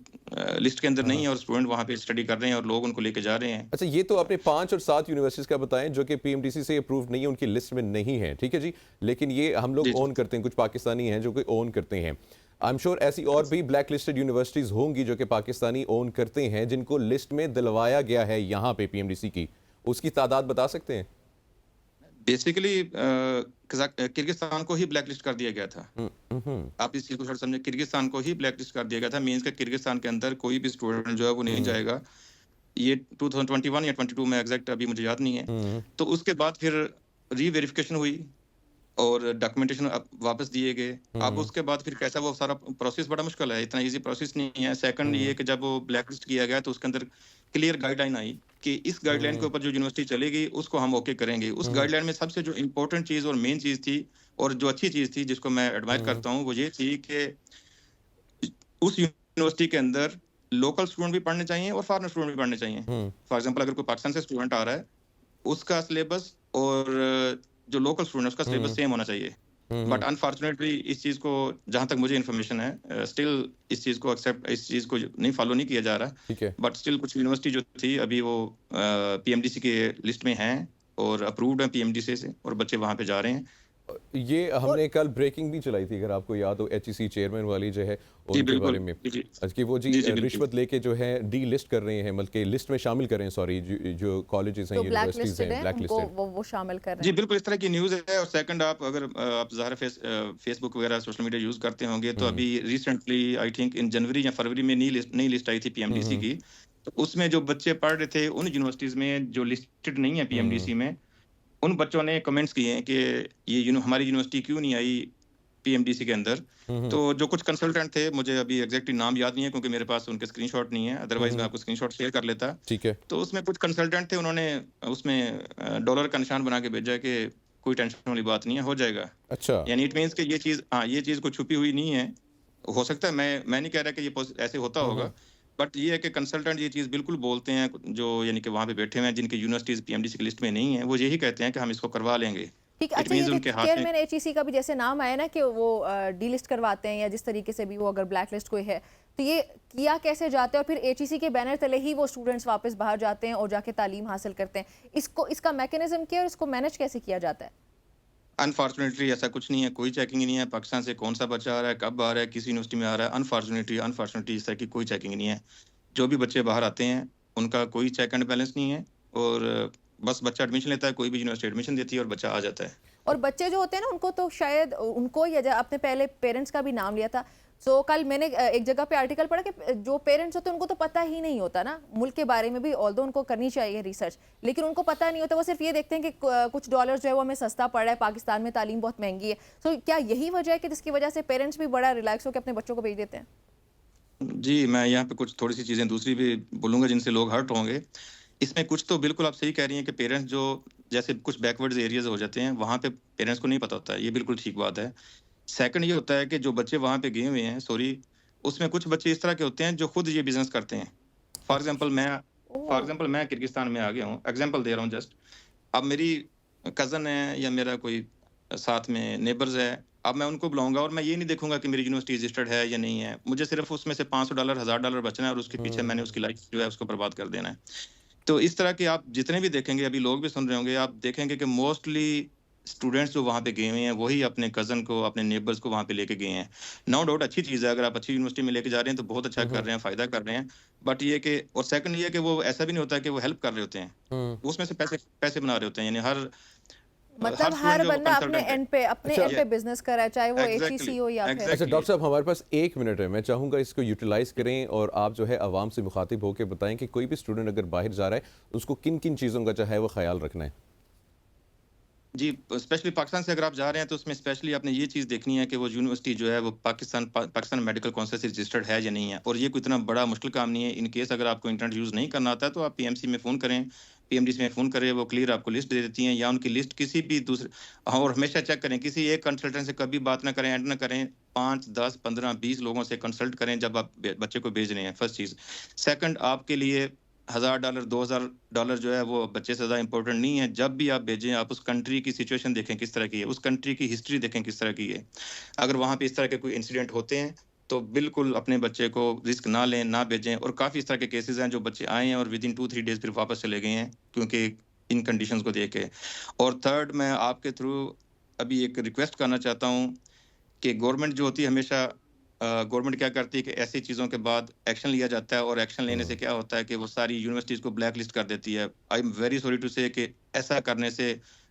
लिस्ट के अंदर नहीं है और स्टूडेंट वहाँ पे स्टडी कर रहे हैं और लोग उनको लेके जा रहे हैं। अच्छा, ये तो आपने 5 और 7 यूनिवर्सिटीज का बताएं जो कि पीएमडीसी से अप्रूव नहीं है, उनकी लिस्ट में नहीं है, ठीक है जी, लेकिन ये हम लोग ओन करते हैं, कुछ पाकिस्तानी हैं जो कि ओन करते हैं। आई एम श्योर ऐसी और भी ब्लैक लिस्टेड यूनिवर्सिटीज होंगी जो कि पाकिस्तानी ओन करते हैं, जिनको लिस्ट में दिलवाया गया है यहाँ पे पीएमडीसी की, उसकी तादाद बता सकते हैं? बेसिकली किर्गिस्तान को ही ब्लैक लिस्ट कर दिया गया था। आप इस चीज को थोड़ा समझे, किर्गिस्तान को ही ब्लैक लिस्ट कर दिया गया था। मीन्स के किर्गिस्तान के अंदर कोई भी स्टूडेंट जो है वो नहीं जाएगा। ये 2021 या 22 में एग्जैक्ट अभी मुझे याद नहीं है। तो उसके बाद फिर री-वेरिफिकेशन हुई और डॉक्यूमेंटेशन वापस दिए गए। अब उसके बाद फिर कैसा वो सारा प्रोसेस बड़ा मुश्किल है, इतना इजी प्रोसेस नहीं है। सेकंड ये कि जब वो ब्लैक लिस्ट किया गया तो उसके अंदर क्लियर गाइडलाइन आई कि इस गाइडलाइन के ऊपर जो यूनिवर्सिटी चलेगी उसको हम ओके करेंगे। उस गाइडलाइन में सबसे जो इम्पोर्टेंट चीज और मेन चीज थी और जो अच्छी चीज थी जिसको मैं एडमायर करता हूँ वो ये थी कि उस यूनिवर्सिटी के अंदर लोकल स्टूडेंट भी पढ़ने चाहिए और फॉरेन स्टूडेंट भी पढ़ने चाहिए। फॉर एग्जांपल अगर कोई पाकिस्तान से स्टूडेंट आ रहा है उसका सिलेबस और जो लोकल स्टूडेंट है उसका सिलेबस सेम होना चाहिए। बट अनफॉर्चुनेटली इस चीज को, जहां तक मुझे इन्फॉर्मेशन है, स्टिल इस चीज को इस चीज को नहीं फॉलो नहीं किया जा रहा। बट स्टिल कुछ यूनिवर्सिटी जो थी अभी वो पीएमडीसी के लिस्ट में हैं और अप्रूव्ड है पीएमडीसी से और बच्चे वहां पे जा रहे हैं। ये हमने कल ब्रेकिंग भी चलाई थी, अगर आपको याद हो, एचईसी चेयरमैन वाली जो है उनके बारे में कि वो जी रिश्वत लेके जो है डी लिस्ट कर रहे हैं, बल्कि लिस्ट में शामिल कर रहे हैं, सॉरी, जो कॉलेजेस हैं, यूनिवर्सिटीज हैं, ब्लैक लिस्टेड वो शामिल कर रहे हैं। जी बिल्कुल, इस तरह की न्यूज़ है। और सेकंड, अगर आप ज़ाहिर फेसबुक वगैरह सोशल मीडिया यूज़ करते होंगे तो अभी रिसेंटली आई थिंक इन जनवरी या फरवरी में नई लिस्ट आई थी पीएमडीसी की। तो उसमें जो बच्चे पढ़ रहे थे उन यूनिवर्सिटीज़ में जो लिस्टेड नहीं है पीएमडीसी में, उन बच्चों ने कमेंट्स किए हैं कि ये हमारी यूनिवर्सिटी क्यों नहीं आई पीएमडीसी के अंदर। तो जो कुछ कंसल्टेंट थे, मुझे अभी एग्जैक्टली नाम याद नहीं है क्योंकि मेरे पास उनके स्क्रीनशॉट नहीं है, अदरवाइज मैं आपको स्क्रीनशॉट शेयर कर लेता। ठीक है। तो उसमें कुछ कंसल्टेंट थे, उन्होंने उसमें डॉलर का निशान बना के भेजा कि कोई टेंशन वाली बात नहीं है, हो जाएगा। अच्छा, यानी इट मीन्स कि ये चीज़ कोई छुपी हुई नहीं है। हो सकता है, मैं नहीं कह रहा कि ये ऐसे होता होगा, बट ये है कि कंसल्टेंट ये चीज़ बिल्कुल बोलते हैं, जो यानी कि वहाँ पे बैठे हुए हैं जिनकी यूनिवर्सिटीज़ पीएमडीसी की लिस्ट में नहीं है, वो यही कहते हैं कि हम इसको करवा लेंगे। ठीक, अच्छा, ये चेयरमैन एचईसी का भी जैसे नाम आया ना कि वो डी लिस्ट करवाते हैं या जिस तरीके से भी वो अगर ब्लैक लिस्ट कोई है तो ये किया कैसे जाता है और फिर एचईसी के बैनर तले ही वो स्टूडेंट्स वापस बाहर जाते हैं और जाके तालीम हासिल करते हैं, इसका मैकेनिज्म क्या है और इसको मैनेज कैसे किया जाता है? अनफॉर्चुनेटली ऐसा कुछ नहीं है, कोई चेकिंग नहीं है। पाकिस्तान से कौन सा बच्चा आ रहा है, कब आ रहा है, किसी यूनिवर्सिटी में आ रहा है, अनफॉर्चुनेटली इस तरह की कोई चेकिंग नहीं है। जो भी बच्चे बाहर आते हैं उनका कोई चेक एंड बैलेंस नहीं है और बस बच्चा एडमिशन लेता है, कोई भी यूनिवर्सिटी एडमिशन देती है और बच्चा आ जाता है। और बच्चे जो होते हैं ना उनको तो शायद उनको या आपने पहले पेरेंट्स का भी नाम लिया था, सो कल मैंने एक जगह पे आर्टिकल पढ़ा कि जो पेरेंट्स होते हैं उनको तो पता ही नहीं होता ना मुल्क के बारे में भी, ऑल्दो उनको करनी चाहिए रिसर्च, लेकिन उनको पता नहीं होता। वो सिर्फ ये देखते हैं कि कुछ डॉलर जो है वो हमें सस्ता पड़ रहा है, पाकिस्तान में तालीम बहुत महंगी है। सो क्या यही वजह है कि जिसकी वजह से पेरेंट्स भी बड़ा रिलैक्स होकर अपने बच्चों को भेज देते हैं? जी, मैं यहाँ पे कुछ थोड़ी सी चीज़ें दूसरी भी बोलूँगा जिनसे लोग हर्ट होंगे। इसमें कुछ तो बिल्कुल आप सही कह रही हैं कि पेरेंट्स जो जैसे कुछ बैकवर्ड्स एरियाज हो जाते हैं वहाँ पे पेरेंट्स को नहीं पता होता है, ये बिल्कुल ठीक बात है। सेकंड ये होता है कि जो बच्चे वहाँ पे गए हुए हैं, उसमें कुछ बच्चे इस तरह के होते हैं जो खुद ये बिजनेस करते हैं। फॉर एग्जाम्पल मैं किर्गिस्तान में आ गया हूँ, एग्जाम्पल दे रहा हूँ जस्ट। अब मेरी कज़न है या मेरा कोई साथ में नेबर्स है, अब मैं उनको बुलाऊंगा और मैं ये नहीं देखूंगा कि मेरी यूनिवर्सिटी रजिस्टर्ड है या नहीं है, मुझे सिर्फ उसमें से $500 $1000 बचना है और उसके पीछे मैंने उसकी लाइफ जो है उसको बर्बाद कर देना है। तो इस तरह के आप जितने भी देखेंगे, अभी लोग भी सुन रहे होंगे, आप देखेंगे कि मोस्टली स्टूडेंट्स जो वहाँ पे गए हुए हैं वही अपने कजन को, अपने नेबर्स को वहाँ पे लेके गए हैं। नो डाउट अच्छी चीज़ है, अगर आप अच्छी यूनिवर्सिटी में लेके जा रहे हैं तो बहुत अच्छा कर रहे हैं, फायदा कर रहे हैं। बट ये कि, और सेकंड ये कि वो ऐसा भी नहीं होता कि वो हेल्प कर रहे होते हैं, उसमें से पैसे बना रहे होते हैं। यानी मतलब हर बंदा अपने एंड पे बिजनेस कर रहा है, चाहे वो एचईसी हो या फिर। अच्छा डॉक्टर साहब, हमारे पास 1 मिनट है, मैं चाहूँगा इसको यूटिलाइज करें और आप जो है आवाम से मुखातिब होकर बताएं कि कोई भी स्टूडेंट अगर बाहर जा रहा है उसको किन किन चीज़ों का जो है वो ख्याल रखना है। जी, स्पेशली पाकिस्तान से अगर आप जा रहे हैं तो उसमें स्पेशली आपने ये चीज़ देखनी है कि वो यूनिवर्सिटी जो है वो पाकिस्तान मेडिकल काउंसिल से रजिस्टर्ड है या नहीं है। और ये कोई इतना बड़ा मुश्किल काम नहीं है। इन केस अगर आपको इंटरनेट यूज़ नहीं करना आता है तो आप पीएमसी में फ़ोन करें, पीएमडीसी में फ़ोन करें, वो क्लियर आपको लिस्ट दे देती हैं, या उनकी लिस्ट किसी भी दूसरे, और हमेशा चेक करें, किसी एक कंसल्टेंट से कभी बात ना करें, ऐड ना करें, 5, 10, 15, 20 लोगों से कंसल्ट करें जब आप बच्चे को भेज रहे हैं, फर्स्ट चीज़। सेकंड, आपके लिए $1000 $2000 जो है वो बच्चे से ज़्यादा इंपॉर्टेंट नहीं है। जब भी आप भेजें, आप उस कंट्री की सिचुएशन देखें किस तरह की है, उस कंट्री की हिस्ट्री देखें किस तरह की है। अगर वहाँ पे इस तरह के कोई इंसिडेंट होते हैं तो बिल्कुल अपने बच्चे को रिस्क ना लें, ना भेजें। और काफ़ी इस तरह के केसेस हैं जो बच्चे आए हैं और विदिन 2-3 डेज फिर वापस चले गए हैं क्योंकि इन कंडीशंस को देख के। और थर्ड, मैं आपके थ्रू अभी एक रिक्वेस्ट करना चाहता हूँ कि गवर्नमेंट जो होती है हमेशा गवर्नमेंट क्या करती है कि ऐसी चीज़ों के बाद एक्शन लिया जाता है और एक्शन लेने से क्या होता है कि वो सारी यूनिवर्सिटीज़ को ब्लैक लिस्ट कर देती है। I am very sorry to say कि ऐसा करने से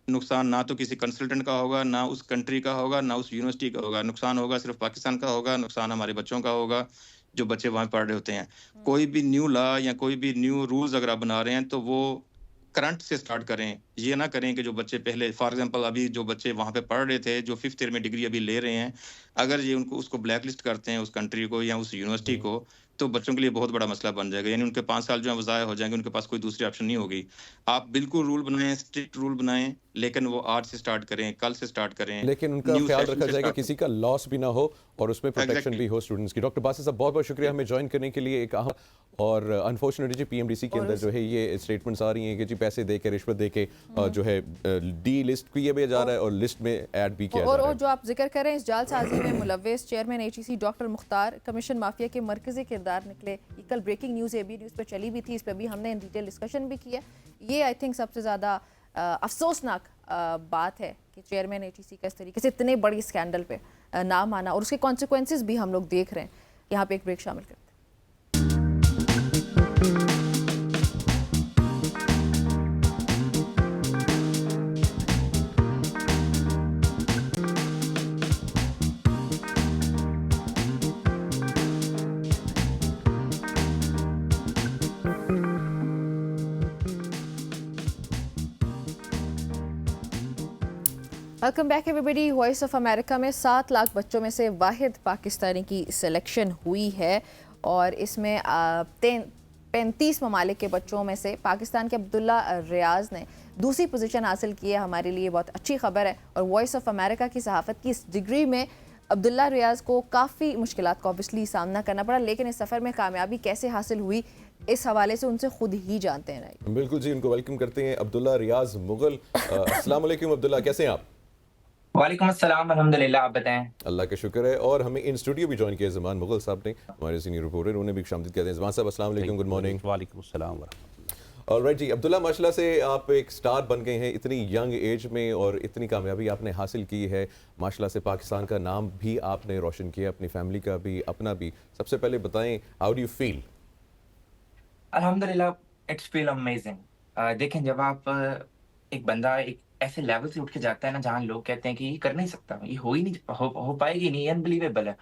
नुकसान ना तो किसी कंसल्टेंट का होगा, ना उस कंट्री का होगा, ना उस यूनिवर्सिटी का होगा। नुकसान होगा सिर्फ पाकिस्तान का होगा, नुकसान हमारे बच्चों का होगा जो बच्चे वहाँ पढ़ रहे होते हैं। कोई भी न्यू लॉ या कोई भी न्यू रूल्स अगर आप बना रहे हैं तो वो करंट से स्टार्ट करें। ये ना करें कि जो बच्चे पहले फॉर एग्जांपल अभी जो बच्चे वहाँ पे पढ़ रहे थे, जो 5th ईयर में डिग्री अभी ले रहे हैं, अगर ये उनको उसको ब्लैक लिस्ट करते हैं उस कंट्री को या उस यूनिवर्सिटी को, तो बच्चों के लिए बहुत बड़ा मसला बन जाएगा। यानी उनके 5 साल जो है वो ज़ाया हो जाएंगे, उनके पास कोई दूसरी ऑप्शन नहीं होगी। आप बिल्कुल रूल बनाएं, स्ट्रिक्ट रूल बनाएं, लेकिन वो आज से स्टार्ट करें, कल से स्टार्ट करें, लेकिन उनका न्यू ख्याल सेशन रखा से जाए कि start किसी का लॉस भी ना हो और उसमें प्रोटेक्शन Exactly. भी हो स्टूडेंट्स की। डॉक्टर बासित साहब बहुत बहुत शुक्रिया हमें ज्वाइन करने के लिए। एक अहम और अनफॉर्चुनेटली जी पीएमडीसी के अंदर जो है ये स्टेटमेंट्स आ रही हैं कि जी पैसे दे के रिश्वत दे के जो है डी लिस्ट किया भी जा रहा है और लिस्ट में ऐड भी किया जा रहा और है। जो आप जिक्र करें इस जालसाजी में मुलव्वस chairman HEC doctor Mukhtar commission mafia के मरकजी किरदार निकले। ये कल ब्रेकिंग न्यूज़ एबी न्यूज़ पर चली भी थी, इस पर भी हमने डिटेल डिस्कशन भी किया। ये आई थिंक सबसे ज़्यादा अफसोसनाक बात है कि चेयरमैन एचईसी का इस तरीके से इतने बड़ी स्कैंडल पे नाम आना और उसके कॉन्सिक्वेंसेस भी हम लोग देख रहे हैं। यहाँ पे एक ब्रेक शामिल करते हैं। Welcome back everybody. Voice of America में 7 लाख बच्चों में से वाहिद पाकिस्तानी की सिलेक्शन हुई है और इसमें 35 ममालिक के बच्चों में से पाकिस्तान के अब्दुल्ला रियाज ने दूसरी पोजीशन हासिल की है। हमारे लिए बहुत अच्छी खबर है और वॉइस ऑफ अमेरिका की सहाफ़त की इस डिग्री में अब्दुल्ला रियाज को काफ़ी मुश्किलात का ऑब्वियसली सामना करना पड़ा, लेकिन इस सफ़र में कामयाबी कैसे हासिल हुई इस हवाले से उनसे खुद ही जानते हैं। राइट, बिल्कुल जी, उनको वेलकम करते हैं अब्दुल्ला रियाज मुगल। अस्सलाम वालेकुम अब्दुल्ला, कैसे हैं आप? वालेकुम अस्सलाम, अल्हम्दुलिल्लाह, आप बताएं। अल्लाह का शुक्र है। और हमें इन स्टूडियो भी ज्वाइन किया ज़मान मुगल साहब ने, हमारे सीनियर रिपोर्टर, उन्होंने भी शामिल किया। ज़मान साहब अस्सलाम वालेकुम, गुड मॉर्निंग। वालेकुम अस्सलाम। ऑलराइट जी, अब्दुल्ला माशाल्लाह से आप एक स्टार बन गए हैं इतनी यंग एज में और इतनी कामयाबी आपने हासिल की है। माशाल्लाह से पाकिस्तान का नाम भी आपने रोशन किया, अपनी फैमिली का भी, अपना भी। सबसे पहले बताएं, हाउ डू यू फील? अल्हम्दुलिल्लाह, इट्स फील अमेजिंग। देखें, जब आप एक बंदा एक ऐसे लेवल से उठ के जाता है ना जहाँ लोग कहते हैं कि ये कर नहीं सकता, ये हो ही नहीं, हो पाएगी नहीं, अनबिलीवेबल है,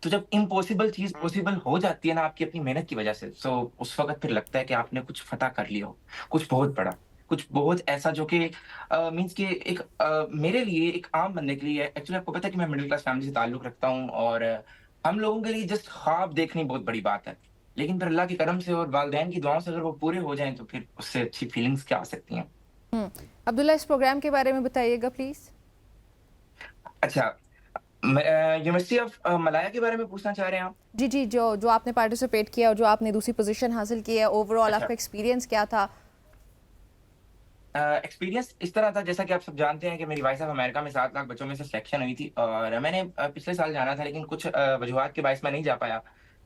तो जब इम्पॉसिबल चीज पॉसिबल हो जाती है ना आपकी अपनी मेहनत की वजह से, तो उस वक्त फिर लगता है कि आपने कुछ फतह कर लिया हो, कुछ बहुत बड़ा, कुछ बहुत ऐसा जो कि मींस कि एक मेरे लिए, एक आम बंदे के लिए, एक्चुअली आपको पता है कि मैं मिडिल क्लास फैमिली से ताल्लुक रखता हूँ और हम लोगों के लिए जस्ट ख्वाब देखनी बहुत बड़ी बात है, लेकिन फिर अल्लाह के करम से और वालिदैन की दुआओं से अगर वो पूरे हो जाएं तो फिर उससे अच्छी फीलिंग्स क्या आ सकती हैं। अब्दुल्ला, इस प्रोग्राम के बारे में बताइएगा प्लीज। अच्छा, यूनिवर्सिटी ऑफ मलाया के बारे में पूछना चाह रहे हैं आप? जी जी, जो आपने पार्टिसिपेट किया और जो आपने दूसरी पोजीशन हासिल की है, ओवरऑल आपका एक्सपीरियंस क्या था? एक्सपीरियंस इस तरह था, जैसा कि आप सब जानते हैं कि मेरी वॉइस ऑफ अमेरिका में 7 लाख बच्चों में से सिलेक्शन हुई थी और मैंने पिछले साल जाना था, लेकिन कुछ वजूहात के बायस मैं नहीं जा पाया।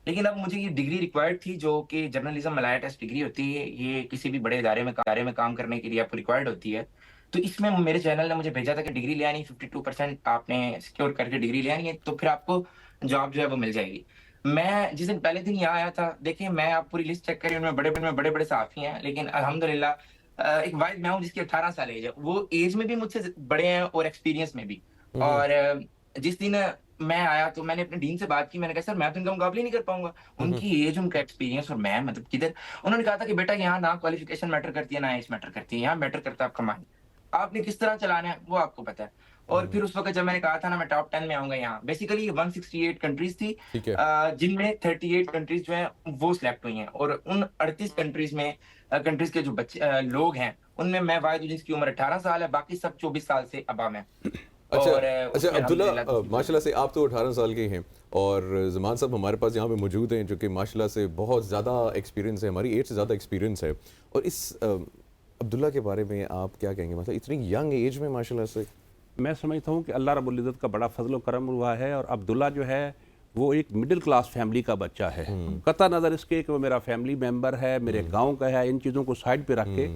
लेकिन अब मुझे ये डिग्री रिक्वायर्ड थी जो कि जर्नलिज्म मलाया टेस्ट डिग्री होती है, ये किसी भी बड़े इदारे में काम करने के लिए आपको रिक्वायर्ड होती है। तो इसमें मेरे चैनल ने मुझे भेजा था कि डिग्री ले आनी, 52% आपने सिक्योर करके डिग्री ले आनी है, तो फिर आपको जॉब जो है वो मिल जाएगी। मैं जिस दिन पहले दिन यहाँ आया था, देखिए मैं आप पूरी लिस्ट चेक करी, उनमें बड़े बड़े सहाफी हैं, लेकिन अल्हम्दुलिल्लाह एक वाइद मैं हूँ जिसकी 18 साल एज है, वो एज में भी मुझसे बड़े हैं और एक्सपीरियंस में भी। और जिस दिन मैं आया तो मैंने अपने डीन से बात की, मैंने कहा सर मैं तो इनका मुकाबला नहीं कर पाऊंगा, उनकी एज, उनका एक्सपीरियंस और मैं मतलब किधर। उन्होंने कहा था कि बेटा यहाँ ना क्वालिफिकेशन मैटर करती है ना एज मैटर करती है, यहाँ मैटर करता है आपका माइंड, आपने किस तरह चलाना है वो आपको पता है। और फिर उस वक्त जब मैंने कहा था ना मैं टॉप 10 में आऊंगा, यहाँ बेसिकली 168 कंट्रीज थी जिनमें 38 कंट्रीज जो है वो सिलेक्ट हुई हैं और उन 38 कंट्रीज के जो बच्चे लोग हैं उनमें मैं वाहिद हूं जिसकी उम्र 18 साल है, बाकी सब 24 साल से अबव हैं। अच्छा अब्दुल्ला, माशाल्लाह से आप तो 18 साल के हैं और ज़मान साहब हमारे पास यहाँ पे मौजूद हैं जो कि माशाल्लाह से बहुत ज़्यादा एक्सपीरियंस है, हमारी एज से ज़्यादा एक्सपीरियंस है। और इस अब्दुल्ला के बारे में आप क्या कहेंगे, मतलब इतनी यंग एज में माशाल्लाह से? मैं समझता हूँ कि अल्लाह रब्बुल इज़्ज़त का बड़ा फजल करम हुआ है और अब्दुल्ला जो है वो एक मिडिल क्लास फैमिली का बच्चा है। कता नज़र इसके कि वो मेरा फैमिली मेम्बर है, मेरे गाँव का है, इन चीज़ों को साइड पर रख के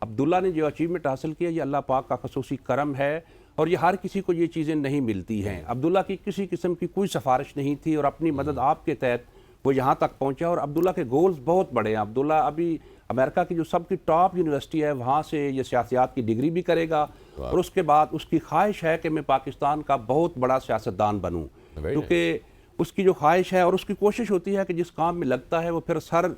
अब्दुल्ला ने जो अचीवमेंट हासिल किया ये अल्लाह पाक का खसूसी करम है और ये हर किसी को ये चीज़ें नहीं मिलती हैं। अब्दुल्ला की किसी किस्म की कोई सिफारिश नहीं थी और अपनी मदद आपके तहत वो यहाँ तक पहुँचा और अब्दुल्ला के गोल्स बहुत बड़े हैं। अब्दुल्ला अभी अमेरिका की जो सबकी टॉप यूनिवर्सिटी है वहाँ से ये सियासत की डिग्री भी करेगा और उसके बाद उसकी ख्वाहिश है कि मैं पाकिस्तान का बहुत बड़ा सियासतदान बनूँ, क्योंकि उसकी जो ख्वाहिश है और उसकी कोशिश होती है कि जिस काम में लगता है वो फिर सर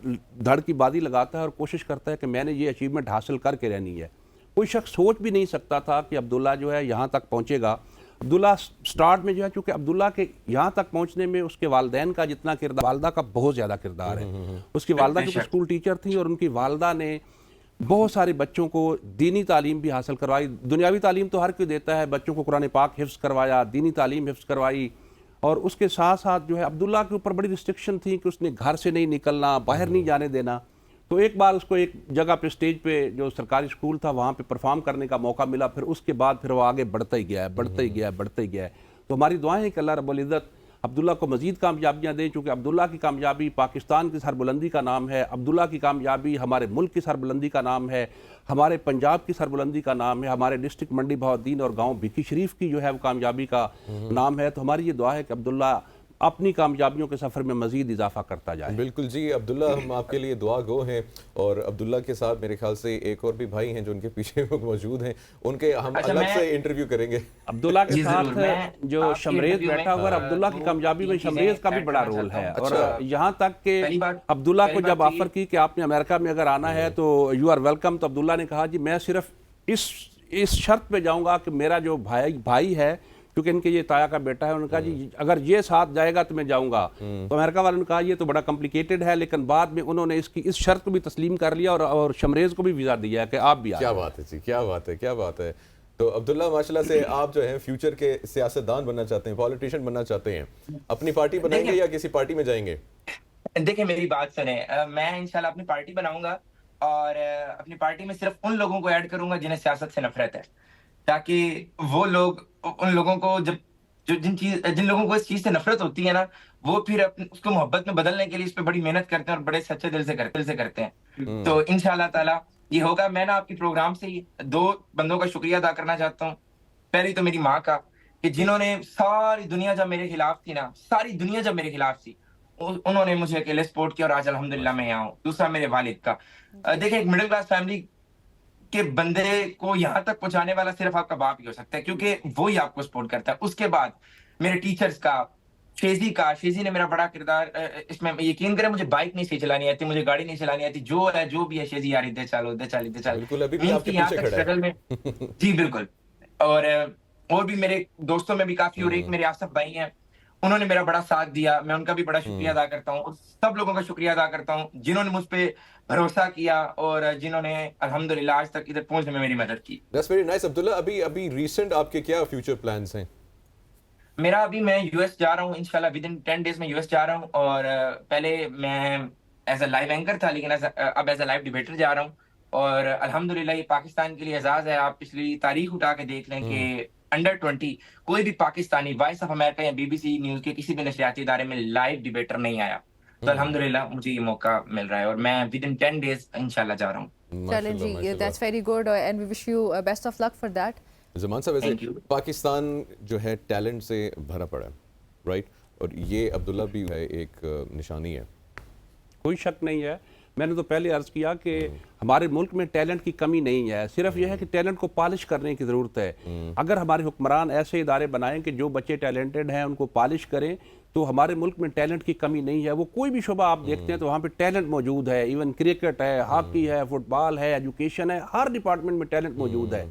धड़ की बाजी लगाता है और कोशिश करता है कि मैंने ये अचीवमेंट हासिल करके रहनी है। कोई शख्स सोच भी नहीं सकता था कि अब्दुल्ला जो है यहाँ तक पहुँचेगा। अब्दुल्ला स्टार्ट में जो है, चूँकि अब्दुल्ला के यहाँ तक पहुँचने में उसके वालिदैन का जितना किरदार, वालदा का बहुत ज़्यादा किरदार है। उसकी वालदा चूँकि स्कूल टीचर थी और उनकी वालदा ने बहुत सारे बच्चों को दीनी तालीम भी हासिल करवाई। दुनियावी तालीम तो हर कोई देता है, बच्चों को कुरान पाक हिफ्ज़ करवाया, दीनी तालीम हिफ्ज़ करवाई। और उसके साथ साथ जो है अब्दुल्ला के ऊपर बड़ी रिस्ट्रिक्शन थी कि उसने घर से नहीं निकलना, बाहर नहीं जाने देना। तो एक बार उसको एक जगह पे स्टेज पे जो सरकारी स्कूल था वहाँ पे परफॉर्म करने का मौका मिला, फिर उसके बाद फिर वो आगे बढ़ता ही गया है, बढ़ता ही गया है, बढ़ता ही गया है। तो हमारी दुआएं हैं कि अल्लाह रब्बुल इज़्ज़त अब्दुल्ला को मज़ीद कामयाबियाँ दें, चूँकि अब्दुल्ला की कामयाबी पाकिस्तान की सरबुलंदी का नाम है, अब्दुल्ला की कामयाबी हमारे मुल्क की सरबुलंदी का नाम है, हमारे पंजाब की सरबुलंदी का नाम है, हमारे डिस्ट्रिक्ट मंडी बहाउद्दीन और गाँव भिक्की शरीफ की जो है वो कामयाबी का नाम है। तो हमारी ये दुआ है कि अब्दुल्ला अपनी कामयाबियों के सफ़र में मज़ीद इजाफा करता जाए। बिल्कुल जी अब्दुल्ला, हम आपके लिए दुआ गो हैं। और अब्दुल्ला के साथ मेरे ख्याल से एक और भी भाई हैं जो उनके पीछे मौजूद हैं, उनके हम अलग से इंटरव्यू करेंगे। अब्दुल्ला के साथ जो शमरेज बैठा हुआ, अब्दुल्ला की कामयाबी में शमरेज का भी बड़ा रोल है। और यहाँ तक कि अब्दुल्ला को जब ऑफर की कि आपने अमेरिका में अगर आना है तो यू आर वेलकम, तो अब्दुल्ला ने कहा जी मैं सिर्फ इस शर्त पे जाऊँगा कि मेरा जो भाई है, क्योंकि इनके ये ताया का बेटा है, उन्होंने कहा जी अगर ये साथ जाएगा तो मैं जाऊंगा। तो अमेरिका वालों ने कहा ये तो बड़ा कॉम्प्लिकेटेड है, लेकिन बाद में उन्होंने इस शर्त को भी तस्लीम कर लिया और शमरेज को भी वीज़ा दिया कि आप भी आए। क्या बात है जी, क्या बात है, क्या बात है। तो अब्दुल्ला माशाल्लाह से आप जो है फ्यूचर के सियासतदान बनना चाहते हैं, पॉलिटिशियन बनना चाहते हैं, अपनी पार्टी बनाएंगे या किसी पार्टी में जाएंगे? देखिए मेरी बात सुने, मैं इंशाल्लाह अपनी पार्टी बनाऊंगा और अपनी पार्टी में सिर्फ उन लोगों को ऐड करूंगा जिन्हें सियासत से नफरत है, ताकि वो लोग उन लोगों को जिन लोगों को इस चीज से नफरत होती है ना, वो फिर उसको मोहब्बत में बदलने के लिए इस पे बड़ी मेहनत करते हैं और बड़े सच्चे दिल से करते हैं। तो इंशाल्लाह ताला ये होगा। मैं ना आपकी प्रोग्राम से ही 2 बंदों का शुक्रिया अदा करना चाहता हूँ। पहली तो मेरी माँ का, कि जिन्होंने सारी दुनिया जब मेरे खिलाफ थी ना, सारी दुनिया जब मेरे खिलाफ थी, उन्होंने मुझे अकेले सपोर्ट किया और आज अल्हम्दुलिल्लाह मैं यहाँ हूँ। दूसरा मेरे वालिद का। देखिए एक मिडिल क्लास फैमिली के बंदे को यहाँ तक पहुंचाने वाला सिर्फ आपका बाप ही हो सकता है, क्योंकि वो ही आपको सपोर्ट करता है। उसके बाद मेरे टीचर्स का, शेजी ने मेरा बड़ा किरदार इसमें। यकीन करें मुझे बाइक नहीं सही चलानी आती, मुझे गाड़ी नहीं चलानी आती, जो भी है शेजी यार इधर चलो बिल्कुल, अभी भी आपके पीछे खड़ा है। स्ट्रगल में जी बिल्कुल। और भी मेरे दोस्तों में भी काफी, और एक मेरे आसफ भाई हैं, उन्होंने मेरा बड़ा साथ दिया, मैं उनका भी बड़ा शुक्रिया अदा करता हूँ। सब लोगों का शुक्रिया अदा करता हूँ जिन्होंने मुझ पे भरोसा किया और जिन्होंने अल्हम्दुलिल्लाह आज तक इधर पहुंचने में मेरी मदद की। That's very nice Abdullah. अभी रिसेंट आपके क्या फ्यूचर प्लान्स हैं? मेरा अभी मैं यूएस जा रहा हूँ इंशाल्लाह, विद इन 10 डेज में यूएस जा रहा हूँ। और पहले मैं एज अ लाइव एंकर था, लेकिन अब एज अ लाइव डिबेटर जा रहा हूँ। और अल्हम्दुलिल्लाह ये पाकिस्तान के लिए एजाज है। आप पिछली तारीख उठा के देख लें कि अंडर 20 कोई भी पाकिस्तानी वॉइस ऑफ अमेरिका या बीबीसी न्यूज के किसी भी नशरियाती इदारे में लाइव डिबेटर नहीं आया। तो अल्हम्दुलिल्लाह मुझे ये मौका मिल रहा है और मैं विद इन 10 डेज इंशाल्लाह जा रहा हूँ। चलें जी, that's very good and we wish you best of luck for that. Zaman साहब, वैसे पाकिस्तान जो है टैलेंट से भरा पड़ा है, राइट? और ये अब्दुल्ला भी है एक निशानी है, कोई शक नहीं है। मैंने तो पहले अर्ज़ किया कि हमारे मुल्क में टैलेंट की कमी नहीं है, सिर्फ यह है कि टैलेंट को पॉलिश करने की ज़रूरत है। अगर हमारे हुक्मरान ऐसे इदारे बनाएं कि जो बच्चे टैलेंटेड हैं उनको पॉलिश करें, तो हमारे मुल्क में टैलेंट की कमी नहीं है। वो कोई भी शोबा आप देखते हैं तो वहाँ पे टैलेंट मौजूद है। इवन क्रिकेट है, हॉकी है, फुटबॉल है, एजुकेशन है, हर डिपार्टमेंट में टैलेंट मौजूद है।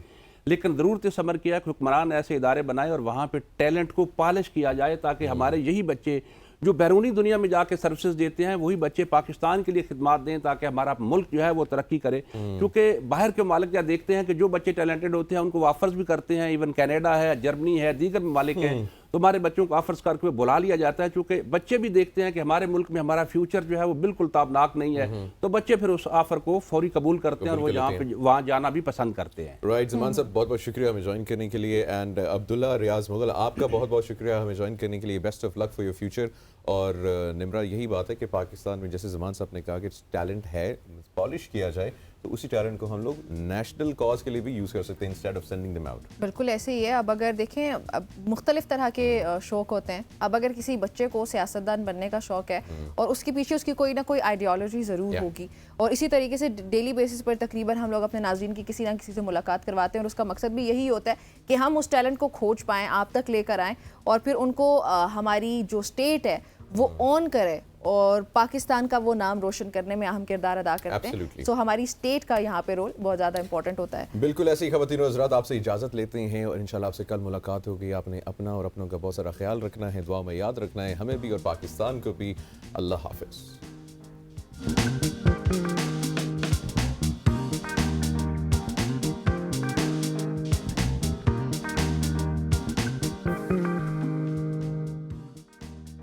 लेकिन ज़रूरत इस अमर किया कि हुक्मरान ऐसे इदारे बनाए और वहाँ पे टैलेंट को पॉलिश किया जाए, ताकि हमारे यही बच्चे जो बैरूनी दुनिया में जाके सर्विसेज देते हैं वही बच्चे पाकिस्तान के लिए खिदमत दें, ताकि हमारा मुल्क जो है वो तरक्की करे। क्योंकि बाहर के मालिक क्या देखते हैं कि जो बच्चे टैलेंटेड होते हैं उनको ऑफर्स भी करते हैं, इवन कनाडा है, जर्मनी है, दीगर ममालिक हैं, तो हमारे बच्चों को ऑफर्स करके बुला लिया जाता है। क्योंकि बच्चे भी देखते हैं कि हमारे मुल्क में हमारा फ्यूचर जो है वो बिल्कुल ताबनाक नहीं है, तो बच्चे फिर उस ऑफर को फौरी कबूल करते हैं और वो यहाँ पे वहाँ जाना भी पसंद करते हैं। राइट ज़मान साहब, बहुत बहुत शुक्रिया हमें ज्वाइन करने के लिए। एंड अब्दुल्ला रियाज मुगल, आपका बहुत बहुत शुक्रिया हमें ज्वाइन करने के लिए। Best of luck for your future. और निम्रा यही बात है कि पाकिस्तान में जैसे ज़मान साहब ने कहा कि टैलेंट है, पॉलिश किया जाए तो उसी टैलेंट को हम लोग नेशनल कॉज के लिए भी यूज़ कर सकते हैं instead of sending them out. बिल्कुल ऐसे ही है। अब अगर देखें, अब मुख्तलिफ तरह के शौक़ होते हैं। अब अगर किसी बच्चे को सियासतदान बनने का शौक़ है और उसके पीछे उसकी कोई ना कोई आइडियोलॉजी ज़रूर होगी, और इसी तरीके से डेली बेसिस पर तकरीबन हम लोग अपने नाज़रीन की किसी ना किसी से मुलाकात करवाते हैं, और उसका मकसद भी यही होता है कि हम उस टैलेंट को खोज पाएँ, आप तक लेकर आएँ, और फिर उनको हमारी जो स्टेट है वो ऑन करे और पाकिस्तान का वो नाम रोशन करने में अहम किरदार अदा करते हैं। सो हमारी स्टेट का यहाँ पे रोल बहुत ज़्यादा इंपॉर्टेंट होता है। बिल्कुल ऐसी ख़वातीन और हज़रात, आपसे इजाज़त लेते हैं और इंशाल्लाह आपसे कल मुलाकात होगी। आपने अपना और अपनों का बहुत सारा ख्याल रखना है, दुआ में याद रखना है, हमें भी और पाकिस्तान को भी। अल्लाह हाफ़िज़।